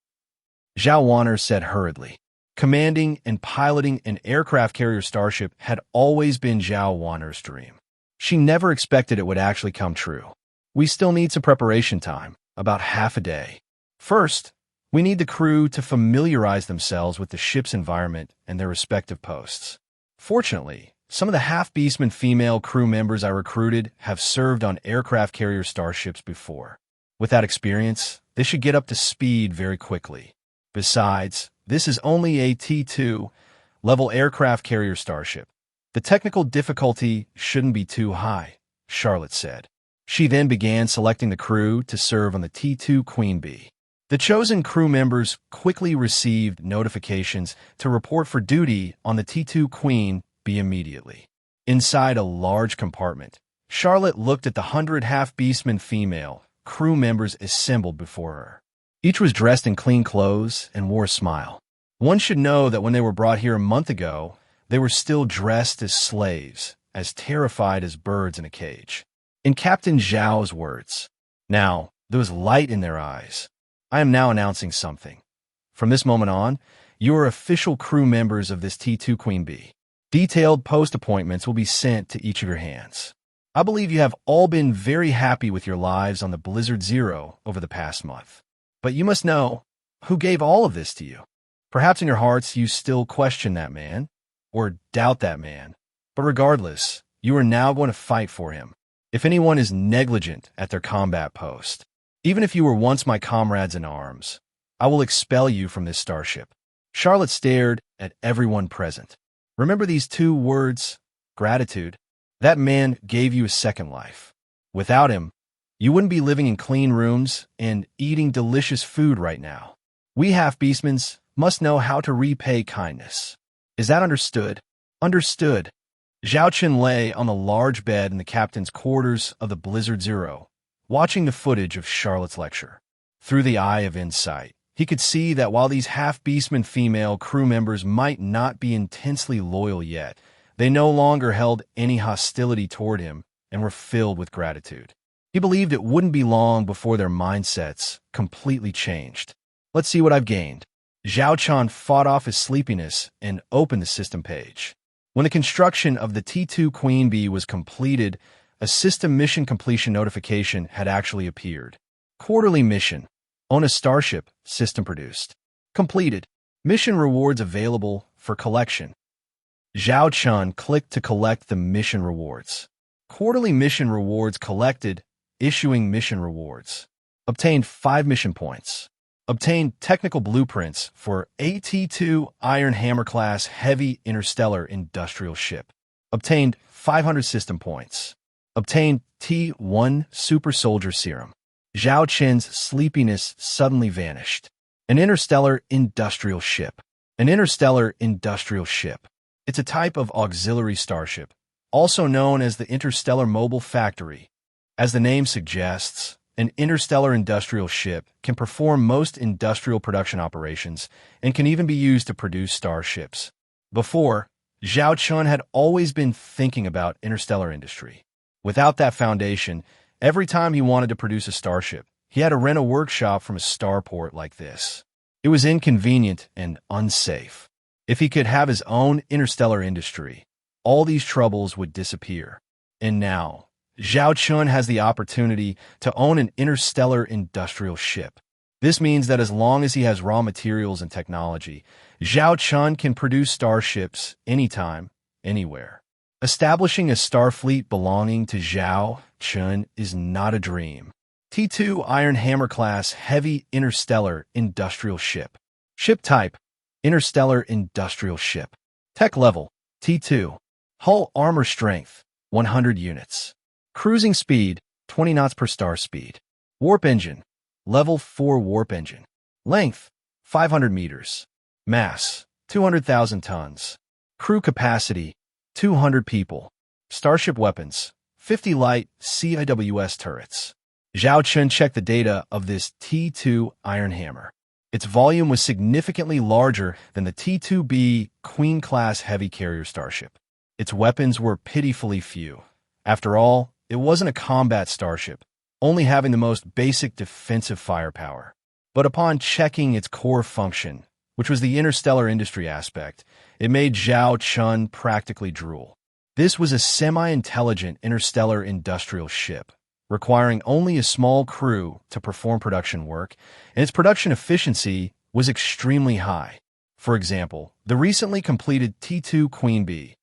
Zhao Wanner said hurriedly. Commanding and piloting an aircraft carrier starship had always been Zhao Wanner's dream. She never expected it would actually come true. "We still need some preparation time, about half a day. First, we need the crew to familiarize themselves with the ship's environment and their respective posts. Fortunately, some of the half-beastman female crew members I recruited have served on aircraft carrier starships before. With that experience, they should get up to speed very quickly. Besides, this is only a T2 level aircraft carrier starship. The technical difficulty shouldn't be too high," Charlotte said. She then began selecting the crew to serve on the T2 Queen Bee. The chosen crew members quickly received notifications to report for duty on the T2 Queen Bee immediately. Inside a large compartment, Charlotte looked at the 100 half-beastman female crew members assembled before her. Each was dressed in clean clothes and wore a smile. One should know that when they were brought here a month ago, they were still dressed as slaves, as terrified as birds in a cage. In Captain Zhao's words, "Now, there was light in their eyes. I am now announcing something. From this moment on, you are official crew members of this T2 Queen Bee. Detailed post appointments will be sent to each of your hands. I believe you have all been very happy with your lives on the Blizzard Zero over the past month. But you must know who gave all of this to you. Perhaps in your hearts you still question that man, or doubt that man. But regardless, you are now going to fight for him. If anyone is negligent at their combat post, even if you were once my comrades in arms, I will expel you from this starship." Charlotte stared at everyone present. "Remember these 2 words, gratitude. That man gave you a second life. Without him, you wouldn't be living in clean rooms and eating delicious food right now. We half-beastmans must know how to repay kindness. Is that understood?" "Understood." Zhao Chen lay on the large bed in the captain's quarters of the Blizzard Zero, watching the footage of Charlotte's lecture. Through the eye of insight, he could see that while these half-beastman female crew members might not be intensely loyal yet, they no longer held any hostility toward him and were filled with gratitude. He believed it wouldn't be long before their mindsets completely changed. "Let's see what I've gained." Zhao Chen fought off his sleepiness and opened the system page. When the construction of the T2 Queen Bee was completed, a system mission completion notification had actually appeared. Quarterly mission. Own a starship, system produced. Completed. Mission rewards available for collection. Zhao Chen clicked to collect the mission rewards. Quarterly mission rewards collected, issuing mission rewards. Obtained 5 mission points. Obtained technical blueprints for AT-2 Iron Hammer class heavy interstellar industrial ship. Obtained 500 system points. Obtained T1 super soldier serum. Zhao Chen's sleepiness suddenly vanished. An interstellar industrial ship. An interstellar industrial ship. It's a type of auxiliary starship, also known as the Interstellar Mobile Factory. As the name suggests, an interstellar industrial ship can perform most industrial production operations and can even be used to produce starships. Before, Zhao Chen had always been thinking about interstellar industry. Without that foundation, every time he wanted to produce a starship, he had to rent a workshop from a starport like this. It was inconvenient and unsafe. If he could have his own interstellar industry, all these troubles would disappear. And now, Zhao Chen has the opportunity to own an interstellar industrial ship. This means that as long as he has raw materials and technology, Zhao Chen can produce starships anytime, anywhere. Establishing a starfleet belonging to Zhao Chen is not a dream. T2 Iron Hammer class heavy interstellar industrial ship. Ship type: Interstellar industrial ship. Tech level: T2. Hull armor strength: 100 units. Cruising speed: 20 knots per star speed. Warp engine: level 4 warp engine. Length: 500 meters. Mass: 200,000 tons. Crew capacity: 200 people. Starship weapons: 50 light CIWS turrets. Zhao Chen checked the data of this T2 Iron Hammer. Its volume was significantly larger than the T2B Queen-class heavy carrier starship. Its weapons were pitifully few. After all, it wasn't a combat starship, only having the most basic defensive firepower. But upon checking its core function, which was the interstellar industry aspect, it made Zhao Chen practically drool. This was a semi-intelligent interstellar industrial ship, requiring only a small crew to perform production work, and its production efficiency was extremely high. For example, the recently completed T2 Queen Bee.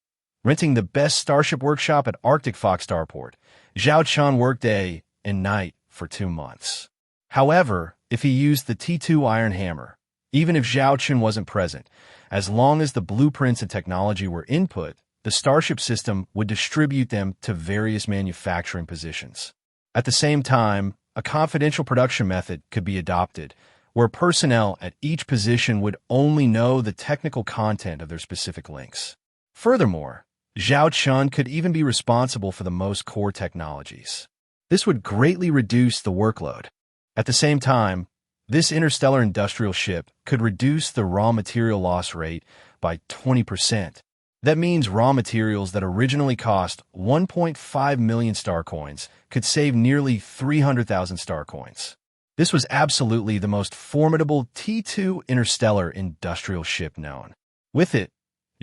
Renting the best starship workshop at Arctic Fox Starport, Zhao Chen worked day and night for 2 months. However, if he used the T2 Iron Hammer, even if Zhao Chen wasn't present, as long as the blueprints and technology were input, the starship system would distribute them to various manufacturing positions. At the same time, a confidential production method could be adopted, where personnel at each position would only know the technical content of their specific links. Furthermore, Zhao Chen could even be responsible for the most core technologies. This would greatly reduce the workload. At the same time, this interstellar industrial ship could reduce the raw material loss rate by 20%. That means raw materials that originally cost 1.5 million star coins could save nearly 300,000 star coins. This was absolutely the most formidable T2 interstellar industrial ship known. With it,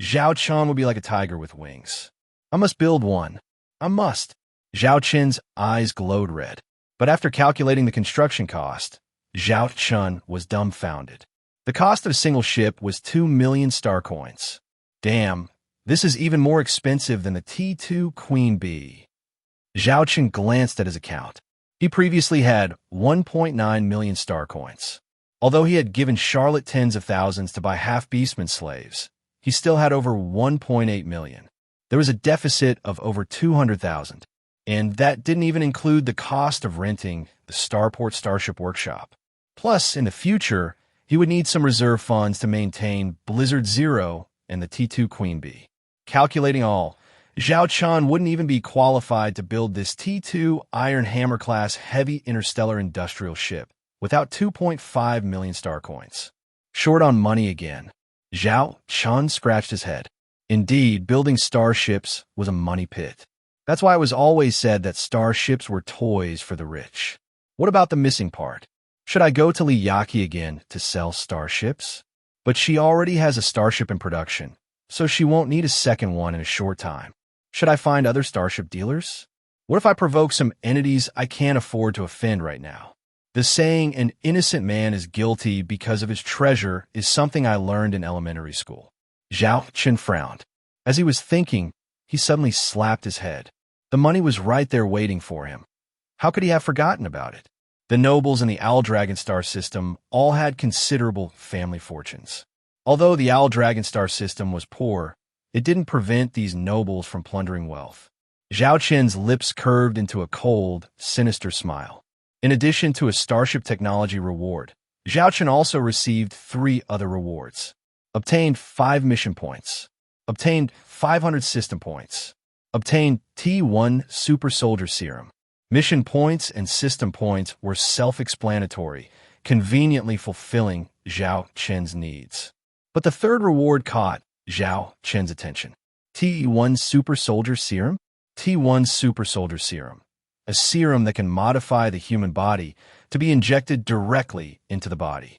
Zhao Chen would be like a tiger with wings. I must build one. I must. Zhao Chen's eyes glowed red. But after calculating the construction cost, Zhao Chen was dumbfounded. The cost of a single ship was 2 million star coins. Damn, this is even more expensive than the T2 Queen Bee. Zhao Chen glanced at his account. He previously had 1.9 million star coins. Although he had given Charlotte tens of thousands to buy half-beastman slaves, he still had over 1.8 million. There was a deficit of over 200,000, and that didn't even include the cost of renting the Starport Starship Workshop. Plus, in the future, he would need some reserve funds to maintain Blizzard Zero and the T2 Queen Bee. Calculating all, Zhao Chen wouldn't even be qualified to build this T2 Iron Hammer class heavy interstellar industrial ship without 2.5 million star coins. Short on money again. Zhao Chen scratched his head. Indeed, building starships was a money pit. That's why it was always said that starships were toys for the rich. What about the missing part? Should I go to Liyaki again to sell starships? But she already has a starship in production, so she won't need a second one in a short time. Should I find other starship dealers? What if I provoke some entities I can't afford to offend right now? The saying, an innocent man is guilty because of his treasure, is something I learned in elementary school. Zhao Chen frowned. As he was thinking, he suddenly slapped his head. The money was right there waiting for him. How could he have forgotten about it? The nobles in the Owl Dragon Star system all had considerable family fortunes. Although the Owl Dragon Star system was poor, it didn't prevent these nobles from plundering wealth. Zhao Chen's lips curved into a cold, sinister smile. In addition to a starship technology reward, Zhao Chen also received 3 other rewards. Obtained 5 mission points. Obtained 500 system points. Obtained T1 Super Soldier Serum. Mission points and system points were self-explanatory, conveniently fulfilling Zhao Chen's needs. But the third reward caught Zhao Chen's attention. T1 Super Soldier Serum? T1 Super Soldier Serum. A serum that can modify the human body to be injected directly into the body.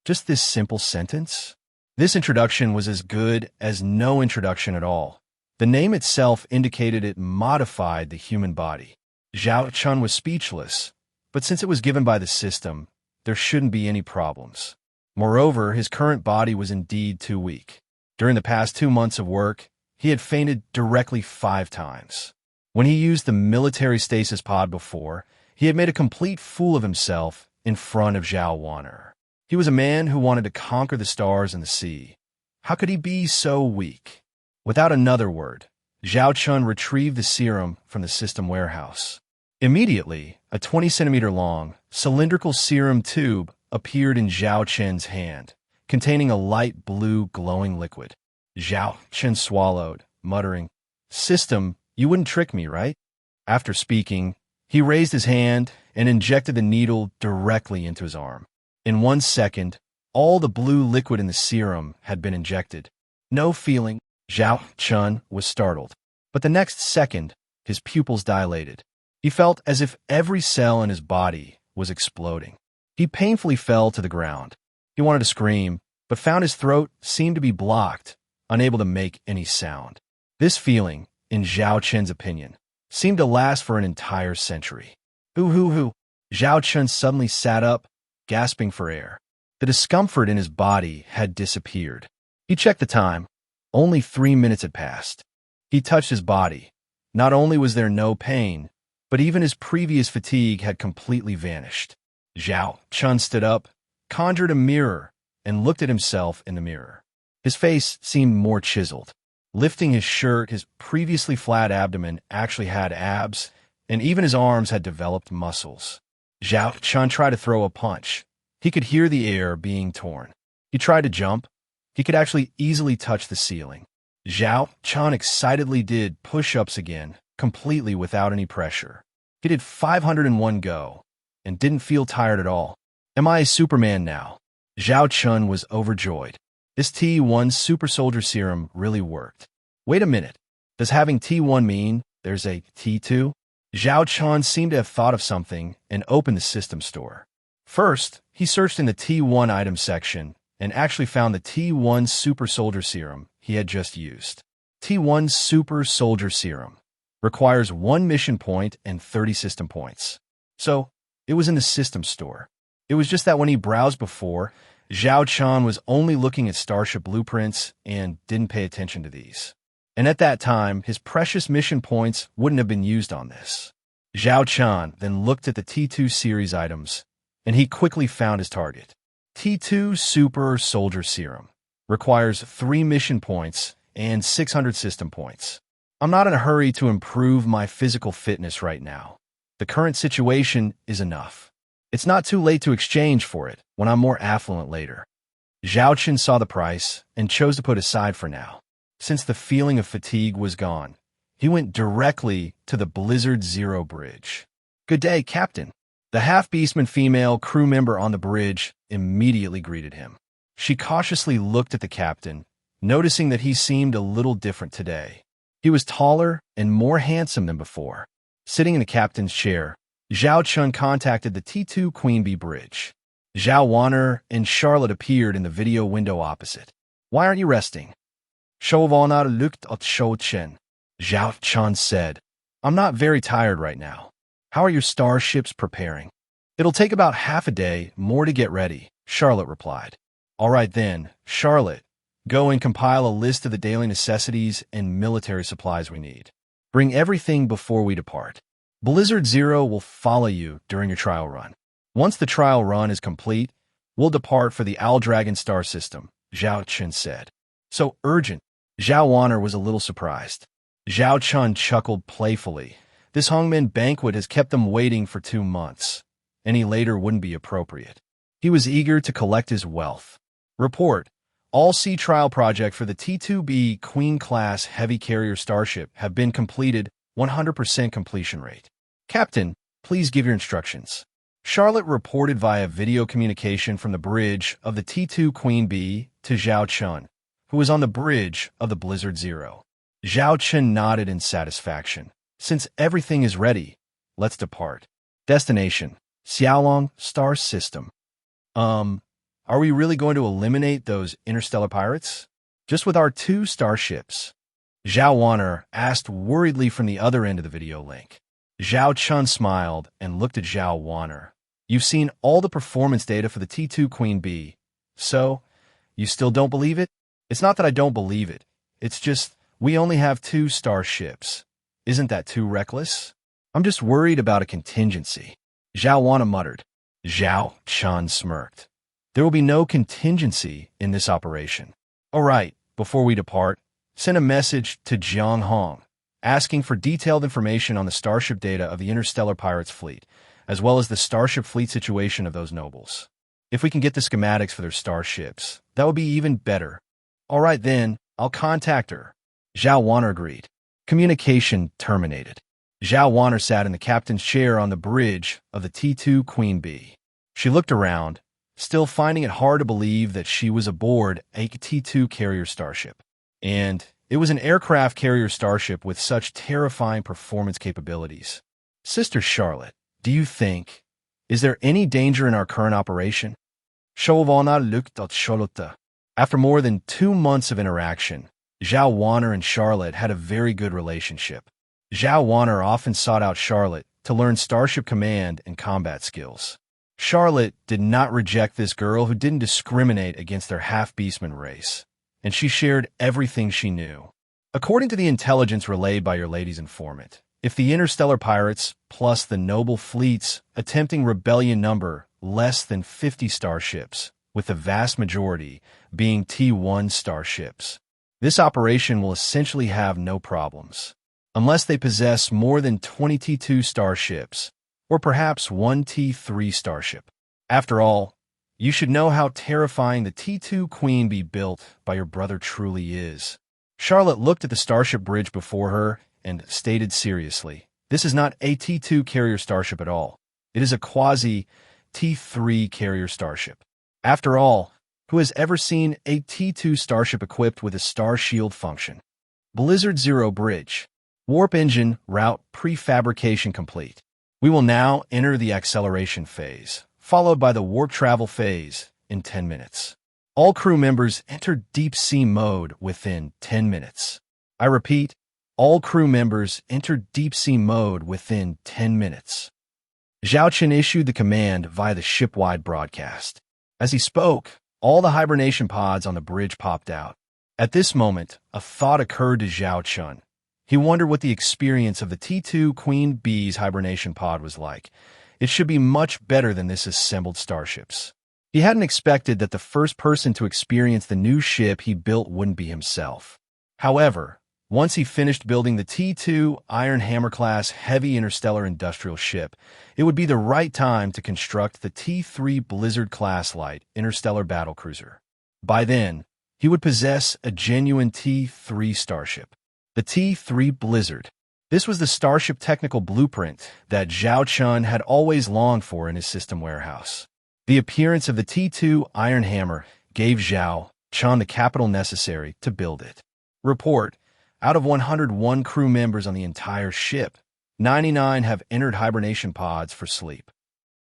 Just this simple sentence? This introduction was as good as no introduction at all. The name itself indicated it modified the human body. Zhao Chen was speechless, but since it was given by the system, there shouldn't be any problems. Moreover, his current body was indeed too weak. During the past 2 months of work, he had fainted directly 5 times. When he used the military stasis pod before, he had made a complete fool of himself in front of Zhao Wanner. He was a man who wanted to conquer the stars and the sea. How could he be so weak? Without another word, Zhao Chen retrieved the serum from the system warehouse. Immediately, a 20-centimeter-long, cylindrical serum tube appeared in Zhao Chen's hand, containing a light blue glowing liquid. Zhao Chen swallowed, muttering, "System, you wouldn't trick me, right?" After speaking, he raised his hand and injected the needle directly into his arm. In 1 second, all the blue liquid in the serum had been injected. No feeling. Zhao Chen was startled. But the next second, his pupils dilated. He felt as if every cell in his body was exploding. He painfully fell to the ground. He wanted to scream, but found his throat seemed to be blocked, unable to make any sound. This feeling, in Zhao Chen's opinion, seemed to last for an entire century. Hoo. Zhao Chen suddenly sat up, gasping for air. The discomfort in his body had disappeared. He checked the time. Only 3 minutes had passed. He touched his body. Not only was there no pain, but even his previous fatigue had completely vanished. Zhao Chen stood up, conjured a mirror, and looked at himself in the mirror. His face seemed more chiseled. Lifting his shirt, his previously flat abdomen actually had abs, and even his arms had developed muscles. Zhao Chen tried to throw a punch. He could hear the air being torn. He tried to jump. He could actually easily touch the ceiling. Zhao Chen excitedly did push-ups again, completely without any pressure. He did 501 go, and didn't feel tired at all. Am I a Superman now? Zhao Chen was overjoyed. This T1 Super Soldier Serum really worked. Wait a minute. Does having T1 mean there's a T2? Zhao Chen seemed to have thought of something and opened the system store. First, he searched in the T1 item section and actually found the T1 Super Soldier Serum he had just used. T1 Super Soldier Serum requires 1 mission point and 30 system points. So, it was in the system store. It was just that when he browsed before, Zhao Chen was only looking at starship blueprints and didn't pay attention to these. And at that time, his precious mission points wouldn't have been used on this. Zhao Chen then looked at the T2 series items, and he quickly found his target. T2 Super Soldier Serum requires 3 mission points and 600 system points. I'm not in a hurry to improve my physical fitness right now. The current situation is enough. It's not too late to exchange for it when I'm more affluent later. Zhao Chen saw the price and chose to put aside for now. Since the feeling of fatigue was gone, he went directly to the Blizzard Zero bridge. "Good day, Captain." The half-beastman female crew member on the bridge immediately greeted him. She cautiously looked at the captain, noticing that he seemed a little different today. He was taller and more handsome than before. Sitting in the captain's chair, Zhao Chen contacted the T2 Queen Bee Bridge. Zhao Wanner and Charlotte appeared in the video window opposite. "Why aren't you resting?" Zhao Wanner looked at Zhao Chen. Zhao Chen said, "I'm not very tired right now. How are your starships preparing?" "It'll take about half a day more to get ready," Charlotte replied. "All right then, Charlotte, Go and compile a list of the daily necessities and military supplies we need. Bring everything before we depart. Blizzard Zero will follow you during your trial run. Once the trial run is complete, we'll depart for the Owl Dragon star system, Zhao Chen said. So urgent. Zhao Wanner was a little surprised. Zhao Chen chuckled playfully. This Hongmen banquet has kept them waiting for 2 months. Any later wouldn't be appropriate. He was eager to collect his wealth. Report. All-sea trial project for the T-2B Queen-class heavy carrier starship have been completed, 100% completion rate. Captain, please give your instructions. Charlotte reported via video communication from the bridge of the T-2 Queen B to Zhao Chen, who was on the bridge of the Blizzard Zero. Zhao Chen nodded in satisfaction. Since everything is ready, let's depart. Destination, Xiaolong Star System. Are we really going to eliminate those interstellar pirates? Just with our 2 starships? Zhao Wanner asked worriedly from the other end of the video link. Zhao Chen smiled and looked at Zhao Wanner. You've seen all the performance data for the T2 Queen B. So, you still don't believe it? It's not that I don't believe it. It's just, we only have 2 starships. Isn't that too reckless? I'm just worried about a contingency. Zhao Wanner muttered. Zhao Chen smirked. There will be no contingency in this operation. All right, before we depart, send a message to Jiang Hong, asking for detailed information on the starship data of the interstellar pirates fleet, as well as the starship fleet situation of those nobles. If we can get the schematics for their starships, that would be even better. All right then, I'll contact her. Zhao Wanner agreed. Communication terminated. Zhao Wanner sat in the captain's chair on the bridge of the T2 Queen B. She looked around, still finding it hard to believe that she was aboard a T2 carrier starship. And it was an aircraft carrier starship with such terrifying performance capabilities. Sister Charlotte, do you think, is there any danger in our current operation? Charlotte looked at Charlotte. After more than 2 months of interaction, Zhao Wanner and Charlotte had a very good relationship. Zhao Wanner often sought out Charlotte to learn starship command and combat skills. Charlotte did not reject this girl who didn't discriminate against their half-beastman race, and she shared everything she knew. According to the intelligence relayed by your lady's informant, if the interstellar pirates plus the noble fleets attempting rebellion number less than 50 starships, with the vast majority being T1 starships, this operation will essentially have no problems, unless they possess more than 20 T2 starships, or perhaps 1 T3 starship. After all, you should know how terrifying the T2 Queen Bee built by your brother truly is. Charlotte looked at the starship bridge before her and stated seriously, this is not a T2 carrier starship at all. It is a quasi-T3 carrier starship. After all, who has ever seen a T2 starship equipped with a star shield function? Blizzard Zero Bridge. Warp engine route prefabrication complete. We will now enter the acceleration phase, followed by the warp travel phase in 10 minutes. All crew members enter deep sea mode within 10 minutes. I repeat, all crew members enter deep sea mode within 10 minutes. Zhao Chen issued the command via the ship-wide broadcast. As he spoke, all the hibernation pods on the bridge popped out. At this moment, a thought occurred to Zhao Chen. He wondered what the experience of the T2 Queen Bee's hibernation pod was like. It should be much better than this assembled starships. He hadn't expected that the first person to experience the new ship he built wouldn't be himself. However, once he finished building the T2 Iron Hammer-class heavy interstellar industrial ship, it would be the right time to construct the T3 Blizzard-class light interstellar battlecruiser. By then, he would possess a genuine T3 starship. The T3 Blizzard. This was the starship technical blueprint that Zhao Chen had always longed for in his system warehouse. The appearance of the T2 Iron Hammer gave Zhao Chen the capital necessary to build it. Report, out of 101 crew members on the entire ship, 99 have entered hibernation pods for sleep.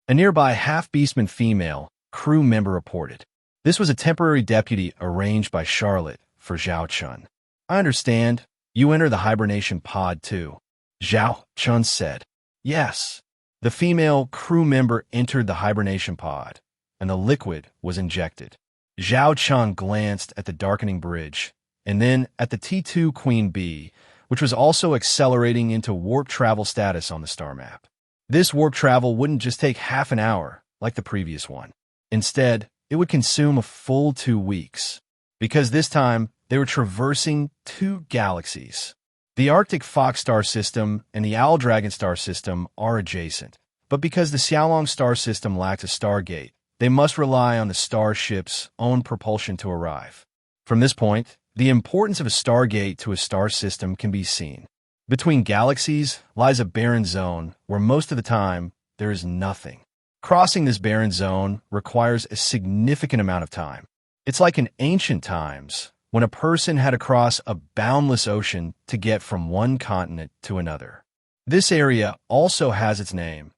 A nearby half-beastman female crew member reported. This was a temporary deputy arranged by Charlotte for Zhao Chen. I understand. You enter the hibernation pod too, Zhao Chen said. Yes. The female crew member entered the hibernation pod, and the liquid was injected. Zhao Chen glanced at the darkening bridge, and then at the T2 Queen B, which was also accelerating into warp travel status on the star map. This warp travel wouldn't just take half an hour, like the previous one. Instead, it would consume a full 2 weeks, because this time they were traversing 2 galaxies. The Arctic Fox star system and the Owl Dragon star system are adjacent, but because the Xiaolong star system lacks a Stargate, they must rely on the starship's own propulsion to arrive. From this point, the importance of a Stargate to a star system can be seen. Between galaxies lies a barren zone where most of the time there is nothing. Crossing this barren zone requires a significant amount of time. It's like in ancient times when a person had to cross a boundless ocean to get from one continent to another. This area also has its name,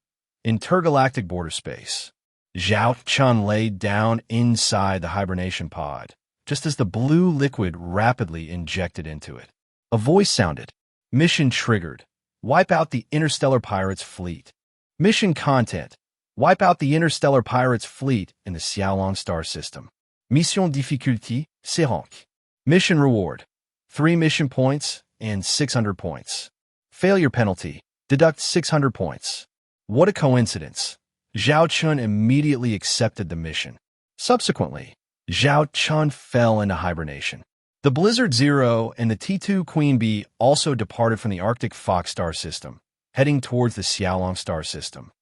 intergalactic border space. Zhao Chen laid down inside the hibernation pod, just as the blue liquid rapidly injected into it. A voice sounded. Mission triggered. Wipe out the Interstellar Pirates fleet. Mission content. Wipe out the Interstellar Pirates fleet in the Xiaolong star system. Mission difficulty, 5. Mission reward. 3 mission points and 600 points. Failure penalty. Deduct 600 points. What a coincidence. Zhao Chen immediately accepted the mission. Subsequently, Zhao Chen fell into hibernation. The Blizzard Zero and the T2 Queen Bee also departed from the Arctic Fox star system, heading towards the Xiaolong star system.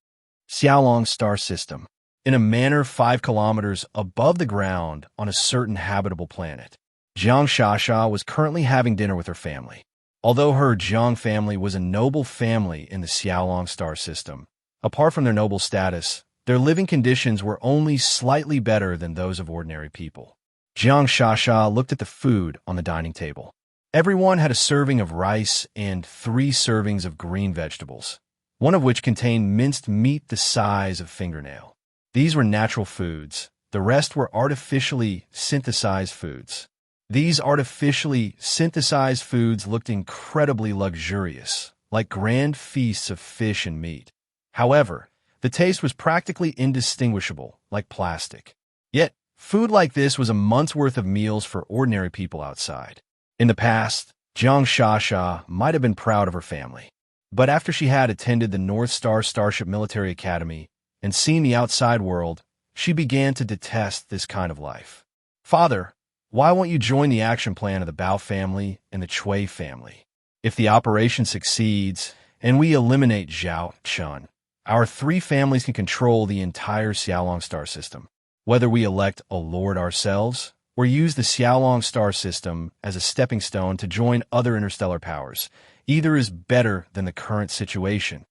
Xiaolong star system, in a manner 5 kilometers above the ground on a certain habitable planet. Jiang Shasha was currently having dinner with her family. Although her Jiang family was a noble family in the Xiaolong star system, apart from their noble status, their living conditions were only slightly better than those of ordinary people. Jiang Shasha looked at the food on the dining table. Everyone had a serving of rice and 3 servings of green vegetables, one of which contained minced meat the size of fingernail. These were natural foods. The rest were artificially synthesized foods. These artificially synthesized foods looked incredibly luxurious, like grand feasts of fish and meat. However, the taste was practically indistinguishable, like plastic. Yet, food like this was a month's worth of meals for ordinary people outside. In the past, Jiang Shasha might have been proud of her family. But after she had attended the North Star Starship Military Academy and seen the outside world, she began to detest this kind of life. Father, why won't you join the action plan of the Bao family and the Chui family? If the operation succeeds and we eliminate Zhao Chen, our 3 families can control the entire Xiaolong star system. Whether we elect a lord ourselves or use the Xiaolong star system as a stepping stone to join other interstellar powers, either is better than the current situation.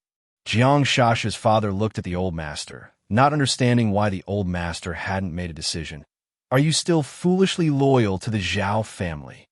Jiang Shasha's father looked at the old master, not understanding why the old master hadn't made a decision. Are you still foolishly loyal to the Zhao family?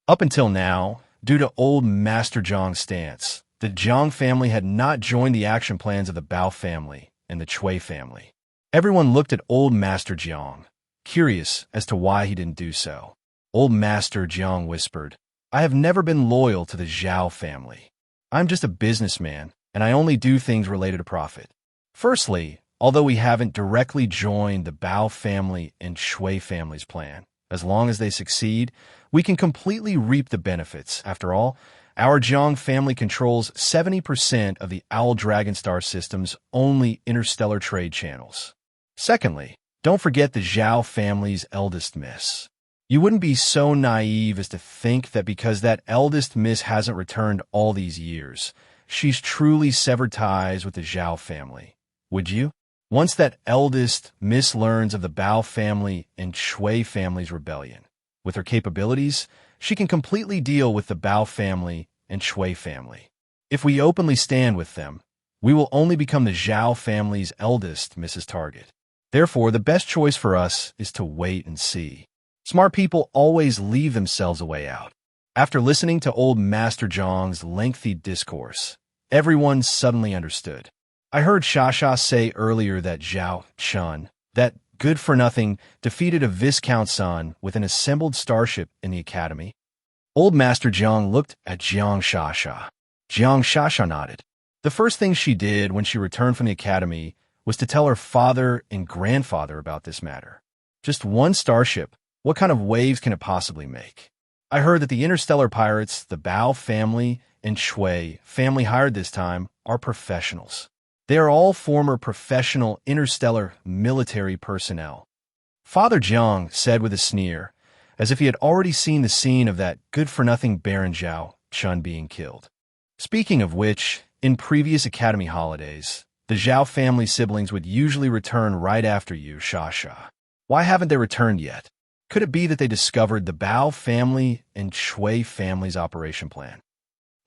Up until now, due to old Master Zhang's stance, the Zhang family had not joined the action plans of the Bao family and the Chui family. Everyone looked at old Master Zhang, curious as to why he didn't do so. Old Master Zhang whispered, I have never been loyal to the Zhao family. I'm just a businessman, and I only do things related to profit. Firstly, although we haven't directly joined the Bao family and Shui family's plan, as long as they succeed, we can completely reap the benefits. After all, our Zhang family controls 70% of the Owl Dragon star system's only interstellar trade channels. Secondly, don't forget the Zhao family's eldest miss. You wouldn't be so naive as to think that because that eldest miss hasn't returned all these years, she's truly severed ties with the Zhao family, would you? Once that eldest miss learns of the Bao family and Shui family's rebellion, with her capabilities, she can completely deal with the Bao family and Shui family. If we openly stand with them, we will only become the Zhao family's eldest miss's target. Therefore, the best choice for us is to wait and see. Smart people always leave themselves a way out. After listening to old Master Zhang's lengthy discourse, everyone suddenly understood. I heard Shasha say earlier that Zhao Chen, that good-for-nothing, defeated a Viscount's son with an assembled starship in the academy. Old Master Zhang looked at Jiang Shasha. Jiang Shasha nodded. The first thing she did when she returned from the academy was to tell her father and grandfather about this matter. Just one starship. What kind of waves can it possibly make? I heard that the interstellar pirates, the Bao family and Shui family hired this time, are professionals. They are all former professional interstellar military personnel. Father Jiang said with a sneer, as if he had already seen the scene of that good-for-nothing Baron Zhao Chen being killed. Speaking of which, in previous academy holidays, the Zhao family siblings would usually return right after you, Sha. Why haven't they returned yet? Could it be that they discovered the Bao family and Shui family's operation plan?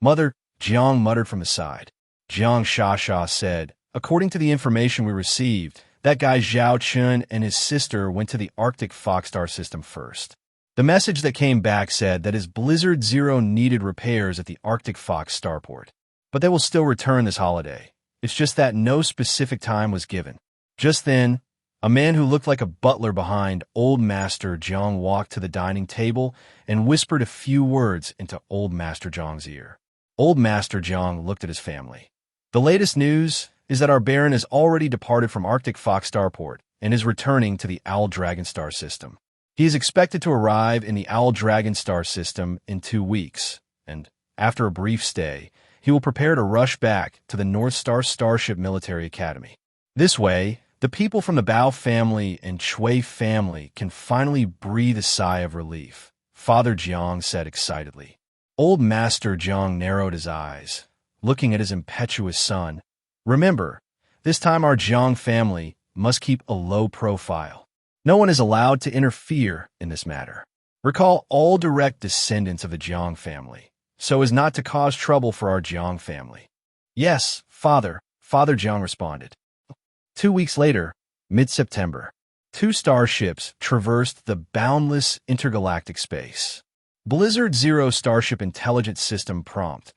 Mother, Jiang muttered from his side. Jiang Sha said, according to the information we received, that guy Zhao Chen and his sister went to the Arctic Fox star system first. The message that came back said that his Blizzard Zero needed repairs at the Arctic Fox starport, but they will still return this holiday. It's just that no specific time was given. Just then, a man who looked like a butler behind Old Master Zhang walked to the dining table and whispered a few words into Old Master Zhang's ear. Old Master Zhang looked at his family. The latest news is that our Baron has already departed from Arctic Fox starport and is returning to the Owl Dragon star system. He is expected to arrive in the Owl Dragon star system in 2 weeks, and after a brief stay, he will prepare to rush back to the North Star Starship Military Academy. This way, the people from the Bao family and Shui family can finally breathe a sigh of relief, Father Jiang said excitedly. Old Master Jiang narrowed his eyes, looking at his impetuous son. Remember, this time our Jiang family must keep a low profile. No one is allowed to interfere in this matter. Recall all direct descendants of the Jiang family, so as not to cause trouble for our Jiang family. Yes, Father, Father Jiang responded. 2 weeks later, mid-September, 2 starships traversed the boundless intergalactic space. Blizzard Zero Starship Intelligence System prompt.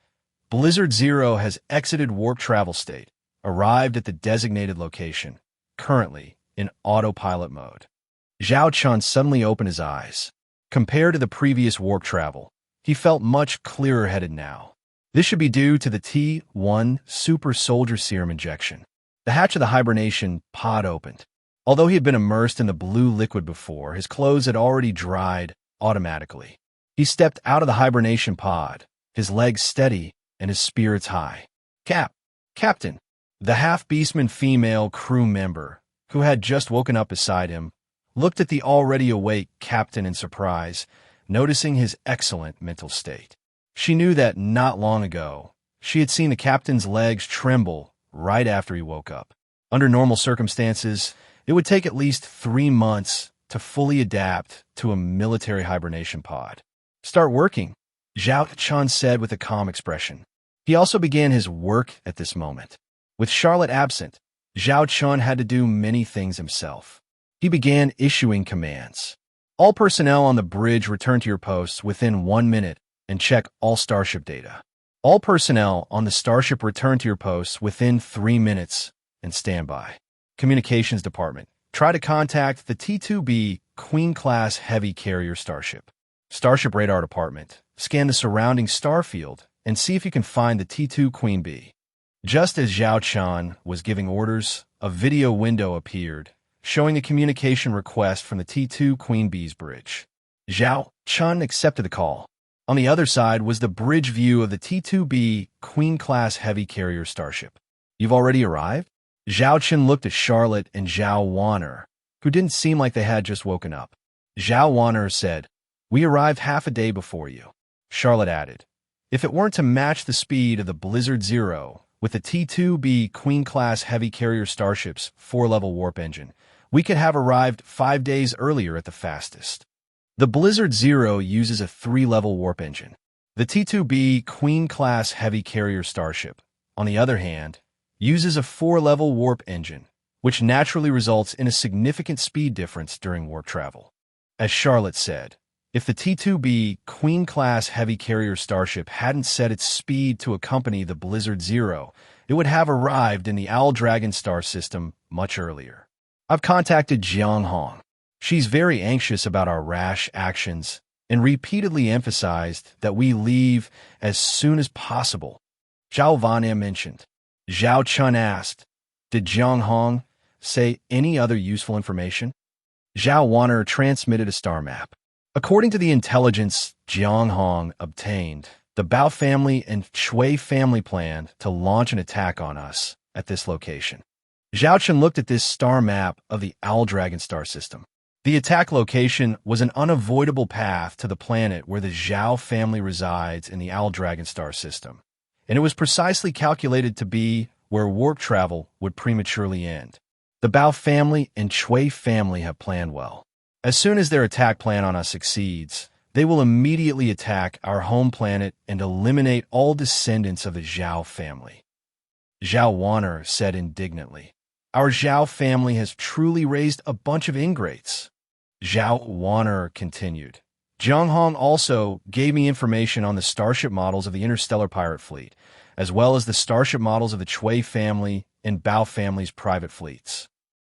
Blizzard Zero has exited warp travel state, arrived at the designated location, currently in autopilot mode. Zhao Chen suddenly opened his eyes. Compared to the previous warp travel, he felt much clearer-headed now. This should be due to the T1 super soldier serum injection. The hatch of the hibernation pod opened. Although he had been immersed in the blue liquid before, his clothes had already dried automatically. He stepped out of the hibernation pod, his legs steady and his spirits high. Captain, the half-beastman female crew member, who had just woken up beside him, looked at the already awake captain in surprise, noticing his excellent mental state. She knew that not long ago, she had seen the captain's legs tremble right after he woke up. Under normal circumstances, it would take at least 3 months to fully adapt to a military hibernation pod. Start working, Zhao Chen said with a calm expression. He also began his work at this moment. With Charlotte absent, Zhao Chen had to do many things himself. He began issuing commands. All personnel on the bridge return to your posts within 1 minute and check all starship data. All personnel on the starship return to your posts within 3 minutes and stand by. Communications Department. Try to contact the T2B Queen-class heavy carrier starship. Starship Radar Department. Scan the surrounding star field and see if you can find the T2 Queen Bee. Just as Zhao Chen was giving orders, a video window appeared, showing a communication request from the T2 Queen Bee's bridge. Zhao Chen accepted the call. On the other side was the bridge view of the T2B Queen-class heavy carrier starship. You've already arrived? Zhao Chen looked at Charlotte and Zhao Wanner, who didn't seem like they had just woken up. Zhao Wanner said, "We arrived half a day before you." Charlotte added, "If it weren't to match the speed of the Blizzard Zero with the T2B Queen-class heavy carrier starship's 4-level warp engine, we could have arrived 5 days earlier at the fastest." The Blizzard Zero uses a 3-level warp engine. The T2B Queen-class heavy carrier starship, on the other hand, uses a 4-level warp engine, which naturally results in a significant speed difference during warp travel. As Charlotte said, if the T2B Queen-class heavy carrier starship hadn't set its speed to accompany the Blizzard Zero, it would have arrived in the Owl Dragon star system much earlier. I've contacted Jiang Hong. She's very anxious about our rash actions and repeatedly emphasized that we leave as soon as possible. Zhao Vanya mentioned. Zhao Chen asked, "Did Jiang Hong say any other useful information?" Zhao Wanner transmitted a star map. According to the intelligence Jiang Hong obtained, the Bao family and Shui family planned to launch an attack on us at this location. Zhao Chen looked at this star map of the Owl Dragon star system. The attack location was an unavoidable path to the planet where the Zhao family resides in the Owl Dragon star system, and it was precisely calculated to be where warp travel would prematurely end. The Bao family and Shui family have planned well. As soon as their attack plan on us succeeds, they will immediately attack our home planet and eliminate all descendants of the Zhao family. Zhao Wanner said indignantly, "Our Zhao family has truly raised a bunch of ingrates." Zhao Wanner continued, "Jiang Hong also gave me information on the starship models of the Interstellar pirate fleet, as well as the starship models of the Chui family and Bao family's private fleets.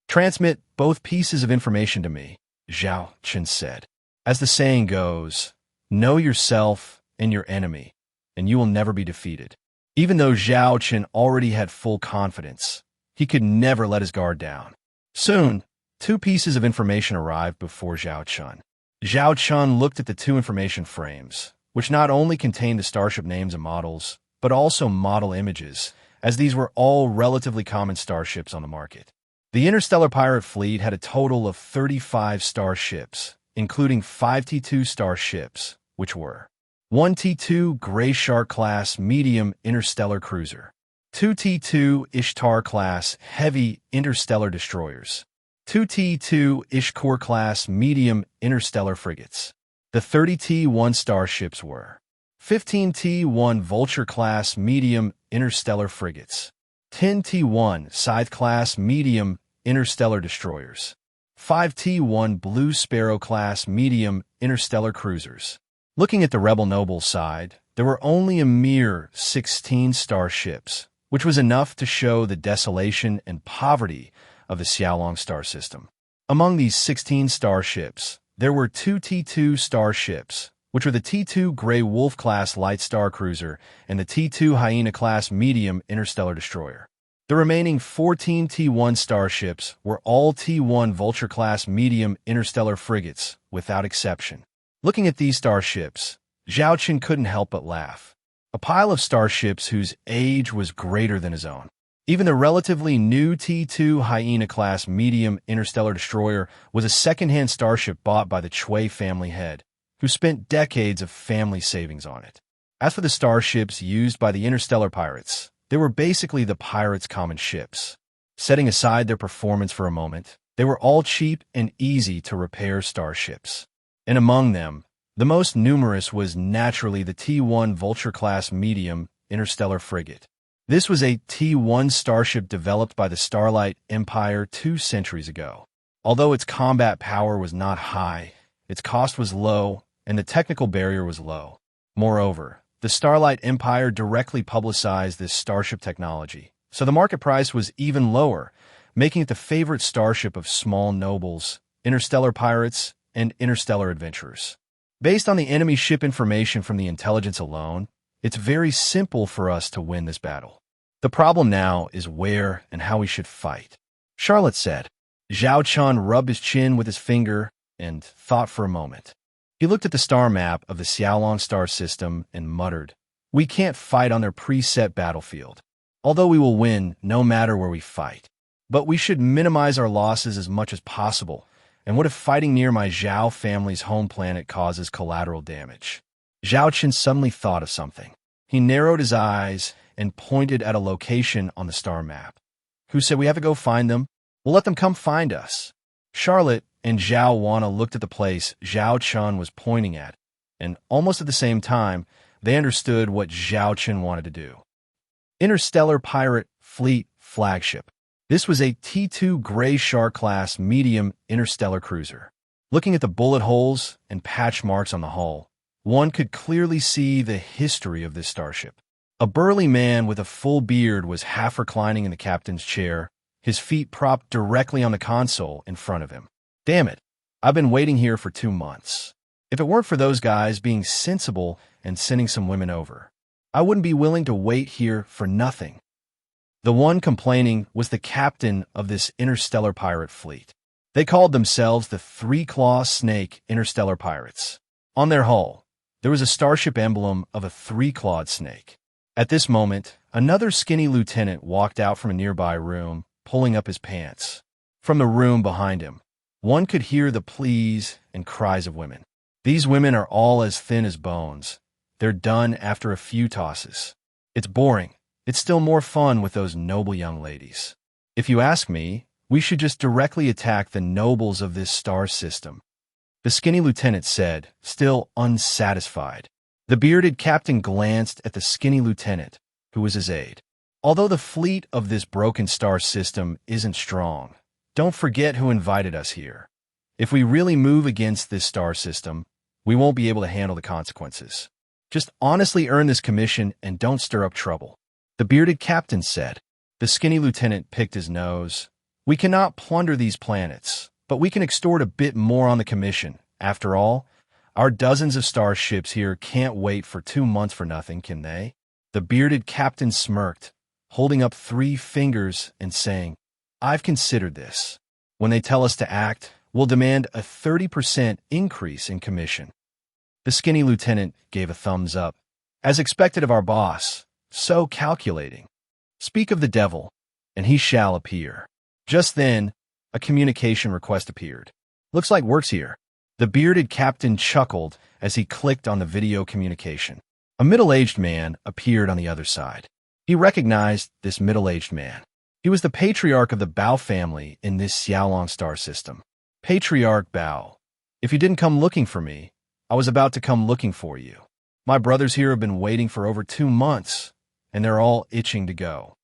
Transmit both pieces of information to me," Zhao Chen said. "As the saying goes, know yourself and your enemy, and you will never be defeated." Even though Zhao Chen already had full confidence, he could never let his guard down. Soon, two pieces of information arrived before Zhao Chen. Zhao Chen looked at the two information frames, which not only contained the starship names and models, but also model images, as these were all relatively common starships on the market. The Interstellar pirate fleet had a total of 35 starships, including 5 T2 starships, which were 1 T2 Grey Shark class medium interstellar cruiser, 2 T2 Ishtar class heavy interstellar destroyers, 2 T2 Ishkor class medium interstellar frigates. The 30 T1 starships were 15 T1 Vulture class medium interstellar frigates, 10 T1 Scythe class medium interstellar destroyers, 5 T1 Blue Sparrow class medium interstellar cruisers. Looking at the rebel noble side, there were only a mere 16 starships, which was enough to show the desolation and poverty of the Xiaolong star system. Among these 16 starships, there were 2 T2 starships, which were the T2 Grey Wolf class light star cruiser and the T2 Hyena class medium interstellar destroyer. The remaining 14 T1 starships were all T1 Vulture class medium interstellar frigates, without exception. Looking at these starships, Zhao Chen couldn't help but laugh. A pile of starships whose age was greater than his own. Even the relatively new T2 Hyena class medium interstellar destroyer was a second-hand starship bought by the Chui family head, who spent decades of family savings on it. As for the starships used by the interstellar pirates, they were basically the pirates' common ships. Setting aside their performance for a moment, they were all cheap and easy to repair starships. And among them, the most numerous was naturally the T1 Vulture class medium interstellar frigate. This was a T1 starship developed by the Starlight Empire 2 centuries ago. Although its combat power was not high, its cost was low, and the technical barrier was low. Moreover, the Starlight Empire directly publicized this starship technology, so the market price was even lower, making it the favorite starship of small nobles, interstellar pirates, and interstellar adventurers. Based on the enemy ship information from the intelligence alone, it's very simple for us to win this battle. The problem now is where and how we should fight. Charlotte said. Zhao Chen rubbed his chin with his finger and thought for a moment. He looked at the star map of the Xiaolong star system and muttered, "We can't fight on their preset battlefield, although we will win no matter where we fight. But we should minimize our losses as much as possible. And what if fighting near my Zhao family's home planet causes collateral damage?" Zhao Chen suddenly thought of something. He narrowed his eyes and pointed at a location on the star map. "Who said we have to go find them? We'll let them come find us." Charlotte and Zhao Wanna looked at the place Zhao Chen was pointing at, and almost at the same time, they understood what Zhao Chen wanted to do. Interstellar Pirate Fleet Flagship. This was a T2 Grey Shark class medium interstellar cruiser. Looking at the bullet holes and patch marks on the hull, one could clearly see the history of this starship. A burly man with a full beard was half reclining in the captain's chair, his feet propped directly on the console in front of him. "Damn it, I've been waiting here for 2 months. If it weren't for those guys being sensible and sending some women over, I wouldn't be willing to wait here for nothing." The one complaining was the captain of this interstellar pirate fleet. They called themselves the Three-Claw Snake Interstellar Pirates. On their hull, there was a starship emblem of a three-clawed snake. At this moment, another skinny lieutenant walked out from a nearby room, pulling up his pants. From the room behind him, one could hear the pleas and cries of women. These women are all as thin as bones. They're done after a few tosses. It's boring. It's still more fun with those noble young ladies. If you ask me, we should just directly attack the nobles of this star system, the skinny lieutenant said, still unsatisfied. The bearded captain glanced at the skinny lieutenant, who was his aide. Although the fleet of this broken star system isn't strong, don't forget who invited us here. If we really move against this star system, we won't be able to handle the consequences. Just honestly earn this commission and don't stir up trouble. The bearded captain said. The skinny lieutenant picked his nose. We cannot plunder these planets, but we can extort a bit more on the commission. After all, our dozens of starships here can't wait for 2 months for nothing, can they? The bearded captain smirked, holding up 3 fingers and saying, I've considered this. When they tell us to act, we'll demand a 30% increase in commission. The skinny lieutenant gave a thumbs up. As expected of our boss, so calculating. Speak of the devil, and he shall appear. Just then, a communication request appeared. Looks like work's here. The bearded captain chuckled as he clicked on the video communication. A middle-aged man appeared on the other side. He recognized this middle-aged man. He was the patriarch of the Bao family in this Xiaolong star system. Patriarch Bao, if you didn't come looking for me, I was about to come looking for you. My brothers here have been waiting for over 2 months, and they're all itching to go.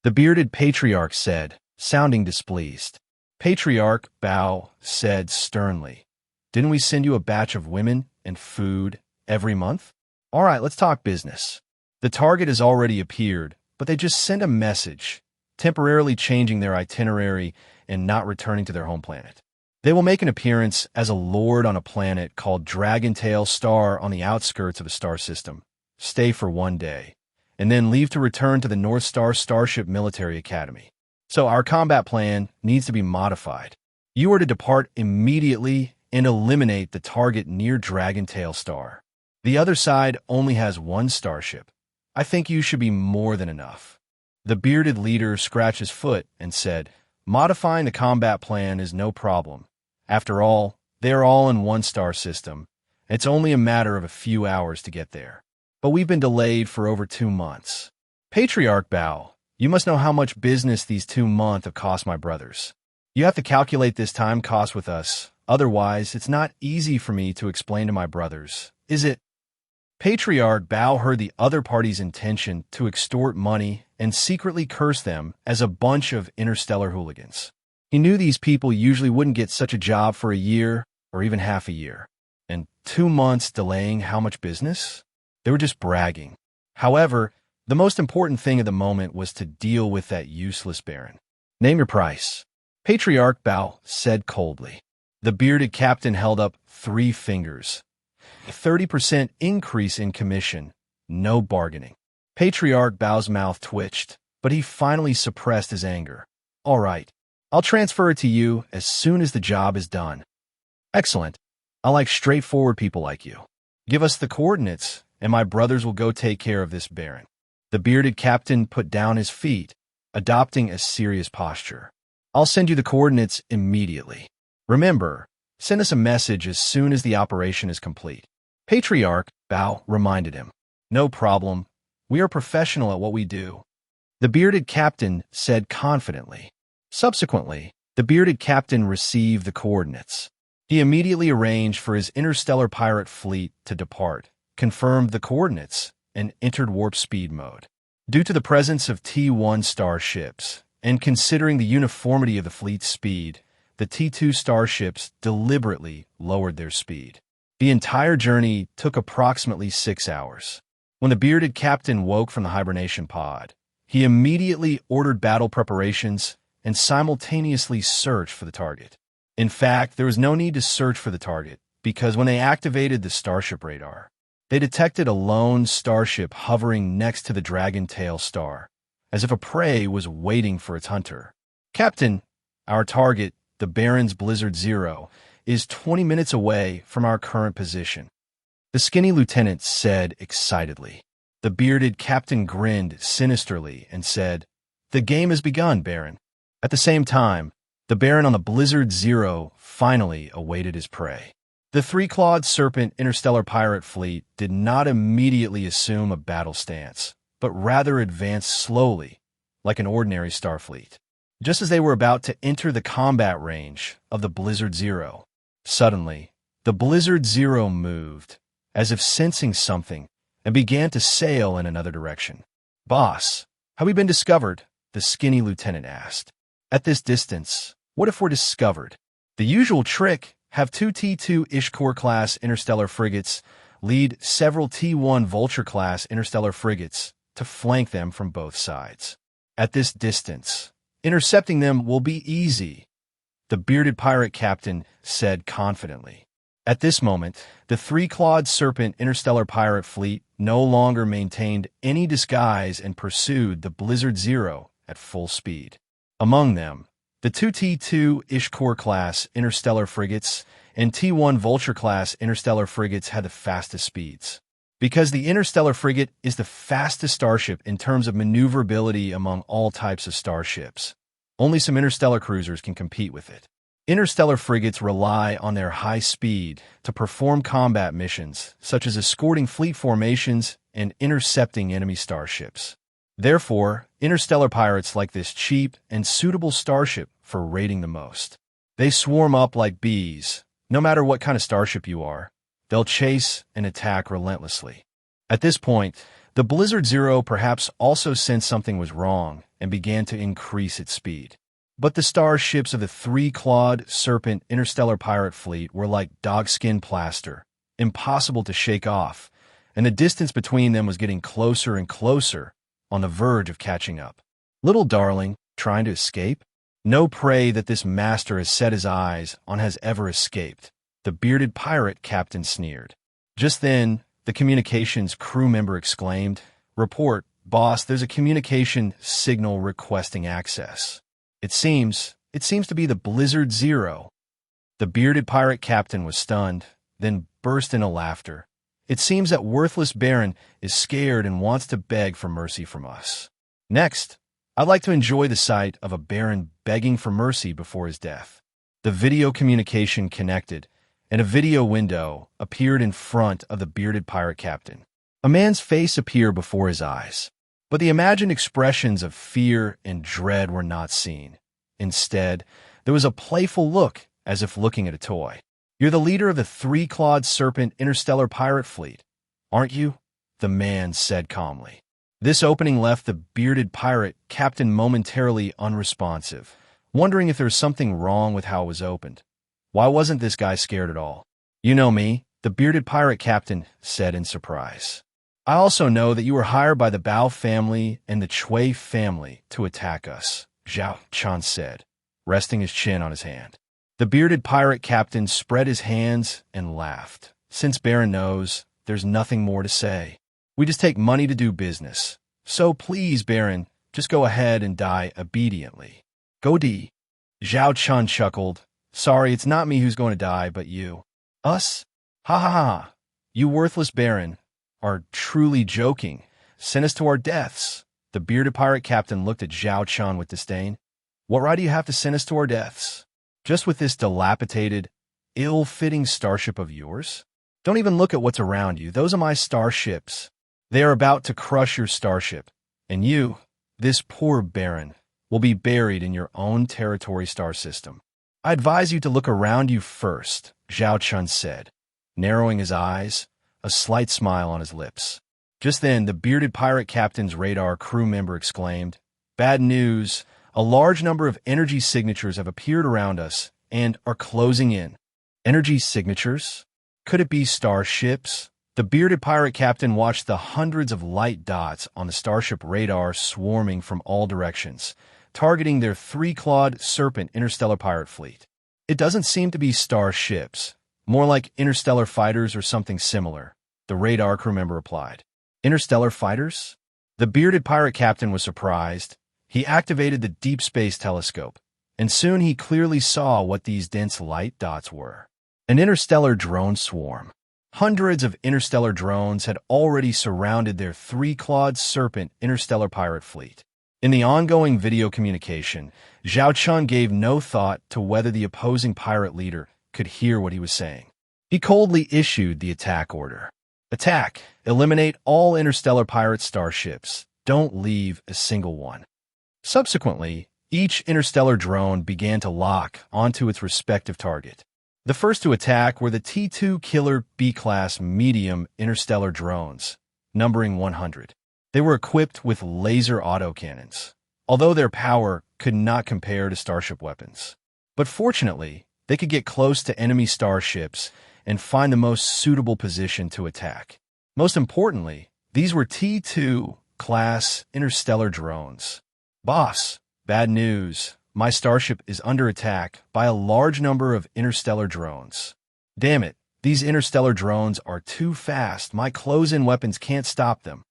The bearded patriarch said, sounding displeased. Patriarch Bao said sternly, didn't we send you a batch of women and food every month? All right, let's talk business. The target has already appeared, but they just sent a message, temporarily changing their itinerary and not returning to their home planet. They will make an appearance as a lord on a planet called Dragontail Star on the outskirts of a star system, stay for 1 day, and then leave to return to the North Star Starship Military Academy. So our combat plan needs to be modified. You are to depart immediately and eliminate the target near Dragontail Star. The other side only has 1 starship. I think you should be more than enough. The bearded leader scratched his foot and said, modifying the combat plan is no problem. After all, they are all in 1 star system. It's only a matter of a few hours to get there. But we've been delayed for over 2 months. Patriarch Bao, you must know how much business these 2 months have cost my brothers. You have to calculate this time cost with us. Otherwise, it's not easy for me to explain to my brothers, is it? Patriarch Bao heard the other party's intention to extort money and secretly cursed them as a bunch of interstellar hooligans. He knew these people usually wouldn't get such a job for a year or even half a year. And 2 months delaying how much business? They were just bragging. However, the most important thing at the moment was to deal with that useless baron. Name your price. Patriarch Bao said coldly. The bearded captain held up 3 fingers. A 30% increase in commission. No bargaining. Patriarch Bao's mouth twitched, but he finally suppressed his anger. All right, I'll transfer it to you as soon as the job is done. Excellent. I like straightforward people like you. Give us the coordinates, and my brothers will go take care of this baron. The bearded captain put down his feet, adopting a serious posture. I'll send you the coordinates immediately. Remember, send us a message as soon as the operation is complete. Patriarch Bao reminded him. No problem. We are professional at what we do. The bearded captain said confidently. Subsequently, the bearded captain received the coordinates. He immediately arranged for his interstellar pirate fleet to depart, confirmed the coordinates, and entered warp speed mode. Due to the presence of T1 starships, and considering the uniformity of the fleet's speed, the T2 starships deliberately lowered their speed. The entire journey took approximately 6 hours. When the bearded captain woke from the hibernation pod, he immediately ordered battle preparations and simultaneously searched for the target. In fact, there was no need to search for the target, because when they activated the starship radar, they detected a lone starship hovering next to the Dragontail Star, as if a prey was waiting for its hunter. Captain, our target the Barren's Blizzard Zero, is 20 minutes away from our current position," the skinny lieutenant said excitedly. The bearded captain grinned sinisterly and said, "The game has begun, Barren." At the same time, the Barren on the Blizzard Zero finally awaited his prey. The three-clawed serpent interstellar pirate fleet did not immediately assume a battle stance, but rather advanced slowly, like an ordinary starfleet. Just as they were about to enter the combat range of the Blizzard Zero, suddenly, the Blizzard Zero moved, as if sensing something, and began to sail in another direction. "Boss, have we been discovered?" the skinny lieutenant asked. "At this distance, what if we're discovered?" The usual trick: have two T2 Ishkor-class interstellar frigates lead several T1 Vulture-class interstellar frigates to flank them from both sides. At this distance, intercepting them will be easy, the bearded pirate captain said confidently. At this moment, the three-clawed serpent interstellar pirate fleet no longer maintained any disguise and pursued the Blizzard Zero at full speed. Among them, the two T2 Ishkor-class interstellar frigates and T1 Vulture-class interstellar frigates had the fastest speeds. Because the interstellar frigate is the fastest starship in terms of maneuverability among all types of starships, only some interstellar cruisers can compete with it. Interstellar frigates rely on their high speed to perform combat missions, such as escorting fleet formations and intercepting enemy starships. Therefore, interstellar pirates like this cheap and suitable starship for raiding the most. They swarm up like bees. No matter what kind of starship you are, they'll chase and attack relentlessly. At this point, the Blizzard Zero perhaps also sensed something was wrong and began to increase its speed. But the starships of the three-clawed serpent interstellar pirate fleet were like dogskin plaster, impossible to shake off, and the distance between them was getting closer and closer, on the verge of catching up. Little darling, trying to escape? No prey that this master has set his eyes on has ever escaped, the bearded pirate captain sneered. Just then, the communications crew member exclaimed, "Report, boss, there's a communication signal requesting access. It seems to be the Blizzard Zero." The bearded pirate captain was stunned, then burst into laughter. "It seems that worthless Barren is scared and wants to beg for mercy from us. Next, I'd like to enjoy the sight of a Barren begging for mercy before his death." The video communication connected, and a video window appeared in front of the bearded pirate captain. A man's face appeared before his eyes, but the imagined expressions of fear and dread were not seen. Instead, there was a playful look, as if looking at a toy. "You're the leader of the three-clawed serpent interstellar pirate fleet, aren't you?" the man said calmly. This opening left the bearded pirate captain momentarily unresponsive, wondering if there was something wrong with how it was opened. Why wasn't this guy scared at all? "You know me," the bearded pirate captain said in surprise. "I also know that you were hired by the Bao family and the Chui family to attack us," Zhao Chen said, resting his chin on his hand. The bearded pirate captain spread his hands and laughed. "Since Barren knows, there's nothing more to say. We just take money to do business. So please, Barren, just go ahead and die obediently." "Go D." Zhao Chen chuckled. "Sorry, it's not me who's going to die, but you." "Us? Ha ha ha. You worthless Barren are truly joking. Send us to our deaths." The bearded pirate captain looked at Zhao Chen with disdain. "What right do you have to send us to our deaths? Just with this dilapidated, ill-fitting starship of yours? Don't even look at what's around you. Those are my starships. They are about to crush your starship, and you, this poor Barren, will be buried in your own territory star system. I advise you to look around you first," Zhao Chen said, narrowing his eyes, a slight smile on his lips. Just then, the bearded pirate captain's radar crew member exclaimed, "Bad news. A large number of energy signatures have appeared around us and are closing in." Energy signatures? Could it be starships? The bearded pirate captain watched the hundreds of light dots on the starship radar swarming from all directions, targeting their three-clawed serpent interstellar pirate fleet. "It doesn't seem to be starships, more like interstellar fighters or something similar," the radar crew member replied. "Interstellar fighters?" The bearded pirate captain was surprised. He activated the deep space telescope, and soon he clearly saw what these dense light dots were. An interstellar drone swarm. Hundreds of interstellar drones had already surrounded their three-clawed serpent interstellar pirate fleet. In the ongoing video communication, Zhao Chen gave no thought to whether the opposing pirate leader could hear what he was saying. He coldly issued the attack order. Attack! Eliminate all interstellar pirate starships. Don't leave a single one. Subsequently, each interstellar drone began to lock onto its respective target. The first to attack were the T-2 killer B-class medium interstellar drones, numbering 100. They were equipped with laser autocannons, although their power could not compare to starship weapons. But fortunately, they could get close to enemy starships and find the most suitable position to attack. Most importantly, these were T-2 class interstellar drones. Boss, bad news. My starship is under attack by a large number of interstellar drones. Damn it, these interstellar drones are too fast. My close-in weapons can't stop them.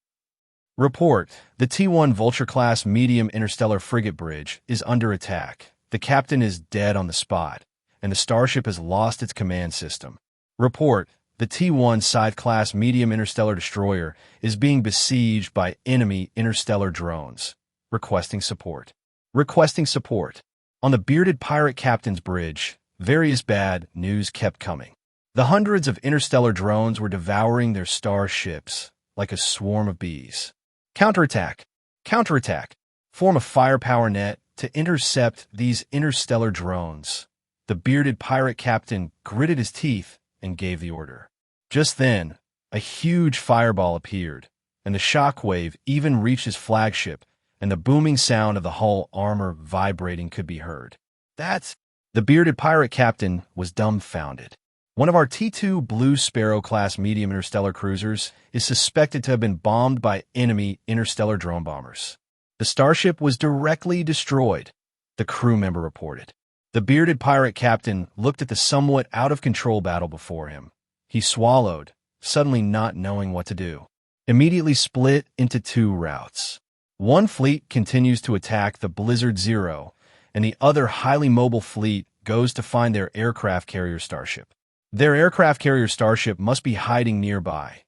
Report, the T-1 Vulture-class medium interstellar frigate bridge is under attack. The captain is dead on the spot, and the starship has lost its command system. Report, the T-1 Scythe-class medium interstellar destroyer is being besieged by enemy interstellar drones. Requesting support. Requesting support. On the bearded pirate captain's bridge, various bad news kept coming. The hundreds of interstellar drones were devouring their starships like a swarm of bees. Counterattack. Counterattack. Form a firepower net to intercept these interstellar drones. The bearded pirate captain gritted his teeth and gave the order. Just then, a huge fireball appeared, and the shockwave even reached his flagship, and the booming sound of the hull armor vibrating could be heard. The bearded pirate captain was dumbfounded. One of our T-2 Blue Sparrow-class medium interstellar cruisers is suspected to have been bombed by enemy interstellar drone bombers. The starship was directly destroyed, the crew member reported. The bearded pirate captain looked at the somewhat out-of-control battle before him. He swallowed, suddenly not knowing what to do. Immediately split into two routes. One fleet continues to attack the Blizzard Zero, and the other highly mobile fleet goes to find their aircraft carrier starship. Their aircraft carrier starship must be hiding nearby.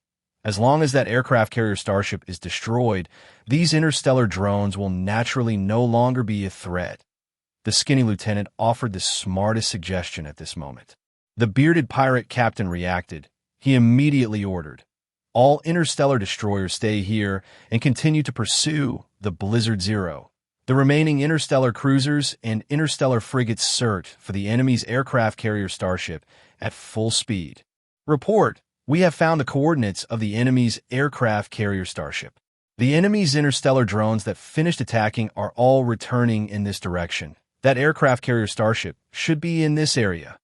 As long as that aircraft carrier starship is destroyed, these interstellar drones will naturally no longer be a threat. The skinny lieutenant offered the smartest suggestion at this moment. The bearded pirate captain reacted. He immediately ordered, all interstellar destroyers stay here and continue to pursue the Blizzard Zero. The remaining interstellar cruisers and interstellar frigates search for the enemy's aircraft carrier starship at full speed. Report, we have found the coordinates of the enemy's aircraft carrier starship. The enemy's interstellar drones that finished attacking are all returning in this direction. That aircraft carrier starship should be in this area.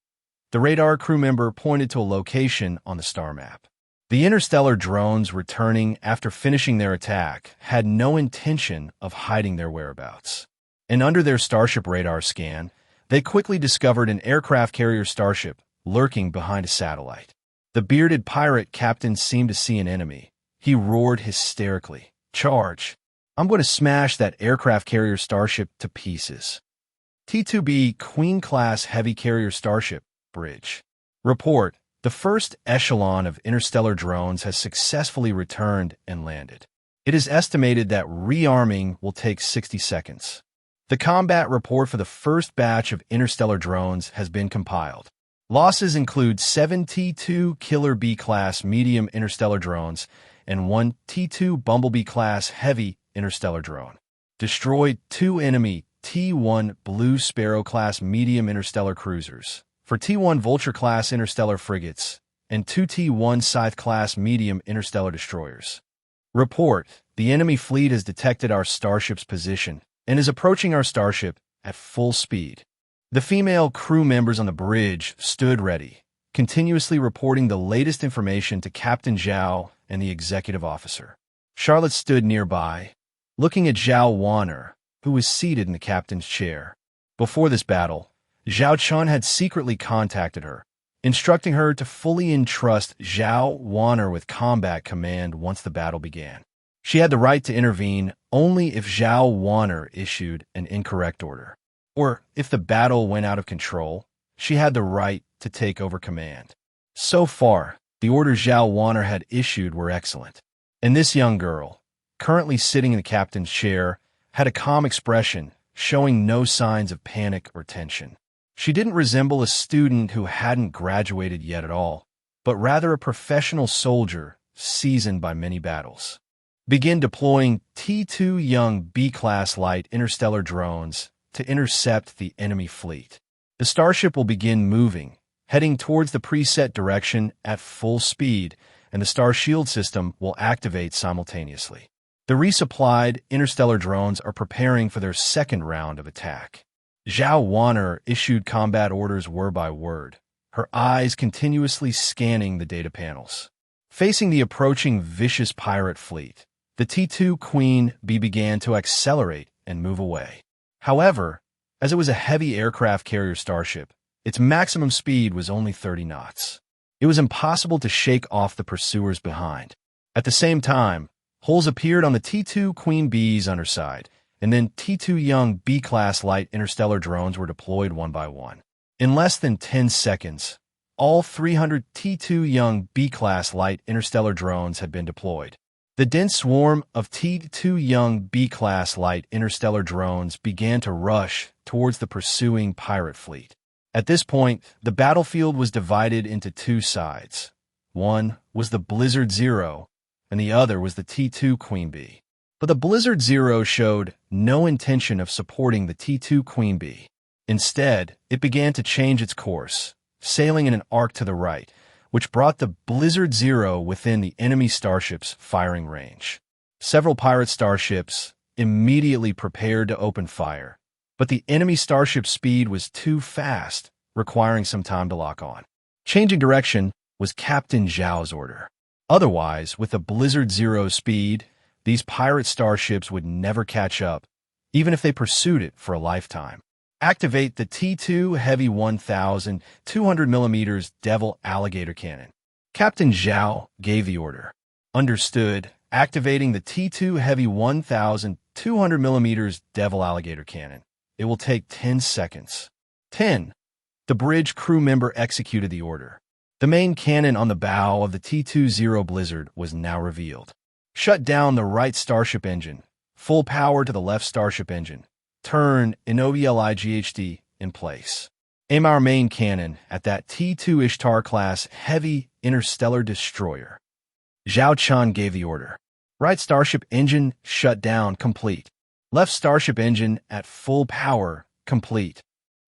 The radar crew member pointed to a location on the star map. The interstellar drones returning after finishing their attack had no intention of hiding their whereabouts. And under their starship radar scan, they quickly discovered an aircraft carrier starship lurking behind a satellite. The bearded pirate captain seemed to see an enemy. He roared hysterically, "Charge! I'm going to smash that aircraft carrier starship to pieces." T-2B Queen-class heavy carrier starship bridge. Report, the first echelon of interstellar drones has successfully returned and landed. It is estimated that rearming will take 60 seconds. The combat report for the first batch of interstellar drones has been compiled. Losses include 7 T-2 Killer B-class medium interstellar drones and 1 T-2 Bumblebee-class heavy interstellar drone. Destroyed 2 enemy T-1 Blue Sparrow-class medium interstellar cruisers. For T-1 Vulture-class interstellar frigates and 2 T-1 Scythe-class medium interstellar destroyers. Report, the enemy fleet has detected our starship's position and is approaching our starship at full speed. The female crew members on the bridge stood ready, continuously reporting the latest information to Captain Zhao and the executive officer. Charlotte stood nearby, looking at Zhao Wanner, who was seated in the captain's chair. Before this battle, Zhao Chen had secretly contacted her, instructing her to fully entrust Zhao Wanner with combat command once the battle began. She had the right to intervene only if Zhao Wanner issued an incorrect order. or if the battle went out of control, she had the right to take over command. So far, the orders Zhao Wanner had issued were excellent. And this young girl, currently sitting in the captain's chair, had a calm expression, showing no signs of panic or tension. She didn't resemble a student who hadn't graduated yet at all, but rather a professional soldier seasoned by many battles. Begin deploying T-2 young B-class light interstellar drones to intercept the enemy fleet. The starship will begin moving, heading towards the preset direction at full speed, and the star shield system will activate simultaneously. The resupplied interstellar drones are preparing for their second round of attack. Zhao Wanner issued combat orders word by word, her eyes continuously scanning the data panels. Facing the approaching vicious pirate fleet, the T-2 Queen Bee began to accelerate and move away. However, as it was a heavy aircraft carrier starship, its maximum speed was only 30 knots. It was impossible to shake off the pursuers behind. At the same time, holes appeared on the T-2 Queen Bee's underside, and then T-2 young B-class light interstellar drones were deployed one by one. In less than 10 seconds, all 300 T-2 young B-class light interstellar drones had been deployed. The dense swarm of T-2 young B-class light interstellar drones began to rush towards the pursuing pirate fleet. At this point, the battlefield was divided into two sides. One was the Blizzard Zero, and the other was the T-2 Queen Bee. But the Blizzard Zero showed no intention of supporting the T-2 Queen Bee. Instead, it began to change its course, sailing in an arc to the right, which brought the Blizzard Zero within the enemy starship's firing range. Several pirate starships immediately prepared to open fire, but the enemy starship's speed was too fast, requiring some time to lock on. Changing direction was Captain Zhao's order. Otherwise, with the Blizzard Zero's speed, these pirate starships would never catch up, even if they pursued it for a lifetime. Activate the T-2 Heavy 1,200mm Devil Alligator Cannon. Captain Zhao gave the order. Understood. Activating the T-2 Heavy 1,200mm Devil Alligator Cannon. It will take 10 seconds. 10. The bridge crew member executed the order. The main cannon on the bow of the T-2 Zero Blizzard was now revealed. Shut down the right starship engine. Full power to the left starship engine. Turn NOBLIGHD in place. Aim our main cannon at that T-2 Ishtar-class heavy interstellar destroyer. Zhao Chen gave the order. Right starship engine shut down, complete. Left starship engine at full power, complete.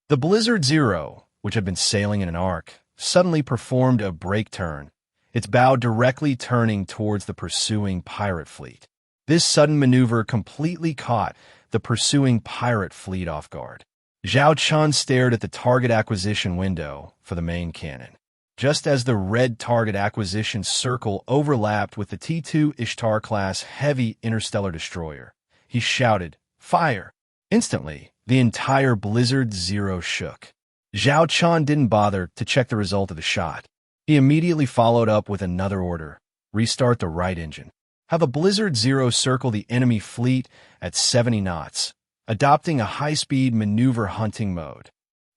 The Blizzard Zero, which had been sailing in an arc, suddenly performed a brake turn, its bow directly turning towards the pursuing pirate fleet. This sudden maneuver completely caught the pursuing pirate fleet off guard. Zhao Chen stared at the target acquisition window for the main cannon. Just as the red target acquisition circle overlapped with the T-2 Ishtar-class heavy interstellar destroyer, he shouted, "Fire!" Instantly, the entire Blizzard Zero shook. Zhao Chen didn't bother to check the result of the shot. He immediately followed up with another order. Restart the right engine. Have a Blizzard Zero circle the enemy fleet at 70 knots, adopting a high-speed maneuver hunting mode.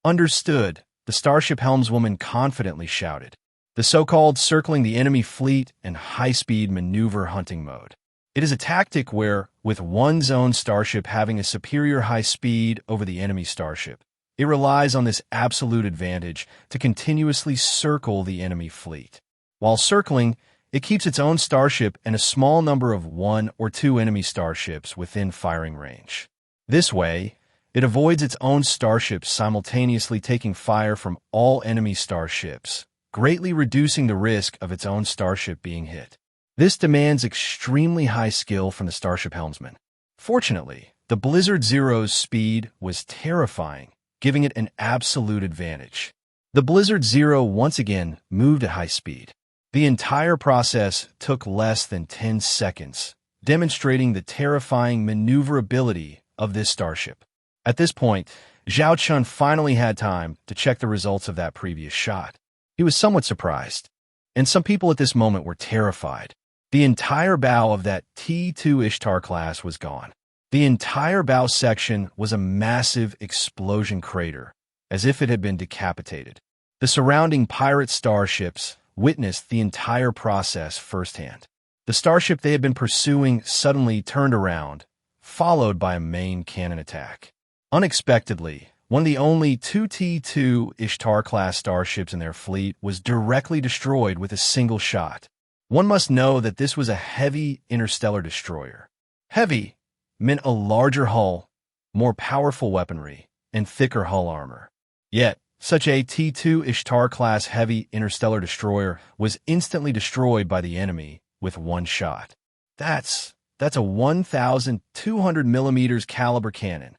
Understood, the starship helmswoman confidently shouted. The so-called circling the enemy fleet and high-speed maneuver hunting mode. It is a tactic where, with one's own starship having a superior high speed over the enemy starship, it relies on this absolute advantage to continuously circle the enemy fleet. While circling, it keeps its own starship and a small number of one or two enemy starships within firing range. This way, it avoids its own starships simultaneously taking fire from all enemy starships, greatly reducing the risk of its own starship being hit. This demands extremely high skill from the starship helmsman. Fortunately, the Blizzard Zero's speed was terrifying, giving it an absolute advantage. The Blizzard Zero once again moved at high speed. The entire process took less than 10 seconds, demonstrating the terrifying maneuverability of this starship. At this point, Zhao Chen finally had time to check the results of that previous shot. He was somewhat surprised, and some people at this moment were terrified. The entire bow of that T-2 Ishtar class was gone. The entire bow section was a massive explosion crater, as if it had been decapitated. The surrounding pirate starships witnessed the entire process firsthand. The starship they had been pursuing suddenly turned around, followed by a main cannon attack. Unexpectedly, one of the only two T-2 Ishtar-class starships in their fleet was directly destroyed with a single shot. One must know that this was a heavy interstellar destroyer. Heavy meant a larger hull, more powerful weaponry, and thicker hull armor. Yet, such a T-2 Ishtar-class heavy interstellar destroyer was instantly destroyed by the enemy with one shot. That's a 1,200 millimeters caliber cannon.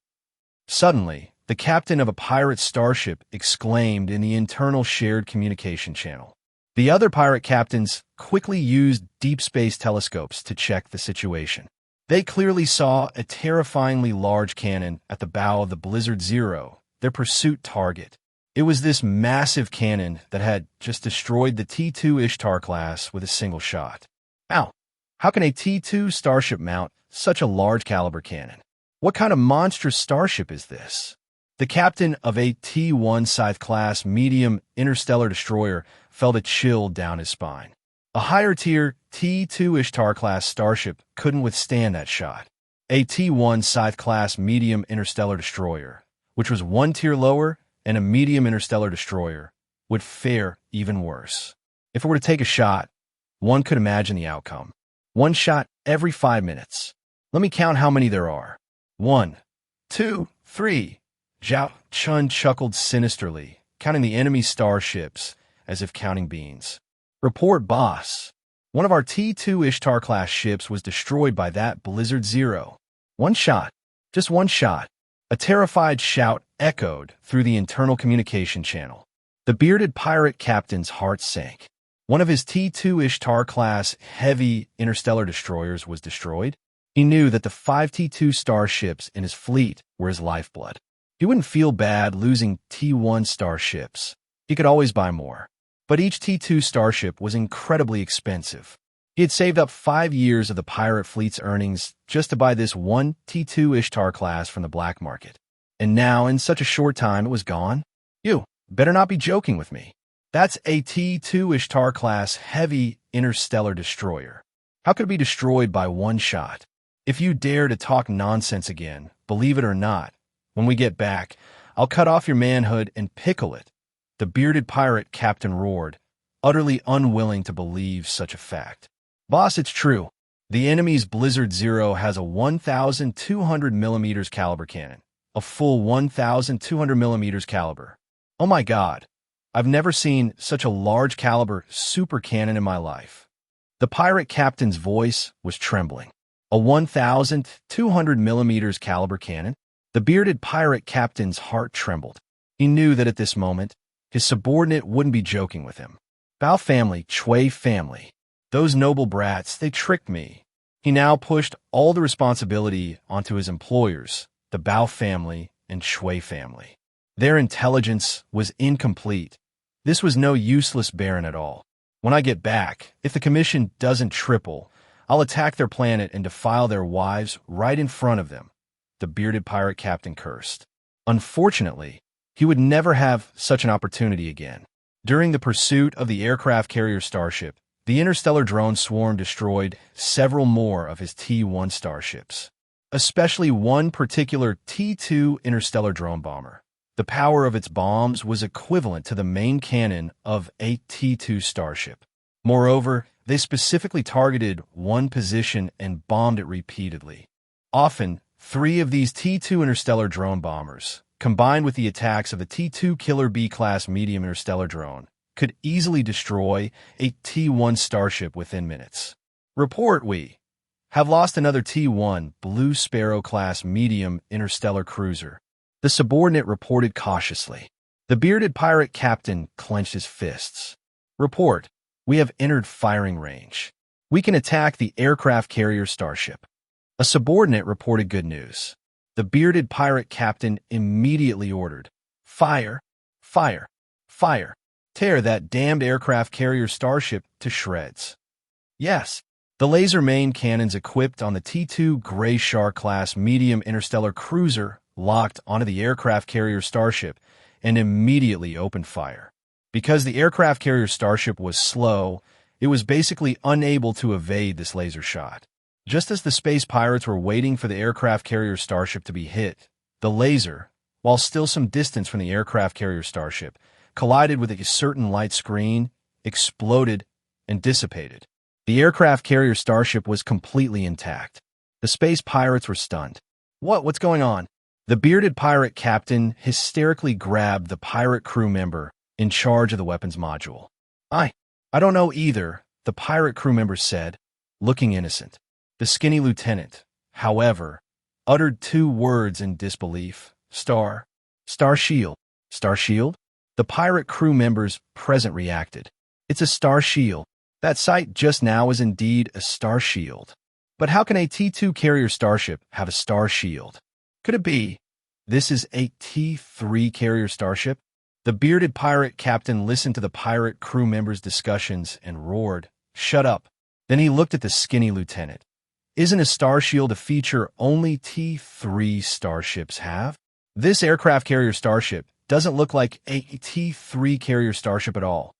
Suddenly, the captain of a pirate starship exclaimed in the internal shared communication channel. The other pirate captains quickly used deep space telescopes to check the situation. They clearly saw a terrifyingly large cannon at the bow of the Blizzard Zero, their pursuit target. It was this massive cannon that had just destroyed the T-2 Ishtar class with a single shot. Ow! How can a T-2 starship mount such a large caliber cannon? What kind of monstrous starship is this? The captain of a T-1 Scythe-class medium interstellar destroyer felt a chill down his spine. A higher-tier T-2 Ishtar-class starship couldn't withstand that shot. A T-1 Scythe-class medium interstellar destroyer, which was one tier lower and a medium interstellar destroyer, would fare even worse. If it were to take a shot, one could imagine the outcome. One shot every 5 minutes. Let me count how many there are. 1, 2, 3. Zhao Chen chuckled sinisterly, counting the enemy starships as if counting beans. Report, boss. One of our T-2 Ishtar-class ships was destroyed by that Blizzard Zero. One shot. Just one shot. A terrified shout echoed through the internal communication channel. The bearded pirate captain's heart sank. One of his T-2 Ishtar-class heavy interstellar destroyers was destroyed. He knew that the 5 T-2 starships in his fleet were his lifeblood. He wouldn't feel bad losing T-1 starships. He could always buy more. But each T-2 starship was incredibly expensive. He had saved up 5 years of the pirate fleet's earnings just to buy this one T-2 Ishtar class from the black market. And now, in such a short time, it was gone? You better not be joking with me. That's a T-2 Ishtar class heavy interstellar destroyer. How could it be destroyed by one shot? If you dare to talk nonsense again, believe it or not, when we get back, I'll cut off your manhood and pickle it. The bearded pirate captain roared, utterly unwilling to believe such a fact. Boss, it's true. The enemy's Blizzard Zero has a 1,200 millimeters caliber cannon. A full 1,200 millimeters caliber. Oh my God. I've never seen such a large caliber super cannon in my life. The pirate captain's voice was trembling. A 1,200 millimeters caliber cannon? The bearded pirate captain's heart trembled. He knew that at this moment, his subordinate wouldn't be joking with him. Bao family, Chui family. Those noble brats, they tricked me. He now pushed all the responsibility onto his employers, the Bao family and Chui family. Their intelligence was incomplete. This was no useless barren at all. When I get back, if the commission doesn't triple, I'll attack their planet and defile their wives right in front of them, the bearded pirate captain cursed. Unfortunately, he would never have such an opportunity again. During the pursuit of the aircraft carrier Starship, the interstellar drone swarm destroyed several more of his T-1 starships, especially one particular T-2 interstellar drone bomber. The power of its bombs was equivalent to the main cannon of a T-2 starship. Moreover, they specifically targeted one position and bombed it repeatedly. Often, 3 of these T-2 interstellar drone bombers, combined with the attacks of the T-2 Killer B-class medium interstellar drone, could easily destroy a T-1 starship within minutes. Report, we have lost another T-1 Blue Sparrow-class medium interstellar cruiser. The subordinate reported cautiously. The bearded pirate captain clenched his fists. Report, we have entered firing range. We can attack the aircraft carrier Starship. A subordinate reported good news. The bearded pirate captain immediately ordered, fire, fire, fire. Tear that damned aircraft carrier Starship to shreds. Yes, The laser main cannons equipped on the T-2 Grey Shark-class medium interstellar cruiser locked onto the aircraft carrier Starship and immediately opened fire. Because the aircraft carrier Starship was slow, it was basically unable to evade this laser shot. Just as the space pirates were waiting for the aircraft carrier Starship to be hit, the laser, while still some distance from the aircraft carrier Starship, collided with a certain light screen, exploded, and dissipated. The aircraft carrier Starship was completely intact. The space pirates were stunned. What's going on? The bearded pirate captain hysterically grabbed the pirate crew member in charge of the weapons module. I don't know either, the pirate crew member said, looking innocent. The skinny lieutenant, however, uttered two words in disbelief. Star shield. Star shield? The pirate crew members present reacted. It's a star shield. That sight just now is indeed a star shield. But how can a T-2 carrier starship have a star shield? Could it be this is a T-3 carrier starship? The bearded pirate captain listened to the pirate crew members' discussions and roared, "Shut up." Then he looked at the skinny lieutenant. Isn't a star shield a feature only T-3 starships have? This aircraft carrier starship doesn't look like a T-3 carrier starship at all.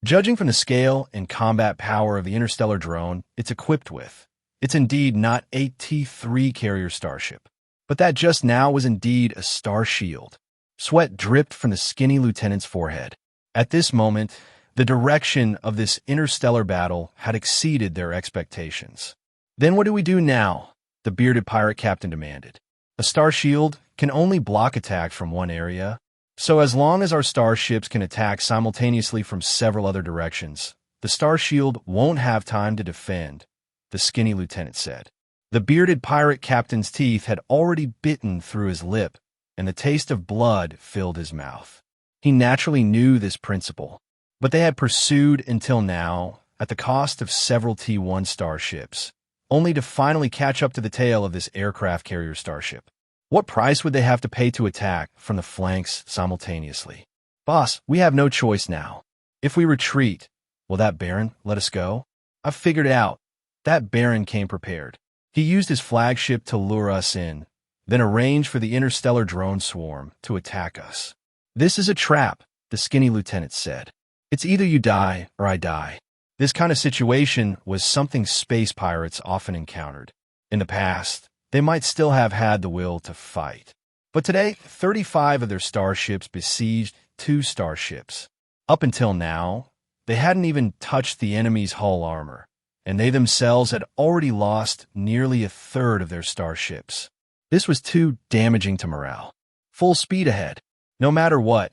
Judging from the scale and combat power of the interstellar drone it's equipped with, it's indeed not a T-3 carrier starship. But that just now was indeed a star shield. Sweat dripped from the skinny lieutenant's forehead. At this moment, the direction of this interstellar battle had exceeded their expectations. Then what do we do now? The bearded pirate captain demanded. A star shield can only block attack from one area. So as long as our starships can attack simultaneously from several other directions, the star shield won't have time to defend, the skinny lieutenant said. The bearded pirate captain's teeth had already bitten through his lip, and the taste of blood filled his mouth. He naturally knew this principle, but they had pursued until now at the cost of several T-1 starships, only to finally catch up to the tail of this aircraft carrier starship. What price would they have to pay to attack from the flanks simultaneously? Boss, we have no choice now. If we retreat, will that Baron let us go? I've figured it out. That Baron came prepared. He used his flagship to lure us in, then arranged for the interstellar drone swarm to attack us. This is a trap, the skinny lieutenant said. It's either you die or I die. This kind of situation was something space pirates often encountered. In the past, they might still have had the will to fight. But today, 35 of their starships besieged 2 starships. Up until now, they hadn't even touched the enemy's hull armor, and they themselves had already lost nearly a third of their starships. This was too damaging to morale. Full speed ahead. No matter what,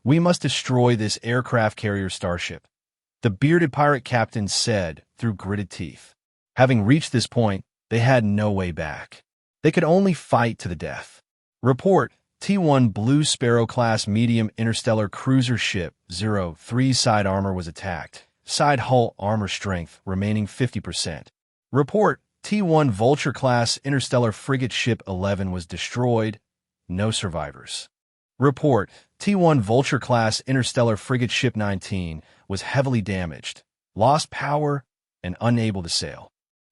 we must destroy this aircraft carrier starship, the bearded pirate captain said through gritted teeth. Having reached this point, they had no way back. They could only fight to the death. Report, T-1 Blue Sparrow-class medium interstellar cruiser ship 03 side armor was attacked. Side hull armor strength remaining 50%. Report, T-1 Vulture-class interstellar frigate ship 11 was destroyed. No survivors. Report, T-1 Vulture-class interstellar frigate ship 19 was heavily damaged, lost power, and unable to sail.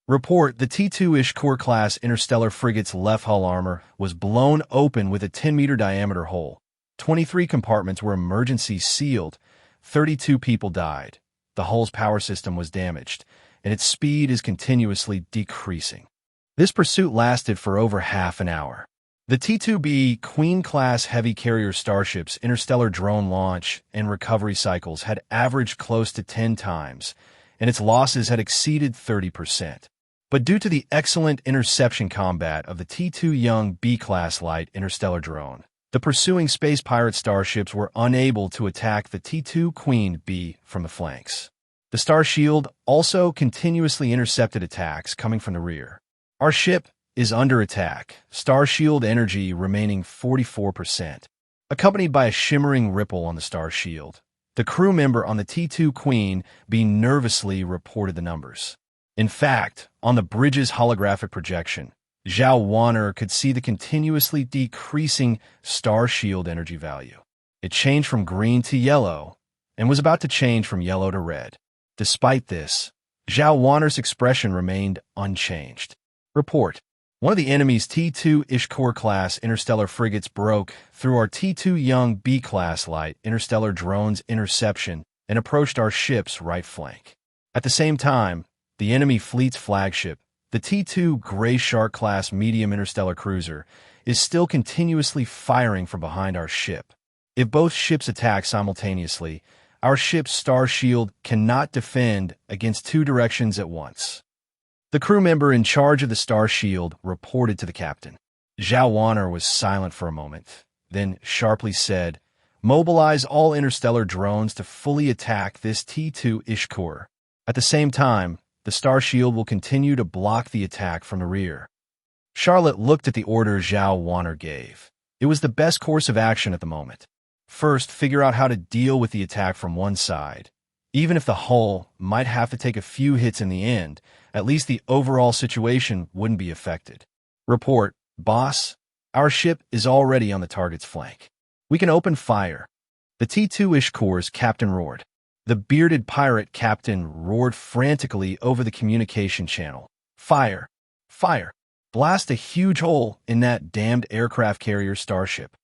Report, the T-2 Ishkur-class interstellar frigate's left hull armor was blown open with a 10-meter diameter hole. 23 compartments were emergency sealed. 32 people died. The hull's power system was damaged, and its speed is continuously decreasing. This pursuit lasted for over half an hour. The T-2B Queen-class heavy carrier starships' interstellar drone launch and recovery cycles had averaged close to 10 times, and its losses had exceeded 30%. But due to the excellent interception combat of the T-2 Young B-class light interstellar drone, the pursuing space pirate starships were unable to attack the T-2 Queen B from the flanks. The Star Shield also continuously intercepted attacks coming from the rear. Our ship is under attack, Star Shield energy remaining 44%. Accompanied by a shimmering ripple on the Star Shield, the crew member on the T-2 Queen B nervously reported the numbers. In fact, on the bridge's holographic projection, Zhao Wanner could see the continuously decreasing Star Shield energy value. It changed from green to yellow, and was about to change from yellow to red. Despite this, Zhao Wanner's expression remained unchanged. Report. One of the enemy's T-2 Ishkor-class interstellar frigates broke through our T-2 Young B-class light interstellar drone's interception and approached our ship's right flank. At the same time, the enemy fleet's flagship, the T-2 Gray Shark-class medium interstellar cruiser, is still continuously firing from behind our ship. If both ships attack simultaneously, our ship's star shield cannot defend against two directions at once. The crew member in charge of the star shield reported to the captain. Zhao Wanner was silent for a moment, then sharply said, "Mobilize all interstellar drones to fully attack this T-2 Ishkor. At the same time, the star shield will continue to block the attack from the rear." Charlotte looked at the order Zhao Wanner gave. It was the best course of action at the moment. First, figure out how to deal with the attack from one side. Even if the hull might have to take a few hits in the end, at least the overall situation wouldn't be affected. Report, boss. Our ship is already on the target's flank. We can open fire. The T-2 Ishkor's captain roared. The bearded pirate captain roared frantically over the communication channel. Fire! Fire! Blast a huge hole in that damned aircraft carrier starship.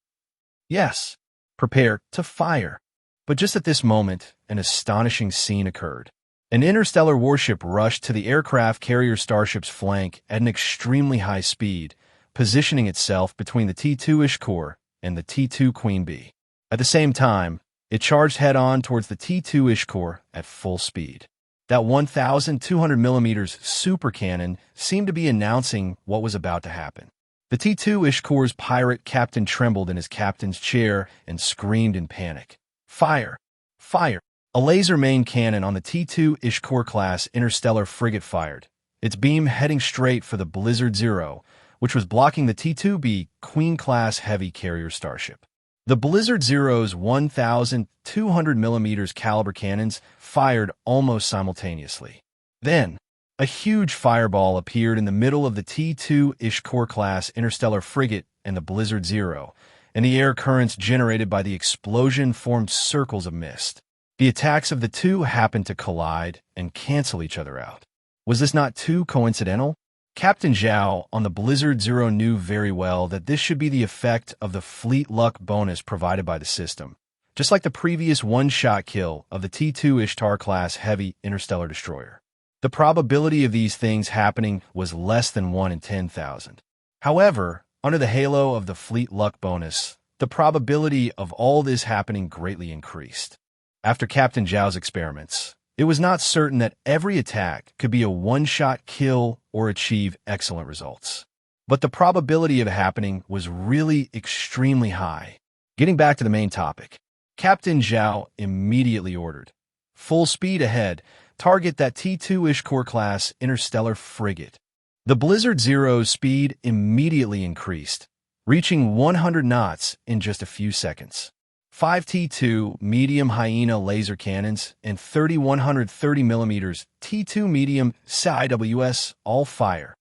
Yes. Prepare to fire. But just at this moment, an astonishing scene occurred. An interstellar warship rushed to the aircraft carrier starship's flank at an extremely high speed, positioning itself between the T-2 Ishkor and the T-2 Queen Bee. At the same time, it charged head-on towards the T-2 Ishkor at full speed. That 1,200 millimeters super cannon seemed to be announcing what was about to happen. The T-2 Ishkor's pirate captain trembled in his captain's chair and screamed in panic. Fire! Fire! A laser main cannon on the T-2 Ishkor-class interstellar frigate fired, its beam heading straight for the Blizzard Zero, which was blocking the T-2B Queen-class heavy carrier starship. The Blizzard Zero's 1,200 millimeters caliber cannons fired almost simultaneously. Then, a huge fireball appeared in the middle of the T-2 Ishkor-class interstellar frigate and the Blizzard Zero, and the air currents generated by the explosion formed circles of mist. The attacks of the two happened to collide and cancel each other out. Was this not too coincidental? Captain Zhao on the Blizzard Zero knew very well that this should be the effect of the fleet luck bonus provided by the system, just like the previous one-shot kill of the T-2 Ishtar-class heavy interstellar destroyer. The probability of these things happening was less than 1 in 10,000. However, under the halo of the fleet luck bonus, the probability of all this happening greatly increased. After Captain Zhao's experiments, it was not certain that every attack could be a one-shot kill or achieve excellent results. But the probability of it happening was really extremely high. Getting back to the main topic, Captain Zhao immediately ordered, "Full speed ahead, target that T-2 Ishkor-class interstellar frigate." The Blizzard Zero's speed immediately increased, reaching 100 knots in just a few seconds. 5 T-2 medium Hyena laser cannons and 3,130 millimeters T-2 medium CIWS all fire.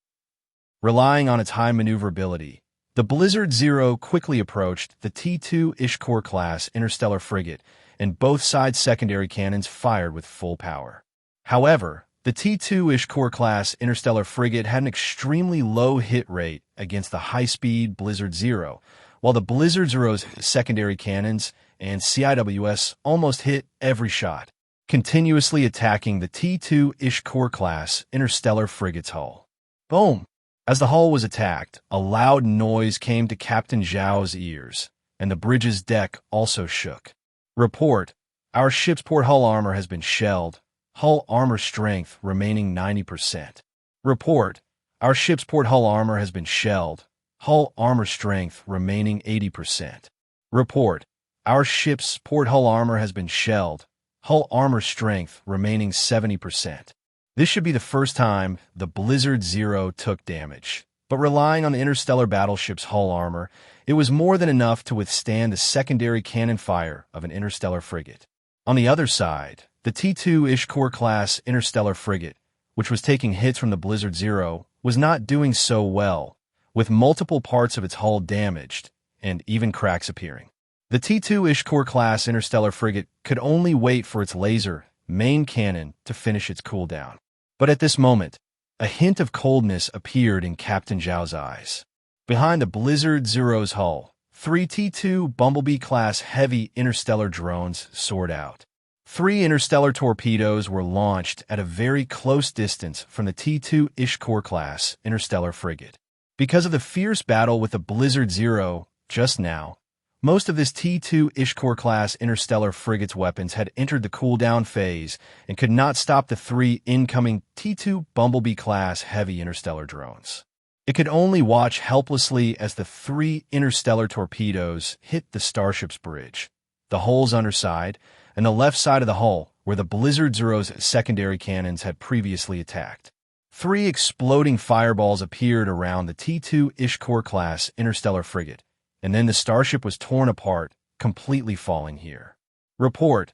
Relying on its high maneuverability, the Blizzard Zero quickly approached the T-2 Ishkor-class interstellar frigate, and both sides' secondary cannons fired with full power. However, the T-2 Ishkor-class interstellar frigate had an extremely low hit rate against the high-speed Blizzard Zero, while the Blizzard Zero's secondary cannons and CIWS almost hit every shot, continuously attacking the T-2 Ishkor-class interstellar frigate's hull. Boom! As the hull was attacked, a loud noise came to Captain Zhao's ears, and the bridge's deck also shook. Report, our ship's port hull armor has been shelled, hull armor strength remaining 90%. Report, our ship's port hull armor has been shelled, hull armor strength remaining 80%. Report, our ship's port hull armor has been shelled, hull armor strength remaining 70%. This should be the first time the Blizzard Zero took damage, but relying on the interstellar battleship's hull armor, it was more than enough to withstand the secondary cannon fire of an interstellar frigate. On the other side, the T-2 Ishkor-class interstellar frigate, which was taking hits from the Blizzard Zero, was not doing so well, with multiple parts of its hull damaged and even cracks appearing. The T-2 Ishkor-class interstellar frigate could only wait for its laser main cannon to finish its cooldown. But at this moment, a hint of coldness appeared in Captain Zhao's eyes. Behind the Blizzard Zero's hull, 3 T-2 Bumblebee-class heavy interstellar drones soared out. 3 interstellar torpedoes were launched at a very close distance from the T-2 Ishkor-class interstellar frigate. Because of the fierce battle with the Blizzard Zero just now, most of this T-2 Ishkor-class interstellar frigate's weapons had entered the cool-down phase and could not stop the 3 incoming T-2 Bumblebee-class heavy interstellar drones. It could only watch helplessly as the 3 interstellar torpedoes hit the starship's bridge, the hull's underside, and the left side of the hull, where the Blizzard Zero's secondary cannons had previously attacked. 3 exploding fireballs appeared around the T-2 Ishkor-class interstellar frigate, and then the starship was torn apart, completely falling here. Report: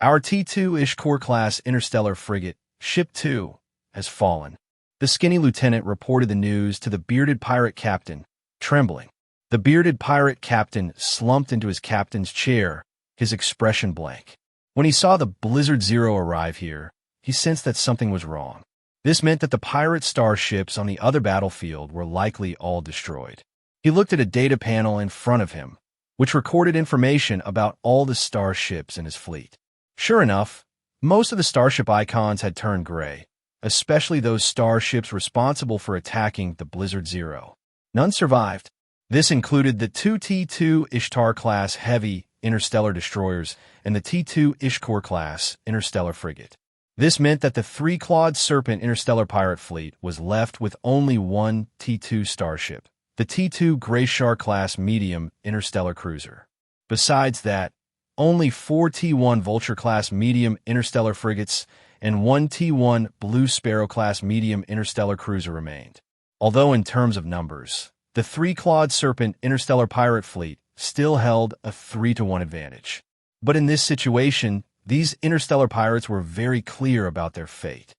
our T-2 Ishkor-class interstellar frigate, Ship 2, has fallen. The skinny lieutenant reported the news to the bearded pirate captain, trembling. The bearded pirate captain slumped into his captain's chair, his expression blank. When he saw the Blizzard Zero arrive here, he sensed that something was wrong. This meant that the pirate starships on the other battlefield were likely all destroyed. He looked at a data panel in front of him, which recorded information about all the starships in his fleet. Sure enough, most of the starship icons had turned gray, especially those starships responsible for attacking the Blizzard Zero. None survived. This included the 2 T-2 Ishtar-class heavy interstellar destroyers and the T-2 Ishkor-class interstellar frigate. This meant that the 3-clawed serpent interstellar pirate fleet was left with only 1 T-2 starship, the T-2 Greyshark-class medium interstellar cruiser. Besides that, only 4 T-1 Vulture-class medium interstellar frigates and 1 T-1 Blue Sparrow-class medium interstellar cruiser remained. Although in terms of numbers, the 3-clawed serpent interstellar pirate fleet still held a 3-to-1 advantage. But in this situation, these interstellar pirates were very clear about their fate.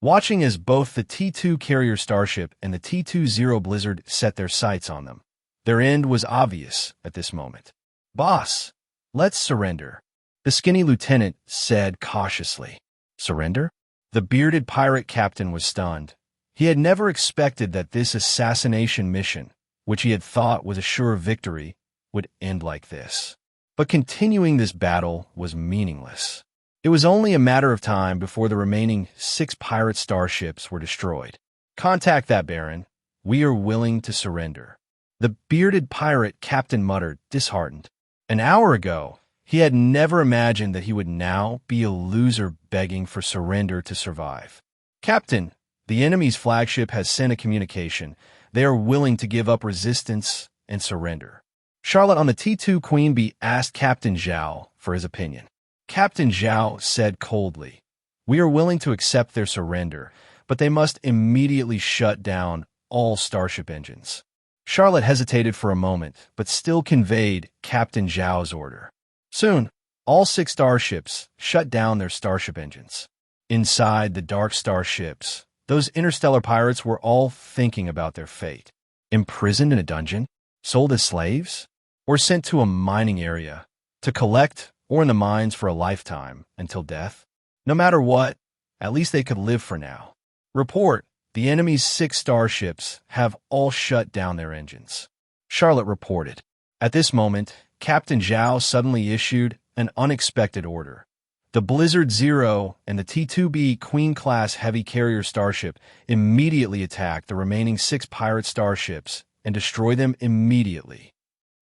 Watching as both the T-2 carrier starship and the T-2 Zero Blizzard set their sights on them, their end was obvious at this moment. "Boss, let's surrender," the skinny lieutenant said cautiously. Surrender? The bearded pirate captain was stunned. He had never expected that this assassination mission, which he had thought was a sure victory, would end like this. But continuing this battle was meaningless. It was only a matter of time before the remaining 6 pirate starships were destroyed. "Contact that, Baron. We are willing to surrender," the bearded pirate captain muttered, disheartened. An hour ago, he had never imagined that he would now be a loser begging for surrender to survive. "Captain, the enemy's flagship has sent a communication. They are willing to give up resistance and surrender." Charlotte on the T-2 Queen Bee asked Captain Zhao for his opinion. Captain Zhao said coldly, "We are willing to accept their surrender, but they must immediately shut down all starship engines." Charlotte hesitated for a moment, but still conveyed Captain Zhao's order. Soon, all 6 starships shut down their starship engines. Inside the dark starships, those interstellar pirates were all thinking about their fate. Imprisoned in a dungeon? Sold as slaves? Or sent to a mining area to collect or in the mines for a lifetime until death? No matter what, at least they could live for now. Report: the enemy's 6 starships have all shut down their engines. Charlotte reported. At this moment, Captain Zhao suddenly issued an unexpected order. The Blizzard Zero and the T-2B Queen-class heavy carrier starship immediately attacked the remaining 6 pirate starships and destroy them immediately.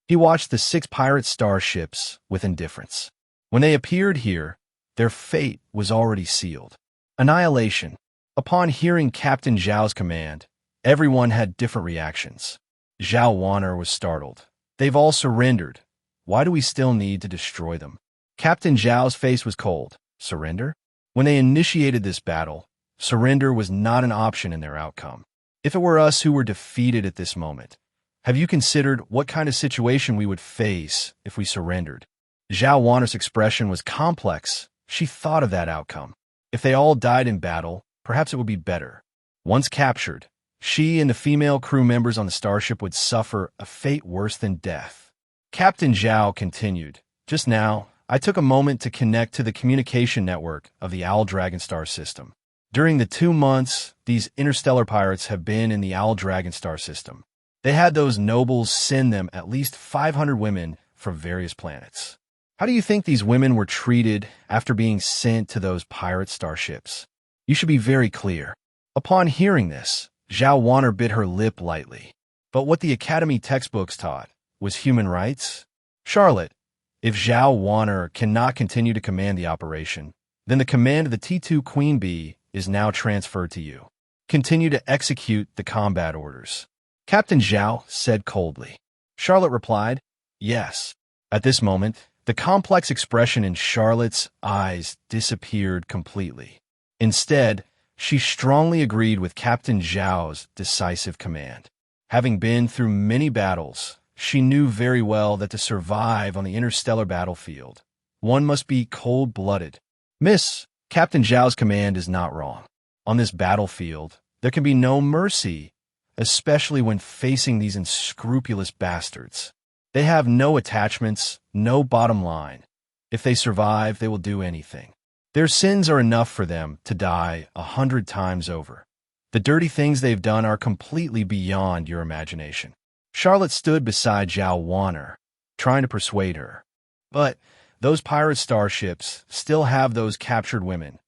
He watched the 6 pirate starships with indifference. When they appeared here, their fate was already sealed. Annihilation. Upon hearing Captain Zhao's command, everyone had different reactions. Zhao Wanner was startled. "They've all surrendered. Why do we still need to destroy them?" Captain Zhao's face was cold. Surrender? When they initiated this battle, surrender was not an option in their outcome. If it were us who were defeated at this moment, have you considered what kind of situation we would face if we surrendered? Zhao Wanner's expression was complex. She thought of that outcome. If they all died in battle, perhaps it would be better. Once captured, she and the female crew members on the starship would suffer a fate worse than death. Captain Zhao continued, "Just now, I took a moment to connect to the communication network of the Owl Dragon Star system. During the 2 months, these interstellar pirates have been in the Owl Dragon star system. They had those nobles send them at least 500 women from various planets. How do you think these women were treated after being sent to those pirate starships? You should be very clear. Upon hearing this, Zhao Wanner bit her lip lightly. But what the Academy textbooks taught was human rights? Charlotte, if Zhao Wanner cannot continue to command the operation, then the command of the T2 Queen Bee is now transferred to you. Continue to execute the combat orders. Captain Zhao said coldly. Charlotte replied, yes. At this moment, the complex expression in Charlotte's eyes disappeared completely. Instead, she strongly agreed with Captain Zhao's decisive command. Having been through many battles, she knew very well that to survive on the interstellar battlefield, one must be cold-blooded. Miss, Captain Zhao's command is not wrong. On this battlefield, there can be no mercy, especially when facing these unscrupulous bastards. They have no attachments, no bottom line. If they survive, they will do anything. Their sins are enough for them to die 100 times over. The dirty things they've done are completely beyond your imagination. Charlotte stood beside Zhao Wanner, trying to persuade her. But those pirate starships still have those captured women.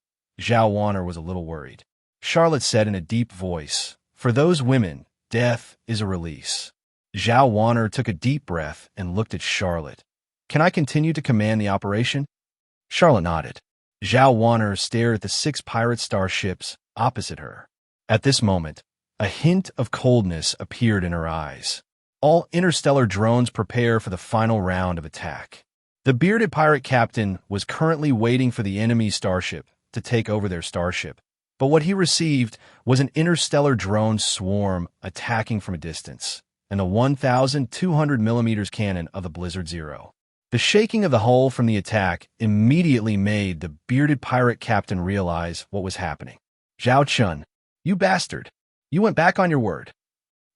Zhao Wanner was a little worried. Charlotte said in a deep voice, for those women, death is a release. Zhao Wanner took a deep breath and looked at Charlotte. Can I continue to command the operation? Charlotte nodded. Zhao Wanner stared at the 6 pirate starships opposite her. At this moment, a hint of coldness appeared in her eyes. All interstellar drones prepare for the final round of attack. The bearded pirate captain was currently waiting for the enemy starship to take over their starship, but what he received was an interstellar drone swarm attacking from a distance, and the 1,200 millimeters cannon of the Blizzard Zero. The shaking of the hull from the attack immediately made the bearded pirate captain realize what was happening. Zhao Chen, you bastard! You went back on your word.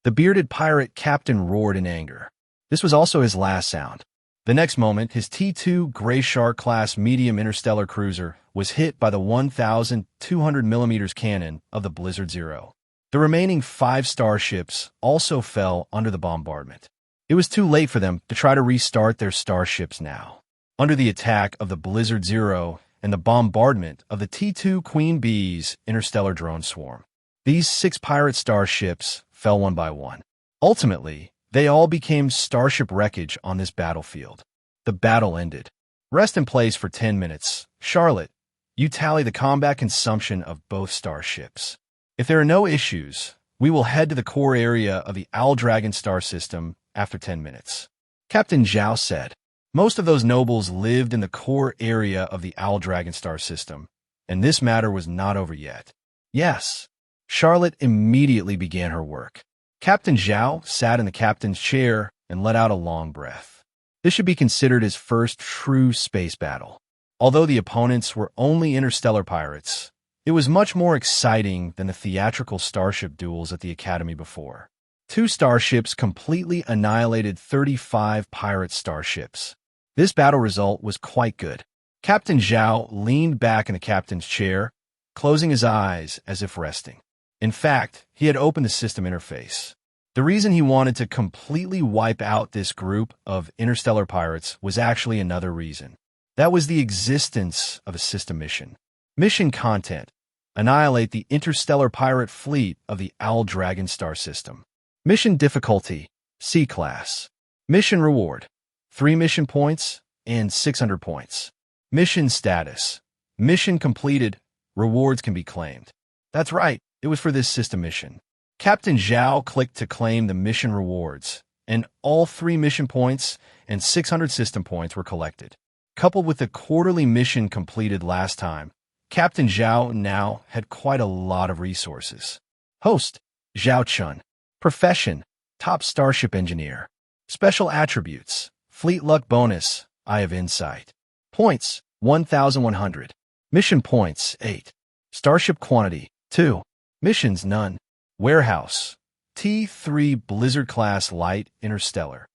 The bearded pirate captain roared in anger. This was also his last sound. The next moment, his T2 Grey Shark-class medium interstellar cruiser was hit by the 1,200 millimeters cannon of the Blizzard Zero. The remaining 5 starships also fell under the bombardment. It was too late for them to try to restart their starships now. Under the attack of the Blizzard Zero and the bombardment of the T2 Queen Bee's interstellar drone swarm, these 6 pirate starships fell one by one. Ultimately, they all became starship wreckage on this battlefield. The battle ended. Rest in place for 10 minutes. Charlotte, you tally the combat consumption of both starships. If there are no issues, we will head to the core area of the Owl Dragon star system after 10 minutes. Captain Zhao said. Most of those nobles lived in the core area of the Owl Dragon star system, and this matter was not over yet. Yes. Charlotte immediately began her work. Captain Zhao sat in the captain's chair and let out a long breath. This should be considered his first true space battle. Although the opponents were only interstellar pirates, it was much more exciting than the theatrical starship duels at the Academy before. 2 starships completely annihilated 35 pirate starships. This battle result was quite good. Captain Zhao leaned back in the captain's chair, closing his eyes as if resting. In fact, he had opened the system interface. The reason he wanted to completely wipe out this group of interstellar pirates was actually another reason. That was the existence of a system mission. Mission content: annihilate the interstellar pirate fleet of the Owl Dragon star system. Mission difficulty: C-class. Mission reward: 3 mission points and 600 points. Mission status: mission completed. Rewards can be claimed. That's right. It was for this system mission. Captain Zhao clicked to claim the mission rewards, and all 3 mission points and 600 system points were collected. Coupled with the quarterly mission completed last time, Captain Zhao now had quite a lot of resources. Host: Zhao Chen. Profession: top starship engineer. Special attributes: fleet luck bonus, Eye of Insight. Points: 1,100. Mission points: 8. Starship quantity: 2. Missions: none. Warehouse: T3 Blizzard-class light interstellar.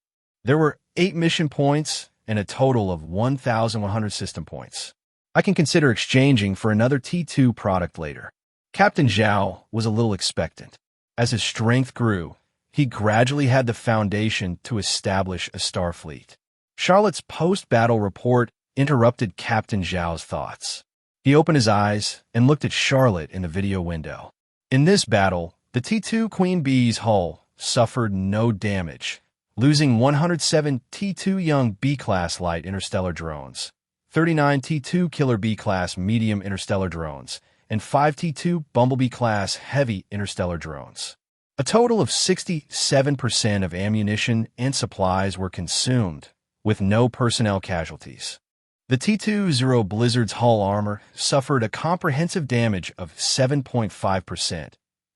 There were 8 mission points and a total of 1,100 system points. I can consider exchanging for another T2 product later. Captain Zhao was a little expectant. As his strength grew, he gradually had the foundation to establish a star fleet. Charlotte's post-battle report interrupted Captain Zhao's thoughts. He opened his eyes and looked at Charlotte in the video window. In this battle, the T2 Queen Bee's hull suffered no damage, losing 107 T2 young B-class light interstellar drones, 39 T2 killer B-class medium interstellar drones, and 5 T2 Bumblebee-class heavy interstellar drones. A total of 67% of ammunition and supplies were consumed, with no personnel casualties. The T2 Zero Blizzard's hull armor suffered a comprehensive damage of 7.5%,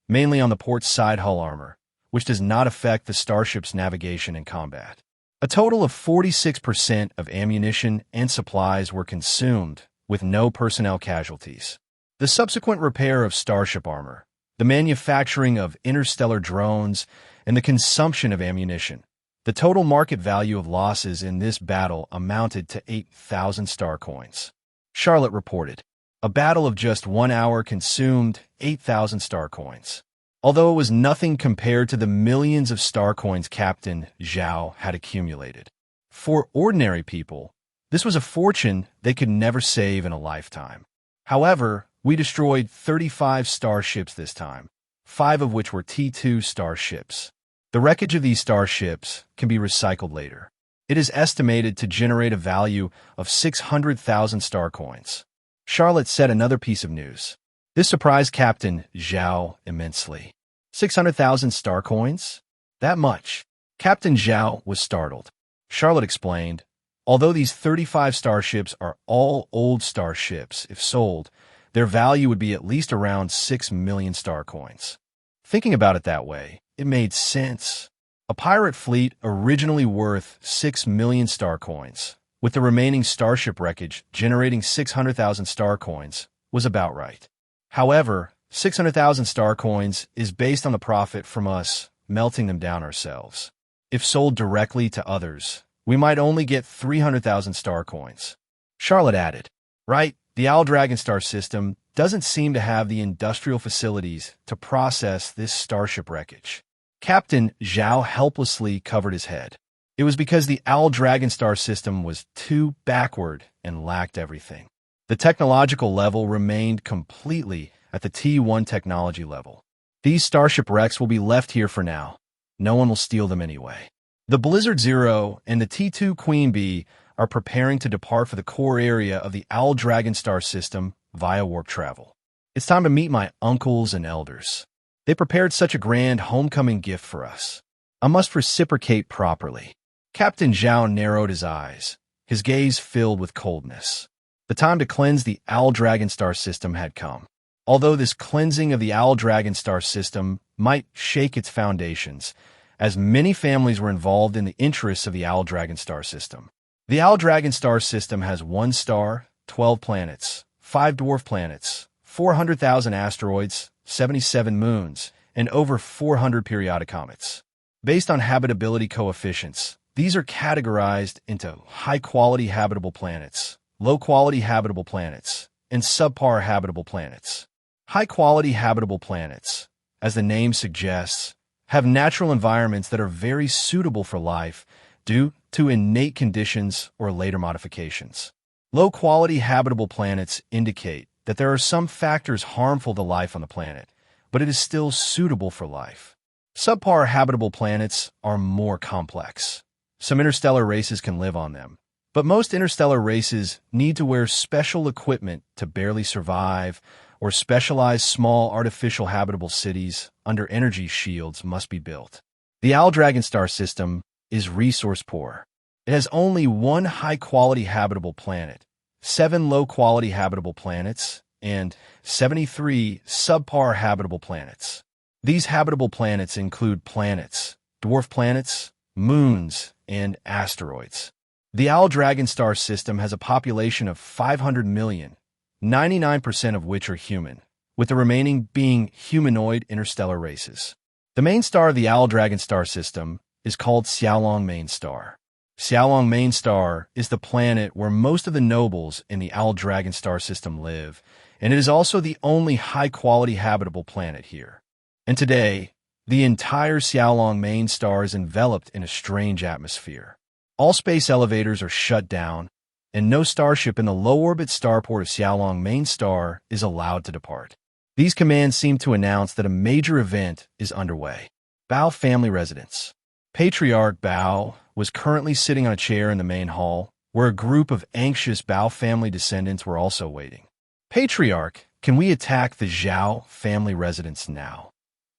mainly on the port side hull armor, which does not affect the starship's navigation and combat. A total of 46% of ammunition and supplies were consumed, with no personnel casualties. The subsequent repair of starship armor, the manufacturing of interstellar drones, and the consumption of ammunition. The total market value of losses in this battle amounted to 8,000 star coins. Charlotte reported, a battle of just 1 hour consumed 8,000 star coins. Although it was nothing compared to the millions of star coins Captain Zhao had accumulated. For ordinary people, this was a fortune they could never save in a lifetime. However, we destroyed 35 starships this time, 5 of which were T2 starships. The wreckage of these starships can be recycled later. It is estimated to generate a value of 600,000 star coins. Charlotte said another piece of news. This surprised Captain Zhao immensely. 600,000 star coins? That much. Captain Zhao was startled. Charlotte explained, although these 35 starships are all old starships, if sold, their value would be at least around 6 million star coins. Thinking about it that way, it made sense. A pirate fleet originally worth 6 million star coins, with the remaining starship wreckage generating 600,000 star coins, was about right. However, 600,000 star coins is based on the profit from us melting them down ourselves. If sold directly to others, we might only get 300,000 star coins. Charlotte added, right, the Owl Dragon Star system doesn't seem to have the industrial facilities to process this starship wreckage. Captain Zhao helplessly covered his head. It was because the Owl Dragon Star system was too backward and lacked everything. The technological level remained completely at the T1 technology level. These starship wrecks will be left here for now. No one will steal them anyway. The Blizzard Zero and the T2 Queen Bee are preparing to depart for the core area of the Owl Dragon Star system via warp travel. It's time to meet my uncles and elders. They prepared such a grand homecoming gift for us. I must reciprocate properly. Captain Zhao narrowed his eyes, his gaze filled with coldness. The time to cleanse the Owl Dragon Star system had come. Although this cleansing of the Owl Dragon Star system might shake its foundations, as many families were involved in the interests of the Owl Dragon Star system. The Owl Dragon Star system has 1 star, 12 planets, 5 dwarf planets, 400,000 asteroids, 77 moons, and over 400 periodic comets. Based on habitability coefficients, these are categorized into high-quality habitable planets, low-quality habitable planets, and subpar habitable planets. High-quality habitable planets, as the name suggests, have natural environments that are very suitable for life due to innate conditions or later modifications. Low-quality habitable planets indicate that there are some factors harmful to life on the planet, but it is still suitable for life. Subpar habitable planets are more complex. Some interstellar races can live on them, but most interstellar races need to wear special equipment to barely survive, or specialized small artificial habitable cities under energy shields must be built. The Owl Dragon Star system is resource poor. It has only 1 high-quality habitable planet, 7 low-quality habitable planets, and 73 subpar habitable planets. These habitable planets include planets, dwarf planets, moons, and asteroids. The Owl Dragon Star system has a population of 500 million, 99% of which are human, with the remaining being humanoid interstellar races. The main star of the Owl Dragon Star system is called Xiaolong Main Star. Xiaolong Main Star is the planet where most of the nobles in the Owl Dragon Star system live, and it is also the only high-quality habitable planet here. And today, the entire Xiaolong main star is enveloped in a strange atmosphere. All space elevators are shut down, and no starship in the low-orbit starport of Xiaolong main star is allowed to depart. These commands seem to announce that a major event is underway. Bao family residence. Patriarch Bao was currently sitting on a chair in the main hall, where a group of anxious Bao family descendants were also waiting. Patriarch, can we attack the Zhao family residence now?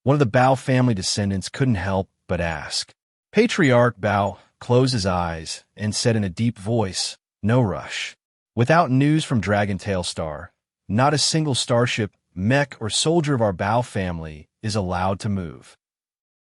One of the Bao family descendants couldn't help but ask. Patriarch Bao closed his eyes and said in a deep voice, "No rush." Without news from Dragontail Star, not a single starship, mech, or soldier of our Bao family is allowed to move.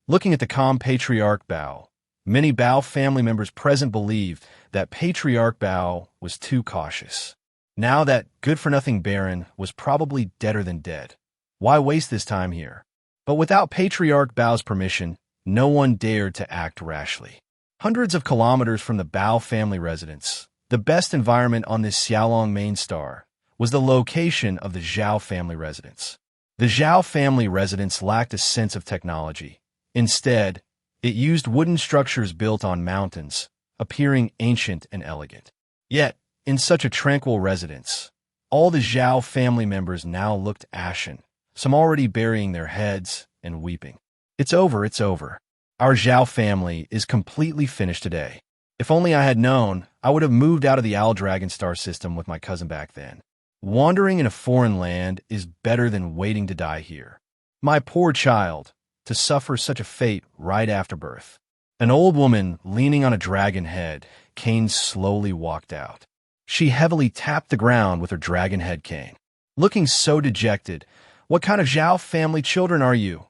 Looking at the calm Patriarch Bao, many Bao family members present believed that Patriarch Bao was too cautious. Now that good-for-nothing barren was probably deader than dead. Why waste this time here? But without Patriarch Bao's permission, no one dared to act rashly. Hundreds of kilometers from the Bao family residence, the best environment on this Xiaolong main star was the location of the Zhao family residence. The Zhao family residence lacked a sense of technology. Instead, it used wooden structures built on mountains, appearing ancient and elegant. Yet, in such a tranquil residence, all the Zhao family members now looked ashen, some already burying their heads and weeping. It's over, it's over. Our Zhao family is completely finished today. If only I had known, I would have moved out of the Owl Dragon star system with my cousin back then. Wandering in a foreign land is better than waiting to die here. My poor child, to suffer such a fate right after birth. An old woman, leaning on a dragon head, cane slowly walked out. She heavily tapped the ground with her dragon head cane. Looking so dejected, "What kind of Zhao family children are you?"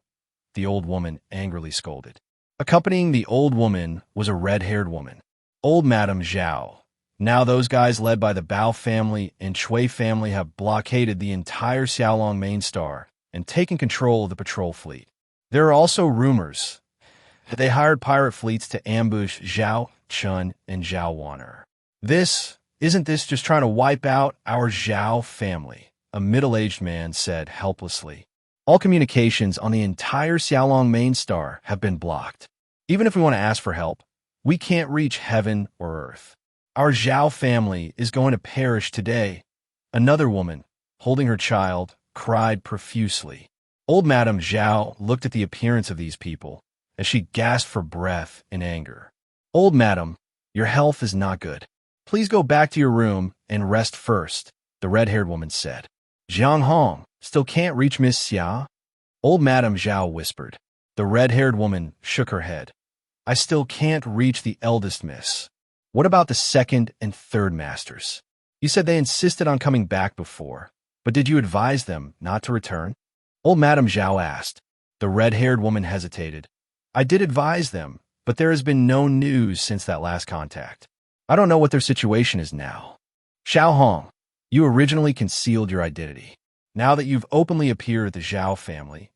the old woman angrily scolded. Accompanying the old woman was a red-haired woman, Old Madame Zhao. Now those guys led by the Bao family and Chui family have blockaded the entire Xiaolong main star and taken control of the patrol fleet. There are also rumors that they hired pirate fleets to ambush Zhao Chen and Zhao Wan'er. Isn't this just trying to wipe out our Zhao family? A middle-aged man said helplessly. All communications on the entire Xiaolong main star have been blocked. Even if we want to ask for help, we can't reach heaven or earth. Our Zhao family is going to perish today. Another woman, holding her child, cried profusely. Old Madame Zhao looked at the appearance of these people as she gasped for breath in anger. "Old Madam, your health is not good. Please go back to your room and rest first," the red-haired woman said. "Jiang Hong, still can't reach Miss Xia?" Old Madame Zhao whispered. The red-haired woman shook her head. "I still can't reach the eldest miss. What about the second and third masters? You said they insisted on coming back before, but did you advise them not to return?" Old Madame Zhao asked. The red-haired woman hesitated. "I did advise them, but there has been no news since that last contact. I don't know what their situation is now." "Xiao Hong, you originally concealed your identity. Now that you've openly appeared at the Zhao family."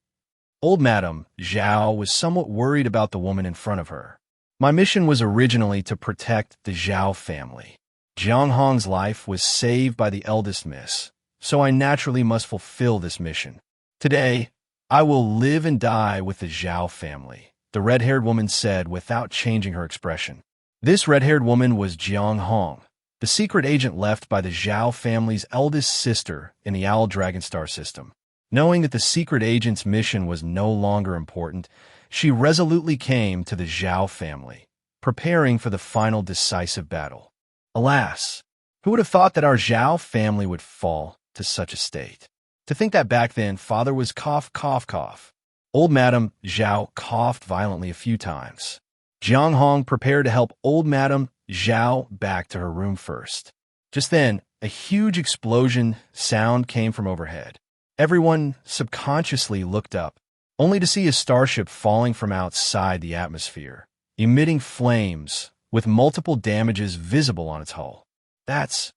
Old Madame Zhao was somewhat worried about the woman in front of her. "My mission was originally to protect the Zhao family. Jiang Hong's life was saved by the eldest miss, so I naturally must fulfill this mission. Today, I will live and die with the Zhao family," the red-haired woman said without changing her expression. This red-haired woman was Jiang Hong, the secret agent left by the Zhao family's eldest sister in the Owl Dragon star system. Knowing that the secret agent's mission was no longer important, she resolutely came to the Zhao family, preparing for the final decisive battle. Alas, who would have thought that our Zhao family would fall to such a state? To think that back then, father was cough, cough, cough. Old Madame Zhao coughed violently a few times. Jiang Hong prepared to help Old Madame Zhao back to her room first. Just then, a huge explosion sound came from overhead. Everyone subconsciously looked up, only to see a starship falling from outside the atmosphere, emitting flames with multiple damages visible on its hull. That's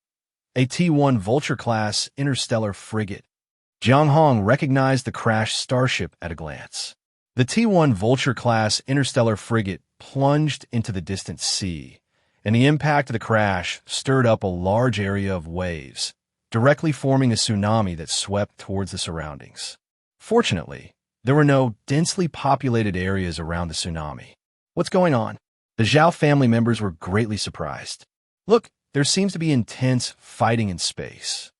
a T-1 Vulture-class interstellar frigate. Jiang Hong recognized the crashed starship at a glance. The T-1 Vulture-class interstellar frigate plunged into the distant sea, and the impact of the crash stirred up a large area of waves, directly forming a tsunami that swept towards the surroundings. Fortunately, there were no densely populated areas around the tsunami. What's going on? The Zhao family members were greatly surprised. Look, there seems to be intense fighting in space.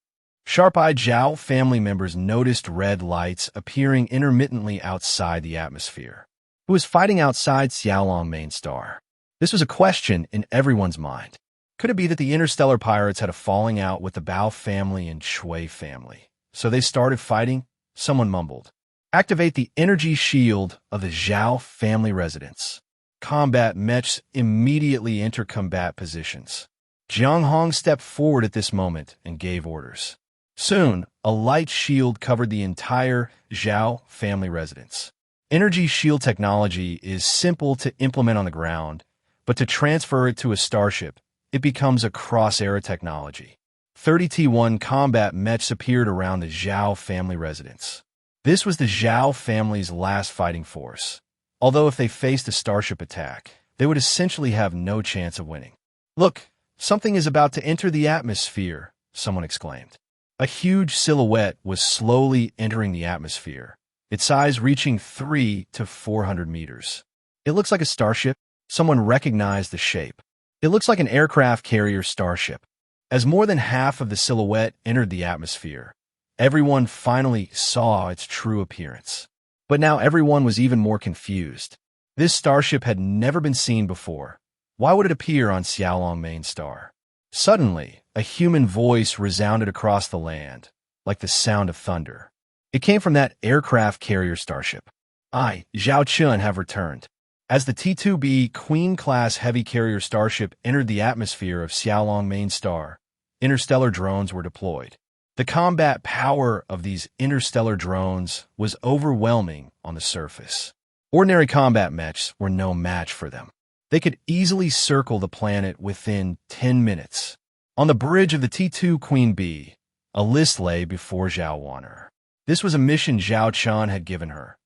Sharp-eyed Zhao family members noticed red lights appearing intermittently outside the atmosphere. Who was fighting outside Xiaolong main star? This was a question in everyone's mind. Could it be that the Interstellar pirates had a falling out with the Bao family and Shui family? So they started fighting? Someone mumbled. Activate the energy shield of the Zhao family residence. Combat mechs immediately enter combat positions. Jiang Hong stepped forward at this moment and gave orders. Soon, a light shield covered the entire Zhao family residence. Energy shield technology is simple to implement on the ground, but to transfer it to a starship, it becomes a cross-era technology. 30 T1 combat mechs appeared around the Zhao family residence. This was the Zhao family's last fighting force. Although if they faced a starship attack, they would essentially have no chance of winning. Look, something is about to enter the atmosphere, someone exclaimed. A huge silhouette was slowly entering the atmosphere, its size reaching 300 to 400 meters. It looks like a starship. Someone recognized the shape. It looks like an aircraft carrier starship. As more than half of the silhouette entered the atmosphere, everyone finally saw its true appearance. But now everyone was even more confused. This starship had never been seen before. Why would it appear on Xiaolong main star? Suddenly, a human voice resounded across the land, like the sound of thunder. It came from that aircraft carrier starship. I, Zhao Chen, have returned. As the T-2B Queen-class heavy carrier starship entered the atmosphere of Xiaolong main star, interstellar drones were deployed. The combat power of these interstellar drones was overwhelming on the surface. Ordinary combat mechs were no match for them. They could easily circle the planet within 10 minutes. On the bridge of the T-2 Queen B, a list lay before Zhao Wanner. This was a mission Zhao Chen had given her.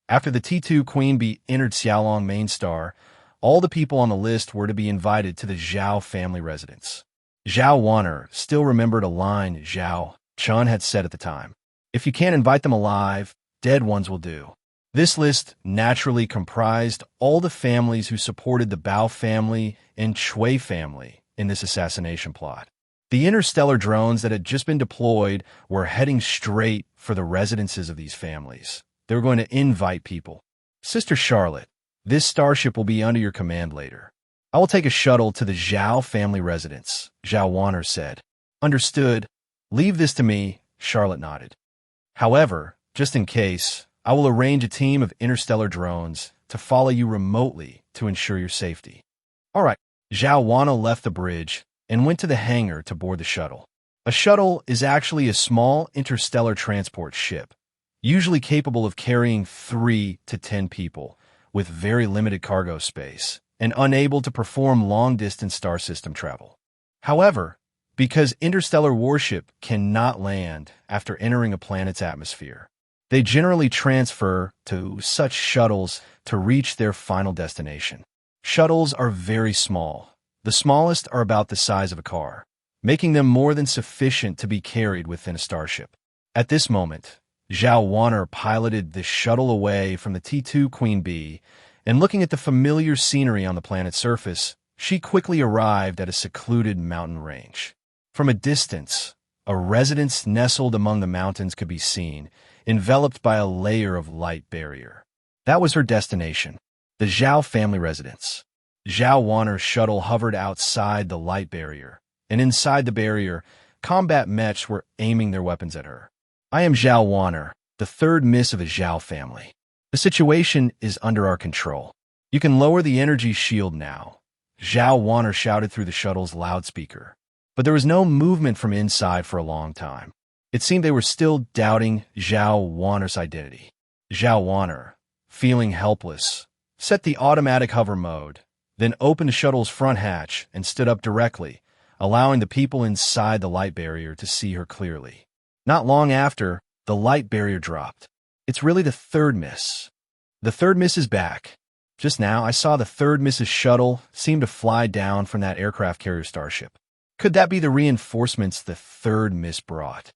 After the T-2 Queen B entered Xiaolong main star, all the people on the list were to be invited to the Zhao family residence. Zhao Wanner still remembered a line Zhao Chen had said at the time. If you can't invite them alive, dead ones will do. This list naturally comprised all the families who supported the Bao family and Shui family in this assassination plot. The interstellar drones that had just been deployed were heading straight for the residences of these families. They were going to invite people. Sister Charlotte, this starship will be under your command later. I will take a shuttle to the Zhao family residence, Zhao Wanner said. Understood. Leave this to me, Charlotte nodded. However, just in case, I will arrange a team of interstellar drones to follow you remotely to ensure your safety. All right. Zhao Wanner left the bridge and went to the hangar to board the shuttle. A shuttle is actually a small interstellar transport ship, usually capable of carrying 3 to 10 people with very limited cargo space and unable to perform long-distance star system travel. However, because interstellar warship cannot land after entering a planet's atmosphere, they generally transfer to such shuttles to reach their final destination. Shuttles are very small. The smallest are about the size of a car, making them more than sufficient to be carried within a starship. At this moment, Zhao Wanner piloted the shuttle away from the T-2 Queen B, and looking at the familiar scenery on the planet's surface, she quickly arrived at a secluded mountain range. From a distance, a residence nestled among the mountains could be seen, enveloped by a layer of light barrier. That was her destination, the Zhao family residence. Zhao Wanner's shuttle hovered outside the light barrier, and inside the barrier, combat mechs were aiming their weapons at her. I am Zhao Wanner, the third miss of the Zhao family. The situation is under our control. You can lower the energy shield now, Zhao Wanner shouted through the shuttle's loudspeaker. But there was no movement from inside for a long time. It seemed they were still doubting Zhao Wanner's identity. Zhao Wanner, feeling helpless, set the automatic hover mode, then opened the shuttle's front hatch and stood up directly, allowing the people inside the light barrier to see her clearly. Not long after, the light barrier dropped. It's really the third miss. The third miss is back. Just now, I saw the third miss's shuttle seem to fly down from that aircraft carrier starship. Could that be the reinforcements the third miss brought?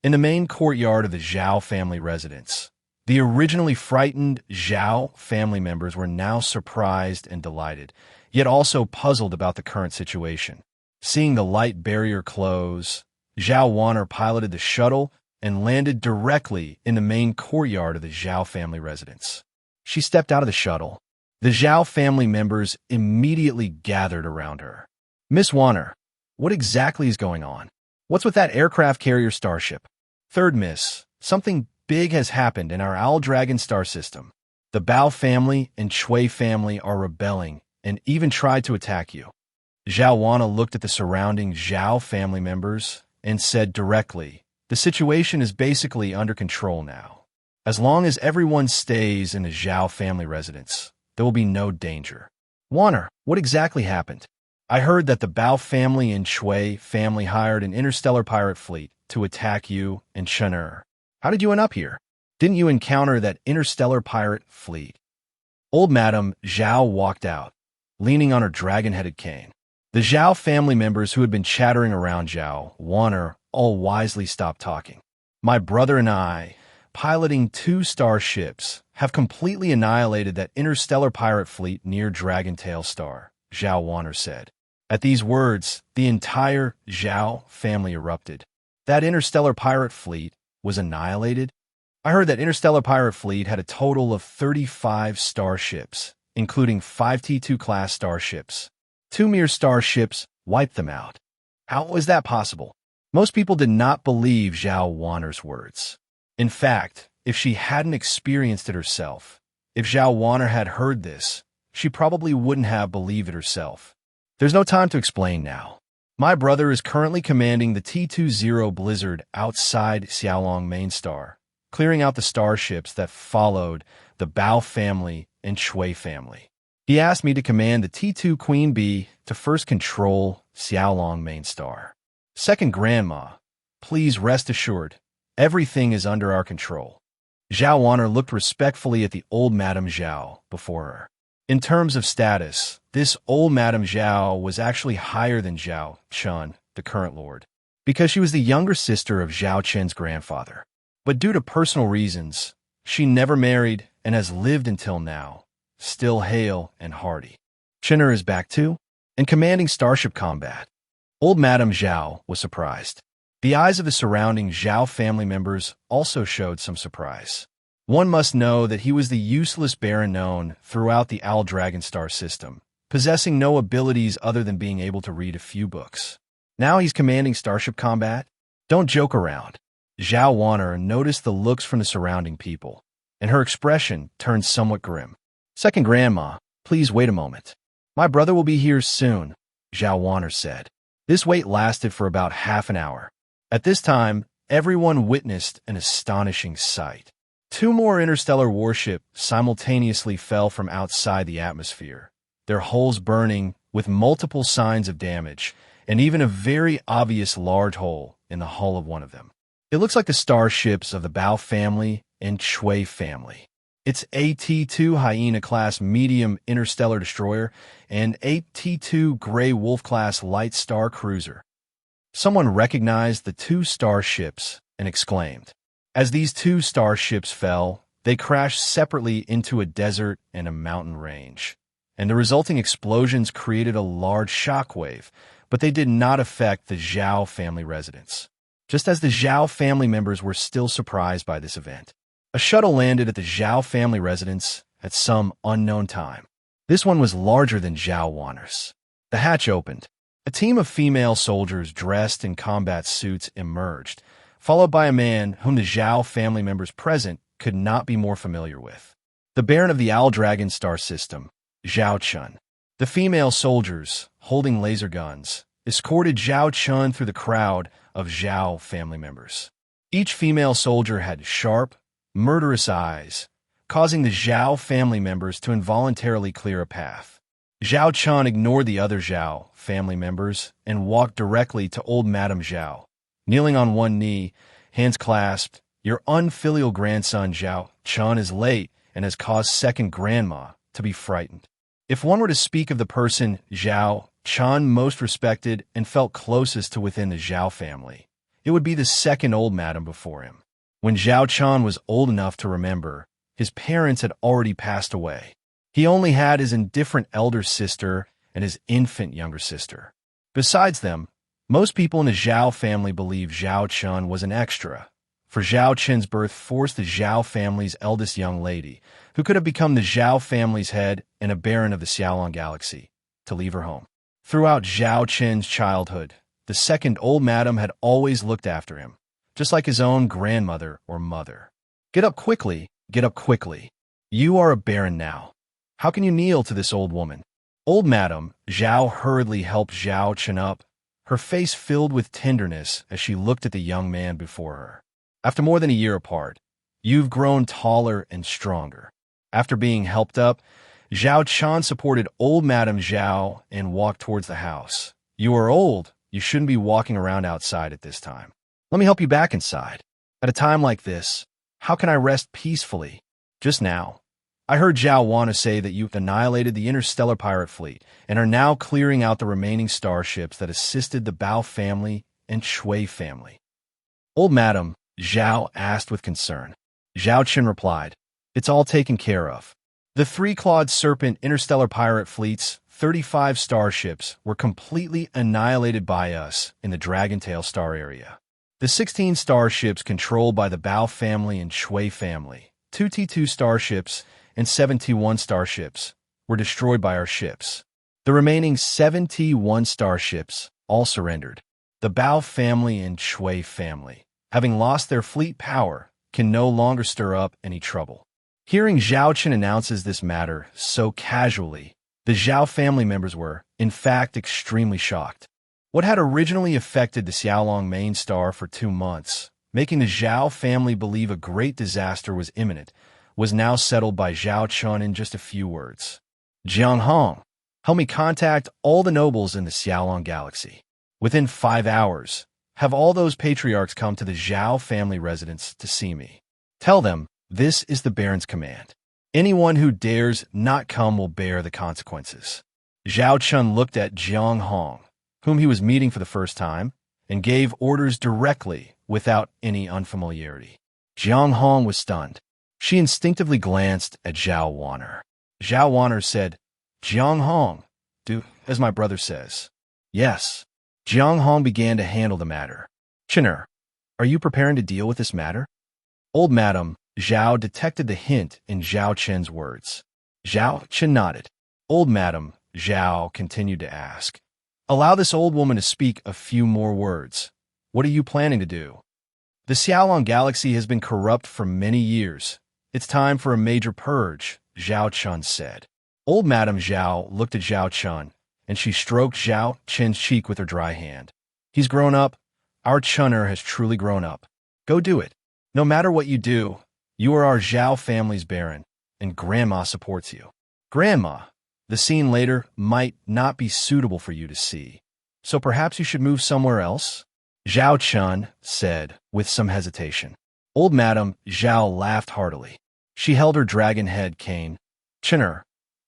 In the main courtyard of the Zhao family residence, the originally frightened Zhao family members were now surprised and delighted, yet also puzzled about the current situation. Seeing the light barrier close, Zhao Wanner piloted the shuttle and landed directly in the main courtyard of the Zhao family residence. She stepped out of the shuttle. The Zhao family members immediately gathered around her. Miss Wanner, what exactly is going on? What's with that aircraft carrier starship? Third miss, something big has happened in our Owl Dragon star system. The Bao family and Shui family are rebelling and even tried to attack you. Zhao Wanna looked at the surrounding Zhao family members and said directly, the situation is basically under control now. As long as everyone stays in the Zhao family residence, there will be no danger. Wanner, what exactly happened? I heard that the Bao family and Shui family hired an interstellar pirate fleet to attack you and Chen. How did you end up here? Didn't you encounter that interstellar pirate fleet? Old Madame Zhao walked out, leaning on her dragon-headed cane. The Zhao family members who had been chattering around Zhao Wanner all wisely stopped talking. My brother and I, piloting 2 starships, have completely annihilated that interstellar pirate fleet near Dragontail Star, Zhao Wanner said. At these words, the entire Zhao family erupted. That interstellar pirate fleet was annihilated? I heard that interstellar pirate fleet had a total of 35 starships, including 5 T2 class starships. 2 mere starships wiped them out. How was that possible? Most people did not believe Zhao Wanner's words. In fact, if she hadn't experienced it herself, if Zhao Wanner had heard this, she probably wouldn't have believed it herself. There's no time to explain now. My brother is currently commanding the T-20 Blizzard outside Xiaolong Main Star, clearing out the starships that followed the Bao family and Shui family. He asked me to command the T2 Queen Bee to first control Xiaolong Main Star. Second Grandma, please rest assured, everything is under our control. Zhao Wanner looked respectfully at the old Madame Zhao before her. In terms of status, this old Madame Zhao was actually higher than Zhao Chen, the current lord, because she was the younger sister of Zhao Chen's grandfather. But due to personal reasons, she never married and has lived until now, still hale and hearty. Chen is back too, and commanding starship combat. Old Madame Zhao was surprised. The eyes of the surrounding Zhao family members also showed some surprise. One must know that he was the useless barren known throughout the Owl Dragon star system, possessing no abilities other than being able to read a few books. Now he's commanding starship combat? Don't joke around. Zhao Wanner noticed the looks from the surrounding people, and her expression turned somewhat grim. Second Grandma, please wait a moment. My brother will be here soon, Zhao Wanner said. This wait lasted for about half an hour. At this time, everyone witnessed an astonishing sight. 2 more interstellar warships simultaneously fell from outside the atmosphere, their hulls burning with multiple signs of damage, and even a very obvious large hole in the hull of one of them. It looks like the starships of the Bao family and Shui family. It's a T2 Hyena-class medium interstellar destroyer and a T2 Gray Wolf-class light star cruiser. Someone recognized the 2 starships and exclaimed. As these 2 starships fell, they crashed separately into a desert and a mountain range, and the resulting explosions created a large shockwave, but they did not affect the Zhao family residence. Just as the Zhao family members were still surprised by this event, a shuttle landed at the Zhao family residence at some unknown time. This one was larger than Zhao Wanner's. The hatch opened. A team of female soldiers dressed in combat suits emerged, followed by a man whom the Zhao family members present could not be more familiar with. The Baron of the Owl Dragon star system, Zhao Chen. The female soldiers, holding laser guns, escorted Zhao Chen through the crowd of Zhao family members. Each female soldier had sharp, murderous eyes, causing the Zhao family members to involuntarily clear a path. Zhao Chen ignored the other Zhao family members and walked directly to old Madame Zhao. Kneeling on one knee, hands clasped, your unfilial grandson Zhao Chen is late and has caused second grandma to be frightened. If one were to speak of the person Zhao Chen most respected and felt closest to within the Zhao family. It would be the second old madam before him. When Zhao Chen was old enough to remember, his parents had already passed away. He only had his indifferent elder sister and his infant younger sister. Besides them, most people in the Zhao family believed Zhao Chen was an extra, for Zhao Chen's birth forced the Zhao family's eldest young lady, who could have become the Zhao family's head and a baron of the Xiaolong galaxy, to leave her home. Throughout Zhao Chen's childhood, the second old madam had always looked after him, just like his own grandmother or mother. Get up quickly, get up quickly. You are a baron now. How can you kneel to this old woman? Old Madam Zhao hurriedly helped Zhao Chen up, her face filled with tenderness as she looked at the young man before her. After more than a year apart, you've grown taller and stronger. After being helped up, Zhao Chen supported old Madam Zhao and walked towards the house. You are old. You shouldn't be walking around outside at this time. Let me help you back inside. At a time like this, how can I rest peacefully? Just now, I heard Zhao Wana say that you've annihilated the Interstellar pirate fleet and are now clearing out the remaining starships that assisted the Bao family and Shui family. Old Madam Zhao asked with concern. Zhao Chen replied, "It's all taken care of. The three-clawed serpent interstellar pirate fleet's 35 starships were completely annihilated by us in the Dragontail star area. The 16 starships controlled by the Bao family and Shui family, 2 T2 starships, and 71 starships were destroyed by our ships. The remaining 71 starships all surrendered. The Bao family and Shui family, having lost their fleet power, can no longer stir up any trouble." Hearing Zhao Chen announces this matter so casually, the Zhao family members were, in fact, extremely shocked. What had originally affected the Xiaolong main star for 2 months, making the Zhao family believe a great disaster was imminent, was now settled by Zhao Chen in just a few words. "Jiang Hong, help me contact all the nobles in the Xiaolong galaxy. Within 5 hours, have all those patriarchs come to the Zhao family residence to see me. Tell them this is the Baron's command. Anyone who dares not come will bear the consequences." Zhao Chen looked at Jiang Hong, whom he was meeting for the first time, and gave orders directly without any unfamiliarity. Jiang Hong was stunned. She instinctively glanced at Zhao Wanner. Zhao Wanner said, "Jiang Hong, do as my brother says." "Yes." Jiang Hong began to handle the matter. "Chener, are you preparing to deal with this matter?" Old Madam Zhao detected the hint in Zhao Chen's words. Zhao Chen nodded. Old Madam Zhao continued to ask, "Allow this old woman to speak a few more words. What are you planning to do?" "The Xiaolong galaxy has been corrupt for many years. It's time for a major purge," Zhao Chen said. Old Madam Zhao looked at Zhao Chen, and she stroked Zhao Chen's cheek with her dry hand. "He's grown up. Our Chener has truly grown up. Go do it. No matter what you do, you are our Zhao family's baron, and Grandma supports you." "Grandma, the scene later might not be suitable for you to see, so perhaps you should move somewhere else," Zhao Chen said with some hesitation. Old Madam Zhao laughed heartily. She held her dragon head cane. "Chener,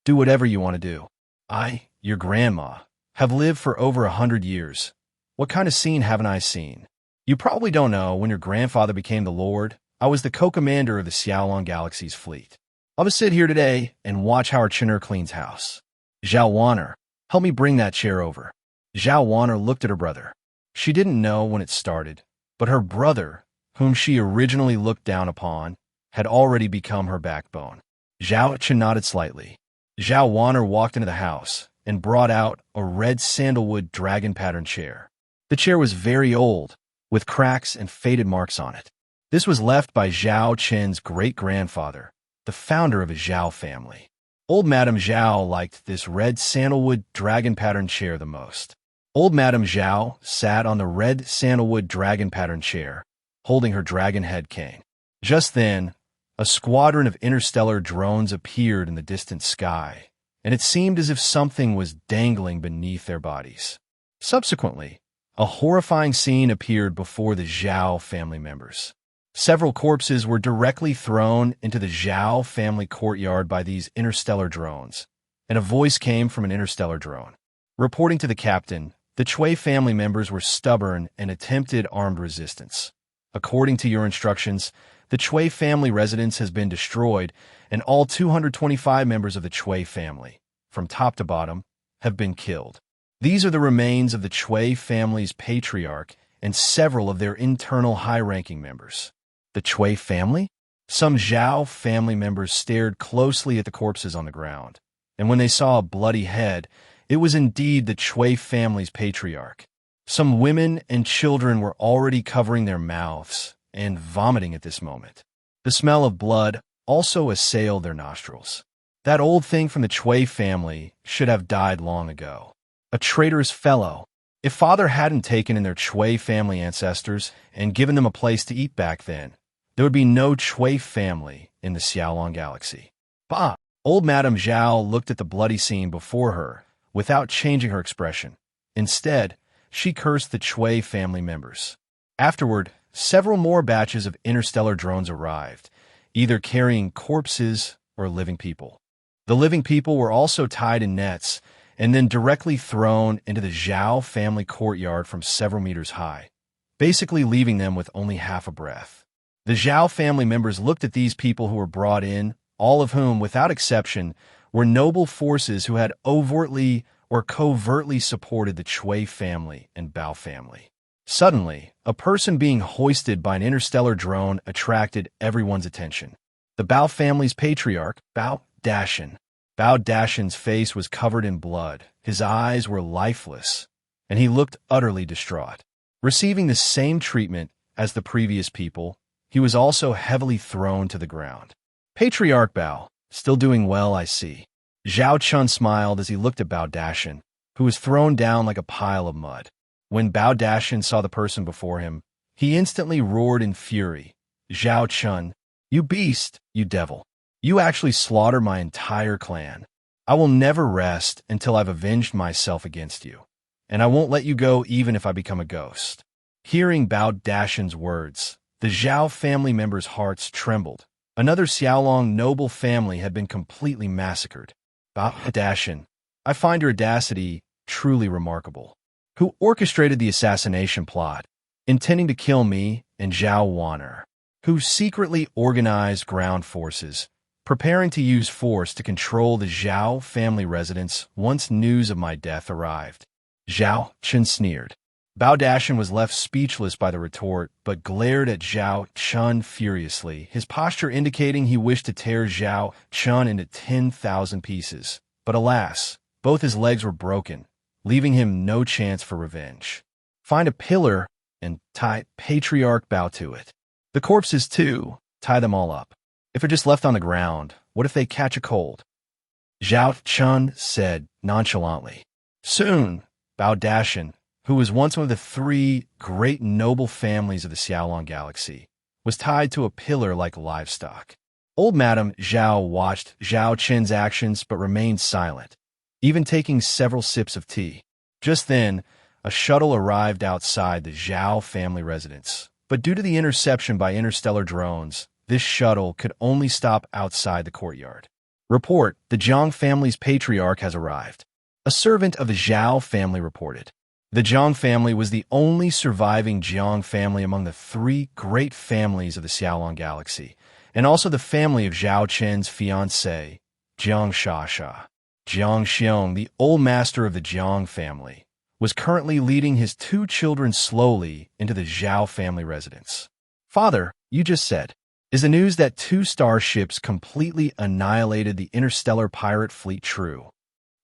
do whatever you want to do. I, your grandma, have lived for over 100 years. What kind of scene haven't I seen? You probably don't know, when your grandfather became the Lord, I was the co-commander of the Xiaolong Galaxy's fleet. I'll just sit here today and watch how our Chener cleans house. Zhao Wanner, help me bring that chair over." Zhao Wanner looked at her brother. She didn't know when it started, but her brother, whom she originally looked down upon, had already become her backbone. Zhao Chen nodded slightly. Zhao Wanner walked into the house and brought out a red sandalwood dragon-patterned chair. The chair was very old, with cracks and faded marks on it. This was left by Zhao Chen's great-grandfather, the founder of his Zhao family. Old Madam Zhao liked this red sandalwood dragon-patterned chair the most. Old Madam Zhao sat on the red sandalwood dragon-patterned chair, holding her dragon head cane. Just then, a squadron of interstellar drones appeared in the distant sky, and it seemed as if something was dangling beneath their bodies. Subsequently, a horrifying scene appeared before the Zhao family members. Several corpses were directly thrown into the Zhao family courtyard by these interstellar drones, and a voice came from an interstellar drone. Reporting to the captain, the Chui family members were stubborn and attempted armed resistance. According to your instructions, the Chui family residence has been destroyed, and all 225 members of the Chui family, from top to bottom, have been killed. These are the remains of the Chui family's patriarch and several of their internal high-ranking members. The Chui family? Some Zhao family members stared closely at the corpses on the ground, and when they saw a bloody head, it was indeed the Chui family's patriarch. Some women and children were already covering their mouths and vomiting at this moment. The smell of blood also assailed their nostrils. That old thing from the Chui family should have died long ago. A traitorous fellow. If father hadn't taken in their Chui family ancestors and given them a place to eat back then, there would be no Chui family in the Xiaolong galaxy. Bah! Old Madame Zhao looked at the bloody scene before her without changing her expression. Instead, she cursed the Chui family members. Afterward, several more batches of interstellar drones arrived, either carrying corpses or living people. The living people were also tied in nets and then directly thrown into the Zhao family courtyard from several meters high, basically leaving them with only half a breath. The Zhao family members looked at these people who were brought in, all of whom, without exception, were noble forces who had overtly or covertly supported the Chui family and Bao family. Suddenly, a person being hoisted by an interstellar drone attracted everyone's attention. The Bao family's patriarch, Bao Dashan. Bao Dashan's face was covered in blood, his eyes were lifeless, and he looked utterly distraught. Receiving the same treatment as the previous people, he was also heavily thrown to the ground. Patriarch Bao, still doing well, I see. Zhao Chen smiled as he looked at Bao Dashan, who was thrown down like a pile of mud. When Bao Dashan saw the person before him, he instantly roared in fury. Zhao Chen, you beast, you devil. You actually slaughtered my entire clan. I will never rest until I've avenged myself against you, and I won't let you go even if I become a ghost. Hearing Bao Dashan's words, the Zhao family members' hearts trembled. Another Xiaolong noble family had been completely massacred. Bao Dashan, I find your audacity truly remarkable. Who orchestrated the assassination plot, intending to kill me and Zhao Waner? Who secretly organized ground forces, preparing to use force to control the Zhao family residence once news of my death arrived? Zhao Chen sneered. Bao Dashan was left speechless by the retort, but glared at Zhao Chen furiously, his posture indicating he wished to tear Zhao Chen into 10,000 pieces. But alas, both his legs were broken, leaving him no chance for revenge. Find a pillar and tie Patriarch Bao to it. The corpses, too, tie them all up. If they're just left on the ground, what if they catch a cold? Zhao Chen said nonchalantly. Soon, Bao Dashan, who was once one of the three great noble families of the Xiaolong galaxy, was tied to a pillar like livestock. Old Madame Zhao watched Zhao Chen's actions but remained silent, even taking several sips of tea. Just then, a shuttle arrived outside the Zhao family residence, but due to the interception by interstellar drones, this shuttle could only stop outside the courtyard. Report, the Zhang family's patriarch has arrived. A servant of the Zhao family reported. The Zhang family was the only surviving Jiang family among the three great families of the Xiaolong galaxy, and also the family of Zhao Chen's fiancée, Jiang Shasha. Jiang Xiong, the old master of the Jiang family, was currently leading his two children slowly into the Zhao family residence. Father, you just said, is the news that two starships completely annihilated the interstellar pirate fleet true?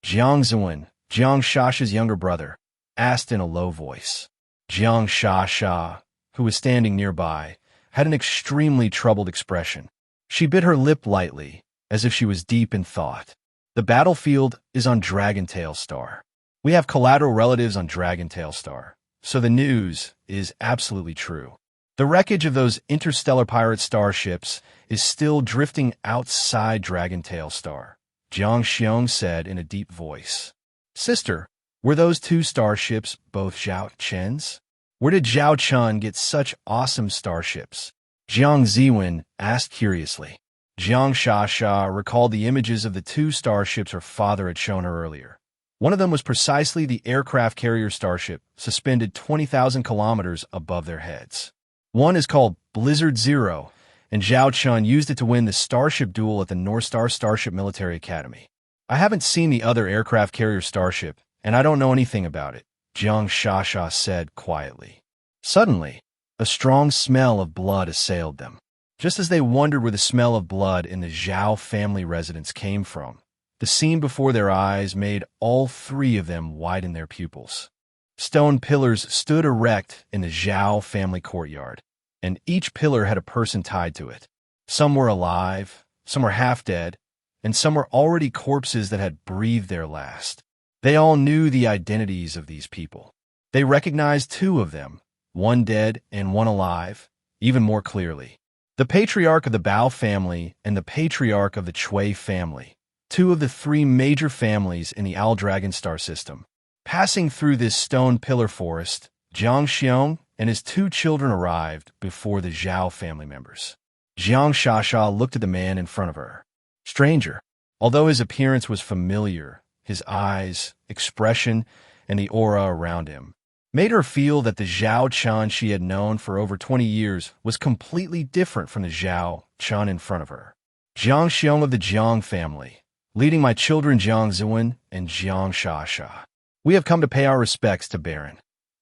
Jiang Zuan, Jiang Shasha's younger brother, asked in a low voice. Jiang Shasha, who was standing nearby, had an extremely troubled expression. She bit her lip lightly, as if she was deep in thought. The battlefield is on Dragontail Star. We have collateral relatives on Dragontail Star, so the news is absolutely true. The wreckage of those interstellar pirate starships is still drifting outside Dragontail Star, Jiang Xiong said in a deep voice. Sister, were those two starships both Zhao Chen's? Where did Zhao Chen get such awesome starships? Jiang Ziwen asked curiously. Jiang Shasha recalled the images of the two starships her father had shown her earlier. One of them was precisely the aircraft carrier Starship, suspended 20,000 kilometers above their heads. One is called Blizzard Zero, and Zhao Chen used it to win the Starship duel at the North Star Starship Military Academy. I haven't seen the other aircraft carrier Starship, and I don't know anything about it, Jiang Shasha said quietly. Suddenly, a strong smell of blood assailed them. Just as they wondered where the smell of blood in the Zhao family residence came from, the scene before their eyes made all three of them widen their pupils. Stone pillars stood erect in the Zhao family courtyard, and each pillar had a person tied to it. Some were alive, some were half dead, and some were already corpses that had breathed their last. They all knew the identities of these people. They recognized two of them, one dead and one alive, even more clearly. The patriarch of the Bao family and the patriarch of the Chui family, two of the three major families in the Owl Dragon star system. Passing through this stone pillar forest, Jiang Xiong and his two children arrived before the Zhao family members. Jiang Shasha looked at the man in front of her. Stranger, although his appearance was familiar, his eyes, expression, and the aura around him made her feel that the Zhao Chen she had known for over 20 years was completely different from the Zhao Chen in front of her. Jiang Xiong of the Jiang family, leading my children Jiang Zuan and Jiang Shasha. We have come to pay our respects to Barren.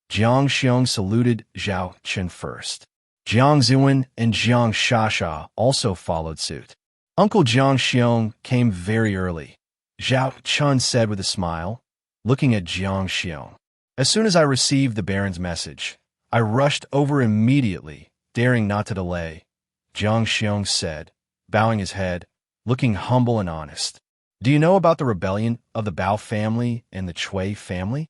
Jiang Xiong saluted Zhao Chen first. Jiang Zuan and Jiang Shasha also followed suit. Uncle Jiang Xiong came very early, Zhao Chen said with a smile, looking at Jiang Xiong. As soon as I received the Baron's message, I rushed over immediately, daring not to delay, Jiang Xiong said, bowing his head, looking humble and honest. Do you know about the rebellion of the Bao family and the Chui family?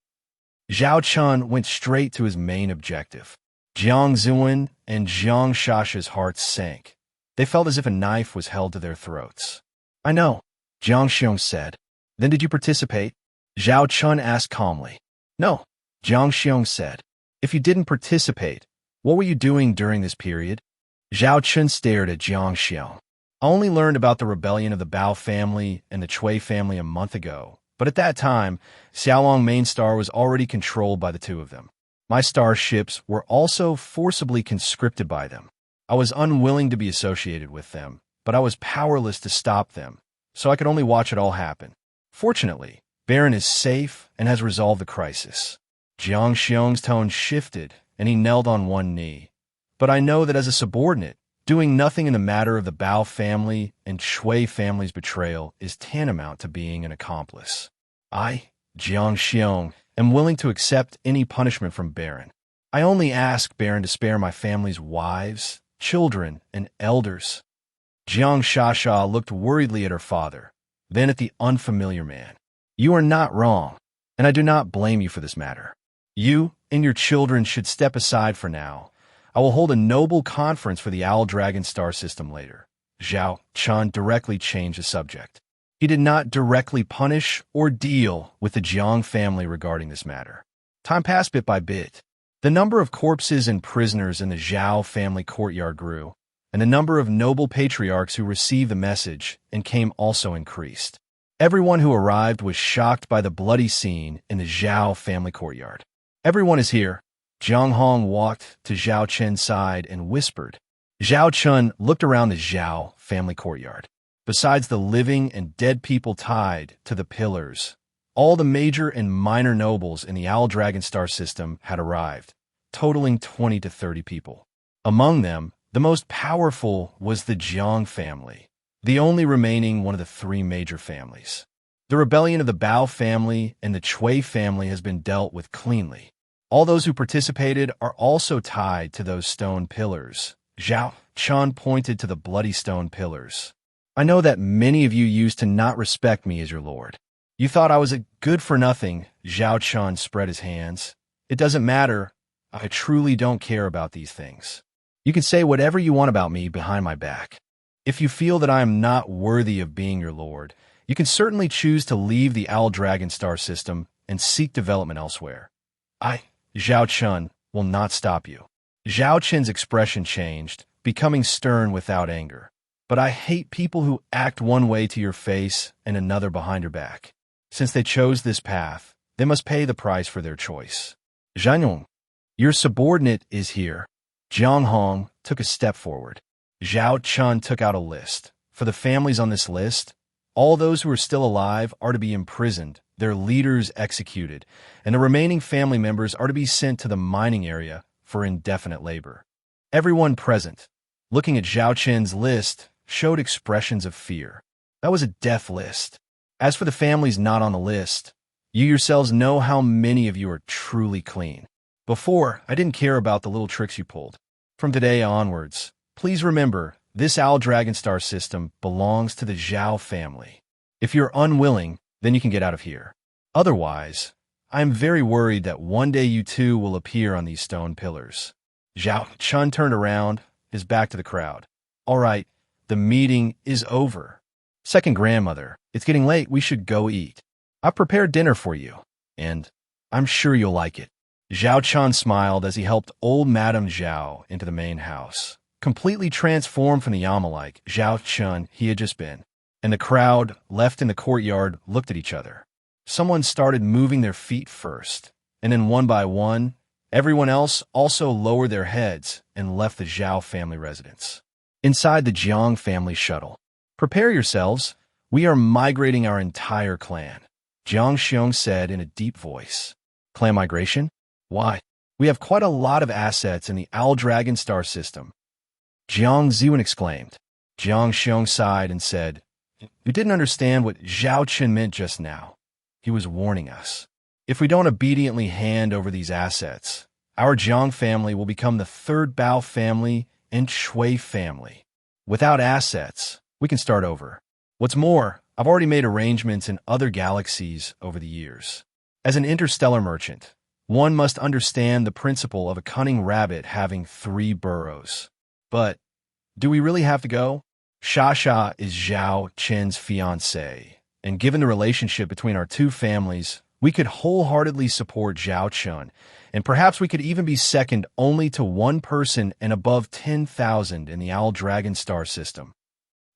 Zhao Chen went straight to his main objective. Jiang Zuan and Jiang Shasha's hearts sank. They felt as if a knife was held to their throats. I know, Jiang Xiong said. Then did you participate? Zhao Chen asked calmly. No, Jiang Xiong said. If you didn't participate, what were you doing during this period? Zhao Chen stared at Jiang Xiong. I only learned about the rebellion of the Bao family and the Chui family a month ago, but at that time, Xiaolong Main Star was already controlled by the two of them. My starships were also forcibly conscripted by them. I was unwilling to be associated with them, but I was powerless to stop them, so I could only watch it all happen. Fortunately, Barren is safe and has resolved the crisis. Jiang Xiong's tone shifted, and he knelt on one knee. But I know that as a subordinate, doing nothing in the matter of the Bao family and Chui family's betrayal is tantamount to being an accomplice. I, Jiang Xiong, am willing to accept any punishment from Barren. I only ask Barren to spare my family's wives, children, and elders. Jiang Shasha looked worriedly at her father, then at the unfamiliar man. You are not wrong, and I do not blame you for this matter. You and your children should step aside for now. I will hold a noble conference for the Owl Dragon star system later. Zhao Chen directly changed the subject. He did not directly punish or deal with the Jiang family regarding this matter. Time passed bit by bit. The number of corpses and prisoners in the Zhao family courtyard grew, and the number of noble patriarchs who received the message and came also increased. Everyone who arrived was shocked by the bloody scene in the Zhao family courtyard. Everyone is here. Jiang Hong walked to Zhao Chen's side and whispered. Zhao Chen looked around the Zhao family courtyard. Besides the living and dead people tied to the pillars, all the major and minor nobles in the Owl Dragon star system had arrived, totaling 20 to 30 people. Among them, the most powerful was the Jiang family, the only remaining one of the three major families. The rebellion of the Bao family and the Chui family has been dealt with cleanly. All those who participated are also tied to those stone pillars. Zhao Chen pointed to the bloody stone pillars. I know that many of you used to not respect me as your lord. You thought I was a good-for-nothing. Zhao Chen spread his hands. It doesn't matter. I truly don't care about these things. You can say whatever you want about me behind my back. If you feel that I am not worthy of being your lord, you can certainly choose to leave the Owl Dragon star system and seek development elsewhere. Zhao Chen, will not stop you. Zhao Chen's expression changed, becoming stern without anger. But I hate people who act one way to your face and another behind your back. Since they chose this path, they must pay the price for their choice. Zhanyong, your subordinate is here. Jiang Hong took a step forward. Zhao Chen took out a list. For the families on this list, all those who are still alive are to be imprisoned, their leaders executed, and the remaining family members are to be sent to the mining area for indefinite labor. Everyone present, looking at Zhao Chen's list, showed expressions of fear. That was a death list. As for the families not on the list, you yourselves know how many of you are truly clean. Before, I didn't care about the little tricks you pulled. From today onwards, please remember, this Owl Dragon Star system belongs to the Zhao family. If you're unwilling, then you can get out of here. Otherwise, I am very worried that one day you too will appear on these stone pillars. Zhao Chen turned around, his back to the crowd. All right, the meeting is over. Second grandmother, it's getting late, we should go eat. I've prepared dinner for you, and I'm sure you'll like it. Zhao Chen smiled as he helped old Madame Zhao into the main house, completely transformed from the Yama-like Zhao Chen he had just been. And the crowd, left in the courtyard, looked at each other. Someone started moving their feet first, and then one by one, everyone else also lowered their heads and left the Zhao family residence. Inside the Jiang family shuttle, prepare yourselves, we are migrating our entire clan, Jiang Xiong said in a deep voice. Clan migration? Why? We have quite a lot of assets in the Owl Dragon Star system. Jiang Ziwen exclaimed. Jiang Xiong sighed and said, You didn't understand what Zhao Chen meant just now. He was warning us. If we don't obediently hand over these assets, our Jiang family will become the third Bao family and Shui family. Without assets, we can start over. What's more, I've already made arrangements in other galaxies over the years. As an interstellar merchant, one must understand the principle of a cunning rabbit having 3 burrows. But do we really have to go? Xia is Zhao Chen's fiancée, and given the relationship between our two families, we could wholeheartedly support Zhao Chen, and perhaps we could even be second only to one person and above 10,000 in the Owl Dragon Star system.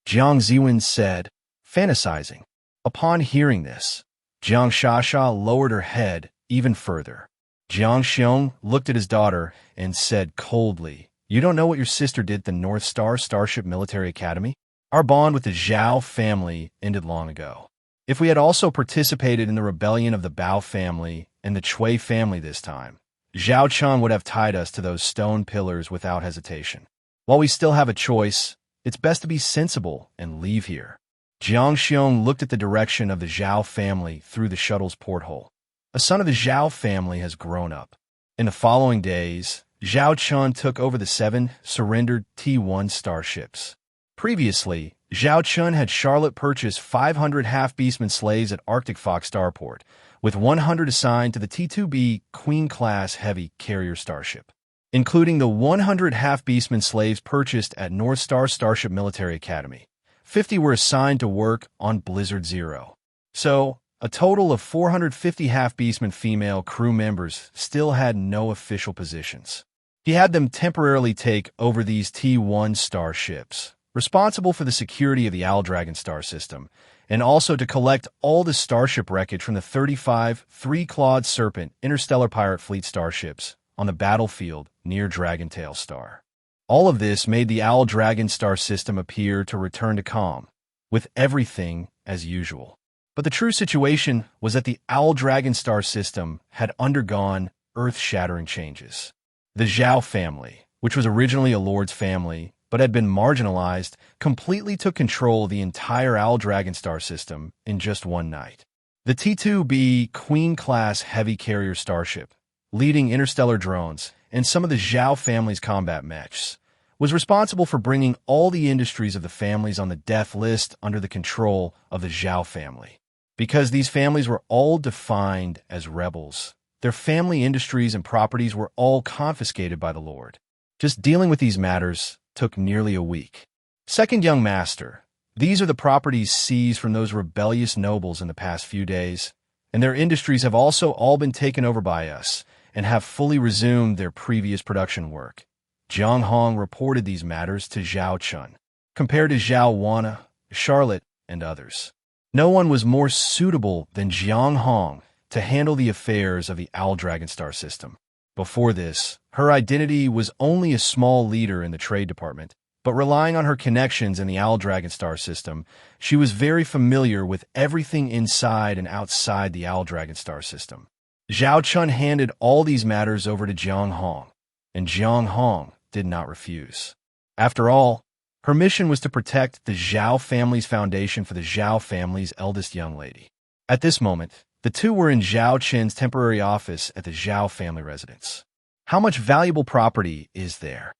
Jiang Ziwen said, fantasizing. Upon hearing this, Jiang Xia lowered her head even further. Jiang Xiong looked at his daughter and said coldly, You don't know what your sister did at the North Star Starship Military Academy? Our bond with the Zhao family ended long ago. If we had also participated in the rebellion of the Bao family and the Chui family this time, Zhao Chen would have tied us to those stone pillars without hesitation. While we still have a choice, it's best to be sensible and leave here. Jiang Xiong looked at the direction of the Zhao family through the shuttle's porthole. A son of the Zhao family has grown up. In the following days, Zhao Chen took over the 7 surrendered T1 starships. Previously, Zhao Chen had Charlotte purchase 500 half-beastman slaves at Arctic Fox Starport, with 100 assigned to the T2B Queen-class heavy carrier starship. Including the 100 half-beastman slaves purchased at North Star Starship Military Academy, 50 were assigned to work on Blizzard Zero. So, a total of 450 half-beastman female crew members still had no official positions. He had them temporarily take over these T1 starships, responsible for the security of the Owl Dragon Star system, and also to collect all the starship wreckage from the 35 Three-Clawed Serpent Interstellar Pirate Fleet starships on the battlefield near Dragontail Star. All of this made the Owl Dragon Star system appear to return to calm, with everything as usual. But the true situation was that the Owl Dragon Star system had undergone earth-shattering changes. The Zhao family, which was originally a lord's family but had been marginalized, completely took control of the entire Owl Dragon Star system in just one night. The T2B Queen-class heavy carrier starship, leading interstellar drones, and some of the Zhao family's combat mechs, was responsible for bringing all the industries of the families on the death list under the control of the Zhao family. Because these families were all defined as rebels, their family industries and properties were all confiscated by the Lord. Just dealing with these matters took nearly a week. Second young master, these are the properties seized from those rebellious nobles in the past few days, and their industries have also all been taken over by us and have fully resumed their previous production work. Jiang Hong reported these matters to Zhao Chen, compared to Zhao Wana, Charlotte, and others. No one was more suitable than Jiang Hong to handle the affairs of the Owl Dragon Star system. Before this, her identity was only a small leader in the trade department, but relying on her connections in the Owl Dragon Star system, she was very familiar with everything inside and outside the Owl Dragon Star system. Zhao Chen handed all these matters over to Jiang Hong, and Jiang Hong did not refuse. After all, her mission was to protect the Zhao family's foundation for the Zhao family's eldest young lady. At this moment, the two were in Zhao Chen's temporary office at the Zhao family residence. How much valuable property is there?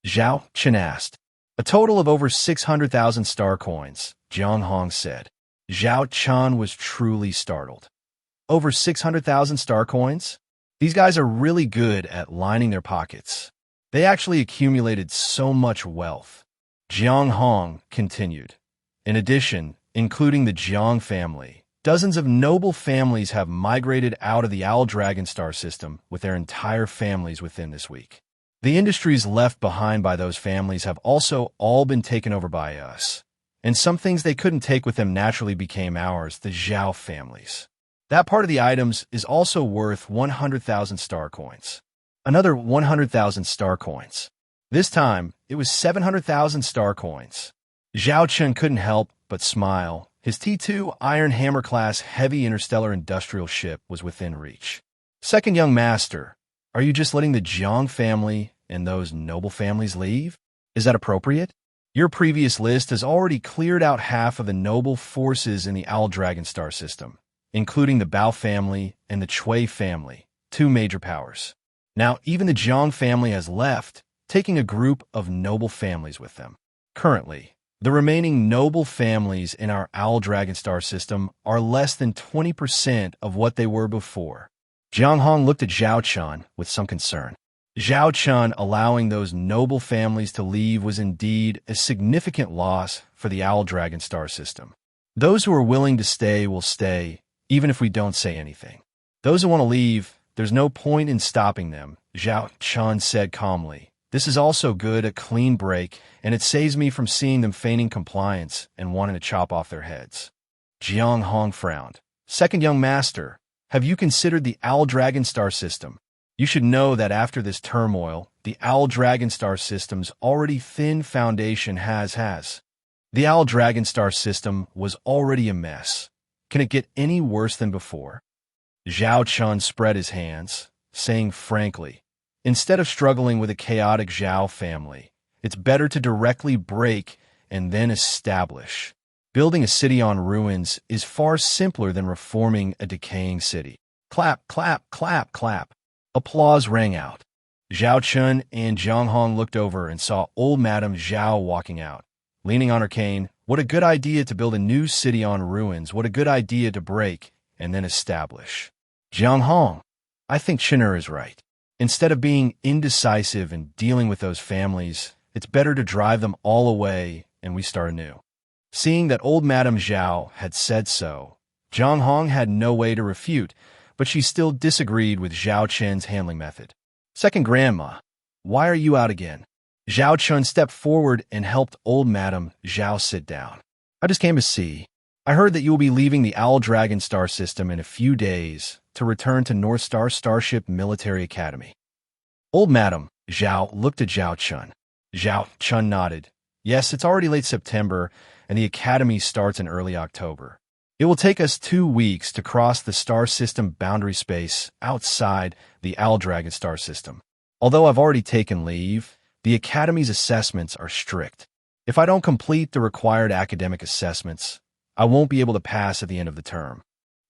Zhao Chen asked. A total of over 600,000 star coins, Jiang Hong said. Zhao Chen was truly startled. Over 600,000 star coins? These guys are really good at lining their pockets. They actually accumulated so much wealth. Jiang Hong continued. In addition, including the Jiang family, dozens of noble families have migrated out of the Owl Dragon Star system with their entire families within this week. The industries left behind by those families have also all been taken over by us, and some things they couldn't take with them naturally became ours, the Zhao families. That part of the items is also worth 100,000 star coins. Another 100,000 star coins. This time, it was 700,000 star coins. Zhao Chen couldn't help but smile. His T2 Iron Hammer-class heavy interstellar industrial ship was within reach. Second young master, are you just letting the Jiang family and those noble families leave? Is that appropriate? Your previous list has already cleared out half of the noble forces in the Owl Dragon Star system, including the Bao family and the Chui family, two major powers. Now, even the Jiang family has left, taking a group of noble families with them. Currently, the remaining noble families in our Owl Dragon Star system are less than 20% of what they were before. Jiang Hong looked at Zhao Chen with some concern. Zhao Chen allowing those noble families to leave was indeed a significant loss for the Owl Dragon Star system. Those who are willing to stay will stay, even if we don't say anything. Those who want to leave, there's no point in stopping them, Zhao Chen said calmly. This is also good, a clean break, and it saves me from seeing them feigning compliance and wanting to chop off their heads. Jiang Hong frowned. Second young master, have you considered the Owl Dragon Star system? You should know that after this turmoil, the Owl Dragon Star system's already thin foundation has. The Owl Dragon Star system was already a mess. Can it get any worse than before? Zhao Chen spread his hands, saying frankly, instead of struggling with a chaotic Zhao family, it's better to directly break and then establish. Building a city on ruins is far simpler than reforming a decaying city. Clap, clap, clap, clap. Applause rang out. Zhao Chen and Jiang Hong looked over and saw old Madame Zhao walking out. Leaning on her cane, what a good idea to build a new city on ruins. What a good idea to break and then establish. Jiang Hong, I think Chin'er is right. Instead of being indecisive and dealing with those families, it's better to drive them all away and we start anew. Seeing that old Madame Zhao had said so, Jiang Hong had no way to refute, but she still disagreed with Zhao Chen's handling method. Second grandma, why are you out again? Zhao Chen stepped forward and helped old Madame Zhao sit down. I just came to see. I heard that you will be leaving the Owl Dragon Star system in a few days to return to North Star Starship Military Academy. Old Madame Zhao looked at Zhao Chen. Zhao Chen nodded. Yes, it's already late September, and the academy starts in early October. It will take us 2 weeks to cross the star system boundary space outside the Owl Dragon Star system. Although I've already taken leave, the academy's assessments are strict. If I don't complete the required academic assessments, I won't be able to pass at the end of the term.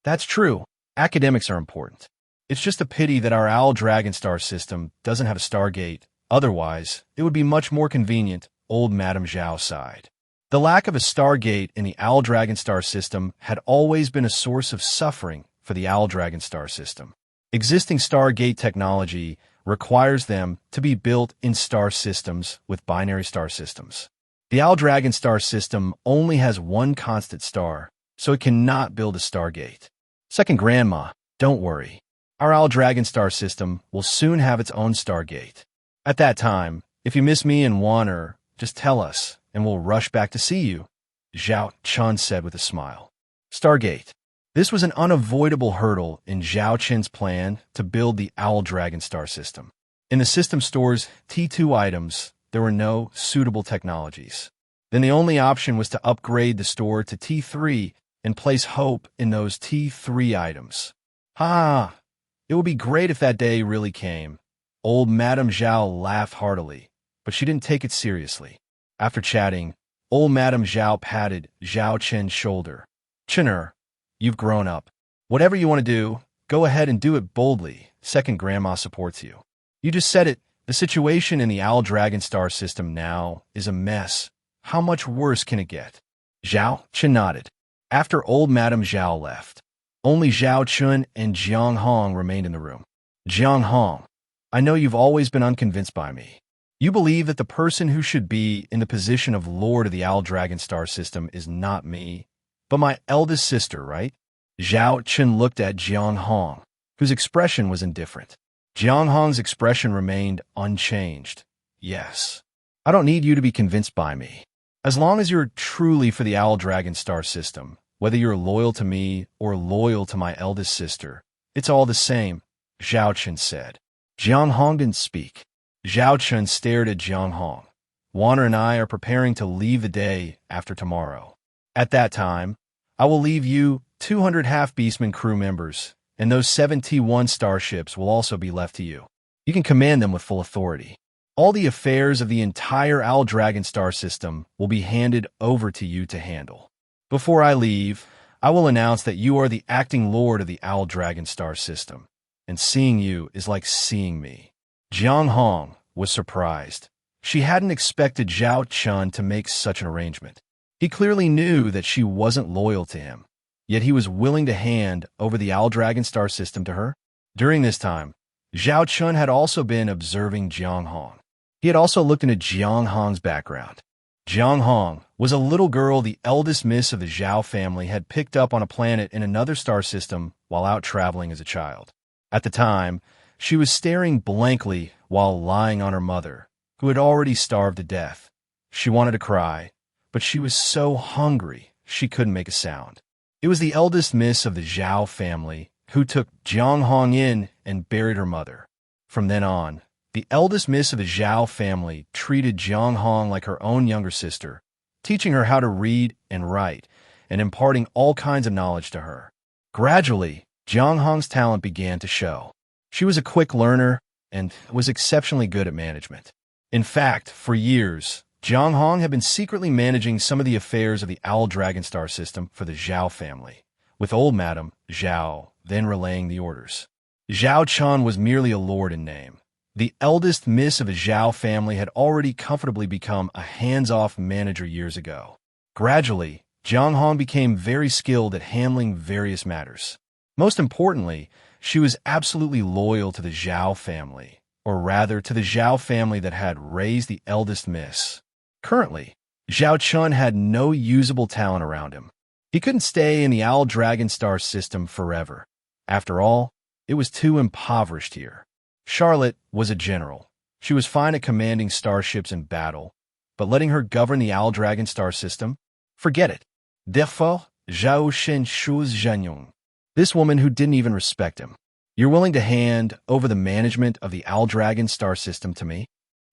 That's true. Academics are important. It's just a pity that our Owl Dragon Star system doesn't have a Stargate. Otherwise, it would be much more convenient, old Madame Zhao sighed. The lack of a Stargate in the Owl Dragon Star system had always been a source of suffering for the Owl Dragon Star system. Existing Stargate technology requires them to be built in star systems with binary star systems. The Owl Dragon Star system only has one constant star, so it cannot build a Stargate. Second grandma, don't worry. Our Owl Dragon Star system will soon have its own Stargate. At that time, if you miss me and want her, just tell us, and we'll rush back to see you, Zhao Chen said with a smile. Stargate. This was an unavoidable hurdle in Zhao Chen's plan to build the Owl Dragon star system. In the system store's T2 items, there were no suitable technologies. Then the only option was to upgrade the store to T3 and place hope in those T3 items. It would be great if that day really came. Old Madame Zhao laughed heartily, but she didn't take it seriously. After chatting, old Madame Zhao patted Zhao Chen's shoulder. "Chener, you've grown up. Whatever you want to do, go ahead and do it boldly. Second Grandma supports you." "You just said it. The situation in the Owl Dragon star system now is a mess. How much worse can it get?" Zhao Chen nodded. After old Madame Zhao left, only Zhao Chun and Jiang Hong remained in the room. "Jiang Hong, I know you've always been unconvinced by me. You believe that the person who should be in the position of Lord of the Owl Dragon star system is not me, but my eldest sister, right?" Zhao Chen looked at Jiang Hong, whose expression was indifferent. Jiang Hong's expression remained unchanged. "Yes. I don't need you to be convinced by me. As long as you're truly for the Owl Dragon star system, whether you're loyal to me or loyal to my eldest sister, it's all the same," Zhao Chen said. Jiang Hong didn't speak. Zhao Chen stared at Jiang Hong. "Warner and I are preparing to leave the day after tomorrow. At that time, I will leave you 200 half-beastman crew members, and those 71 starships will also be left to you. You can command them with full authority. All the affairs of the entire Owl Dragon star system will be handed over to you to handle. Before I leave, I will announce that you are the acting lord of the Owl Dragon star system, and seeing you is like seeing me." Jiang Hong was surprised. She hadn't expected Zhao Chun to make such an arrangement. He clearly knew that she wasn't loyal to him, yet he was willing to hand over the Owl Dragon star system to her. During this time, Zhao Chun had also been observing Jiang Hong. He had also looked into Jiang Hong's background. Jiang Hong was a little girl the eldest miss of the Zhao family had picked up on a planet in another star system while out traveling as a child. At the time, she was staring blankly while lying on her mother, who had already starved to death. She wanted to cry, but she was so hungry she couldn't make a sound. It was the eldest miss of the Zhao family who took Jiang Hong in and buried her mother. From then on, the eldest miss of the Zhao family treated Jiang Hong like her own younger sister, teaching her how to read and write, and imparting all kinds of knowledge to her. Gradually, Jiang Hong's talent began to show. She was a quick learner and was exceptionally good at management. In fact, for years, Jiang Hong had been secretly managing some of the affairs of the Owl Dragon star system for the Zhao family, with old Madame Zhao then relaying the orders. Zhao Chun was merely a lord in name. The eldest miss of the Zhao family had already comfortably become a hands-off manager years ago. Gradually, Jiang Hong became very skilled at handling various matters. Most importantly, she was absolutely loyal to the Zhao family, or rather to the Zhao family that had raised the eldest miss. Currently, Zhao Chun had no usable talent around him. He couldn't stay in the Owl Dragon star system forever. After all, it was too impoverished here. Charlotte was a general. She was fine at commanding starships in battle, but letting her govern the Owl Dragon star system? Forget it. Therefore, Zhao Shen Shu's Zhanyong. This woman who didn't even respect him. "You're willing to hand over the management of the Owl Dragon star system to me?"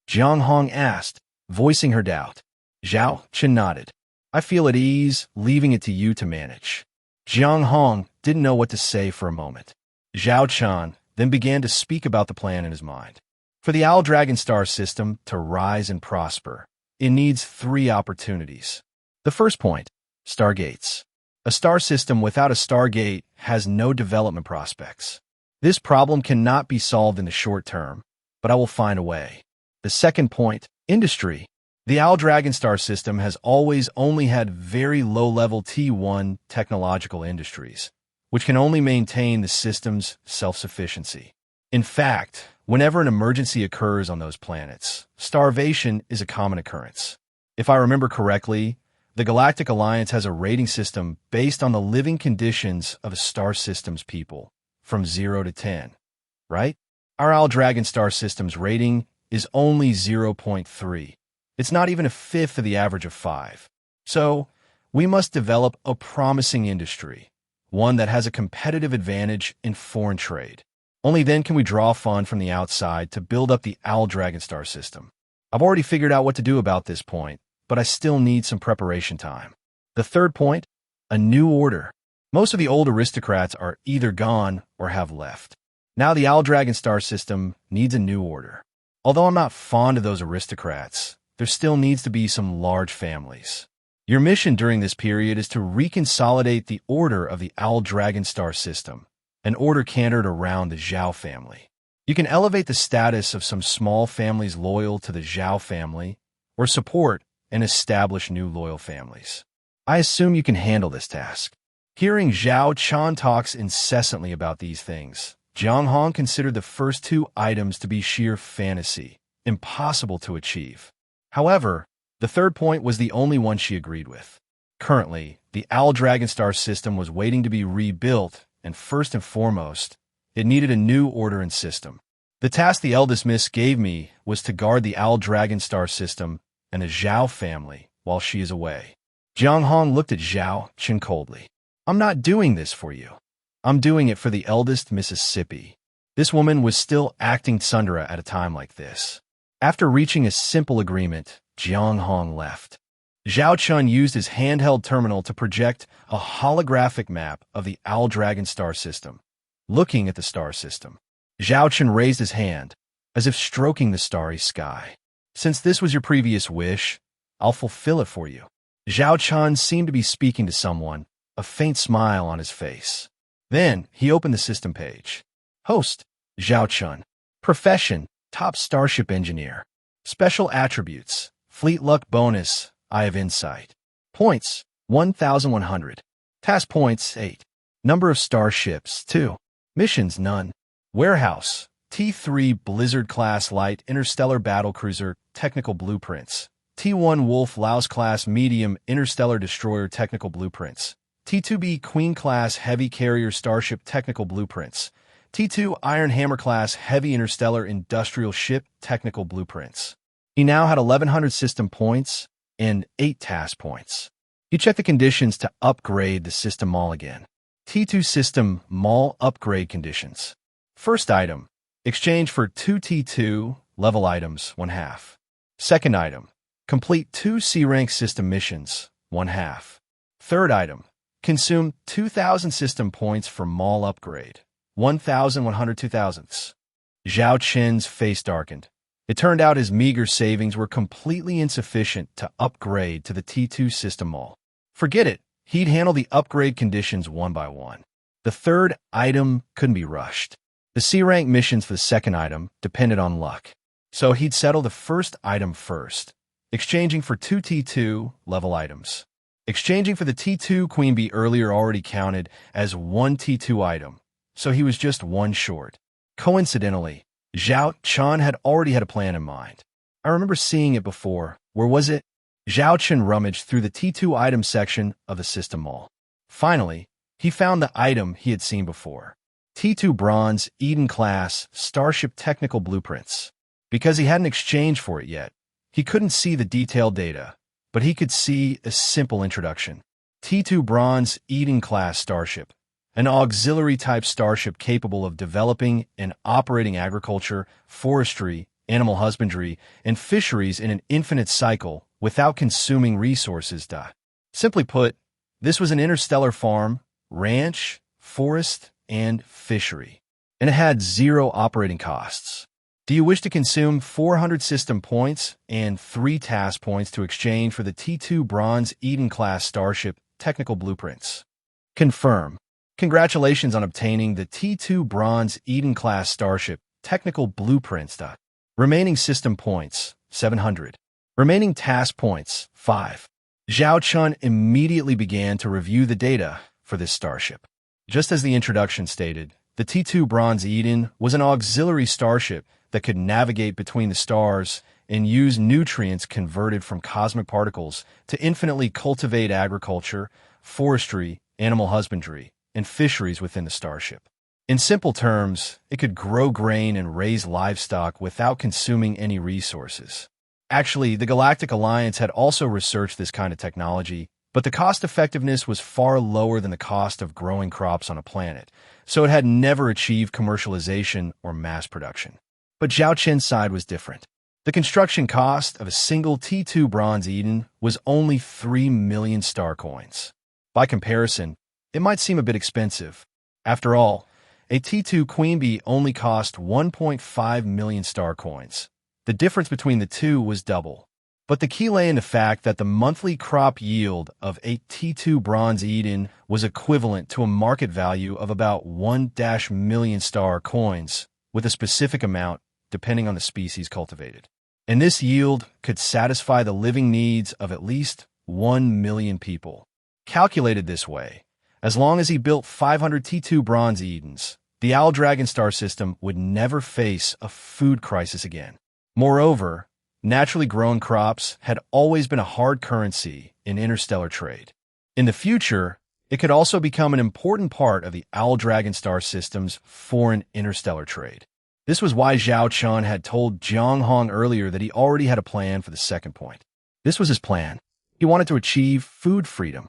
Jiang Hong asked, voicing her doubt. Zhao Chen nodded. "I feel at ease leaving it to you to manage." Jiang Hong didn't know what to say for a moment. Zhao Chen then began to speak about the plan in his mind. For the Owl Dragon star system to rise and prosper, it needs 3 opportunities. The first point, stargates. A star system without a stargate has no development prospects. This problem cannot be solved in the short term, but I will find a way. The second point, industry. The Owl Dragon star system has always only had very low-level T1 technological industries, which can only maintain the system's self-sufficiency. In fact, whenever an emergency occurs on those planets, starvation is a common occurrence. If I remember correctly, the Galactic Alliance has a rating system based on the living conditions of a star system's people, from 0 to 10, right? Our Owl Dragon star system's rating is only 0.3. It's not even a fifth of the average of 5. So, We must develop a promising industry, one that has a competitive advantage in foreign trade. Only then can we draw fund from the outside to build up the Owl Dragon Star system. I've already figured out what to do about this point, but I still need some preparation time. The third point, a new order. Most of the old aristocrats are either gone or have left. Now the Owl Dragon Star system needs a new order. Although I'm not fond of those aristocrats, there still needs to be some large families. Your mission during this period is to reconsolidate the order of the Owl Dragon Star system, an order centered around the Zhao family. You can elevate the status of some small families loyal to the Zhao family, or support and establish new loyal families. I assume you can handle this task. Hearing Zhao Chen talks incessantly about these things, Jiang Hong considered the first two items to be sheer fantasy, impossible to achieve. However, the third point was the only one she agreed with. Currently, the Owl Dragon Star system was waiting to be rebuilt, and first and foremost, it needed a new order and system. The task the eldest miss gave me was to guard the Owl Dragon Star system and the Zhao family while she is away. Jiang Hong looked at Zhao Chen coldly. I'm not doing this for you. I'm doing it for the eldest Mississippi. This woman was still acting tsundere at a time like this. After reaching a simple agreement, Jiang Hong left. Zhao Chen used his handheld terminal to project a holographic map of the Owl Dragon Star system. Looking at the star system, Zhao Chen raised his hand, as if stroking the starry sky. Since this was your previous wish, I'll fulfill it for you. Zhao Chen seemed to be speaking to someone, a faint smile on his face. Then, he opened the system page. Host, Zhao Chen. Profession, top starship engineer. Special attributes, fleet luck bonus, Eye of Insight. Points, 1,100. Task points, 8. Number of starships, 2. Missions, none. Warehouse, T3 Blizzard-class light interstellar battlecruiser, technical blueprints. T1 Wolf Laos-class medium interstellar destroyer, technical blueprints. T2B Queen-class heavy carrier starship, technical blueprints. T2 Iron Hammer-class heavy interstellar industrial ship, technical blueprints. He now had 1,100 system points and 8 task points. He checked the conditions to upgrade the system mall again. T2 system mall upgrade conditions. First item, exchange for 2 T2 level items, 1/2. Second item, complete 2 C-rank system missions, 1/2. Third item, consume 2,000 system points for mall upgrade, 1,102 Zhao Chen's face darkened. It turned out his meager savings were completely insufficient to upgrade to the T2 system mall. Forget it, he'd handle the upgrade conditions one by one. The third item couldn't be rushed. The C-rank missions for the second item depended on luck. So he'd settle the first item first, exchanging for 2 T2 level items. Exchanging for the T2 Queen Bee earlier already counted as 1 T2 item, so he was just 1 short. Coincidentally, Zhao Chen had already had a plan in mind. I remember seeing it before. Where was it? Zhao Chen rummaged through the T2 item section of the system mall. Finally, he found the item he had seen before. T2 Bronze Eden-class Starship Technical Blueprints. Because he hadn't exchanged for it yet, he couldn't see the detailed data, but he could see a simple introduction. T2 Bronze Eden-class Starship. An auxiliary-type starship capable of developing and operating agriculture, forestry, animal husbandry, and fisheries in an infinite cycle without consuming resources. Simply put, this was an interstellar farm, ranch, forest, and fishery, and it had 0 operating costs. Do you wish to consume 400 system points and 3 task points to exchange for the T2 Bronze Eden-class Starship Technical Blueprints? Confirm. Congratulations on obtaining the T2 Bronze Eden-class Starship Technical Blueprints. Remaining system points, 700. Remaining task points, 5. Zhao Chen immediately began to review the data for this starship. Just as the introduction stated, the T2 Bronze Eden was an auxiliary starship that could navigate between the stars and use nutrients converted from cosmic particles to infinitely cultivate agriculture, forestry, animal husbandry, and fisheries within the starship. In simple terms, it could grow grain and raise livestock without consuming any resources. Actually, the Galactic Alliance had also researched this kind of technology But the cost effectiveness was far lower than the cost of growing crops on a planet, so it had never achieved commercialization or mass production. But Zhao Chen's side was different. The construction cost of a single T2 Bronze Eden was only 3 million star coins. By comparison, it might seem a bit expensive. After all, a T2 Queen Bee only cost 1.5 million star coins. The difference between the two was double. But the key lay in the fact that the monthly crop yield of a T2 Bronze Eden was equivalent to a market value of about 1 million star coins, with a specific amount depending on the species cultivated. And this yield could satisfy the living needs of at least 1 million people. Calculated this way, as long as he built 500 T2 Bronze Edens, the Owl Dragon star system would never face a food crisis again. Moreover, naturally grown crops had always been a hard currency in interstellar trade. In the future, it could also become an important part of the Owl Dragon star system's foreign interstellar trade. This was why Zhao Chen had told Jiang Hong earlier that he already had a plan for the second point. This was his plan. He wanted to achieve food freedom.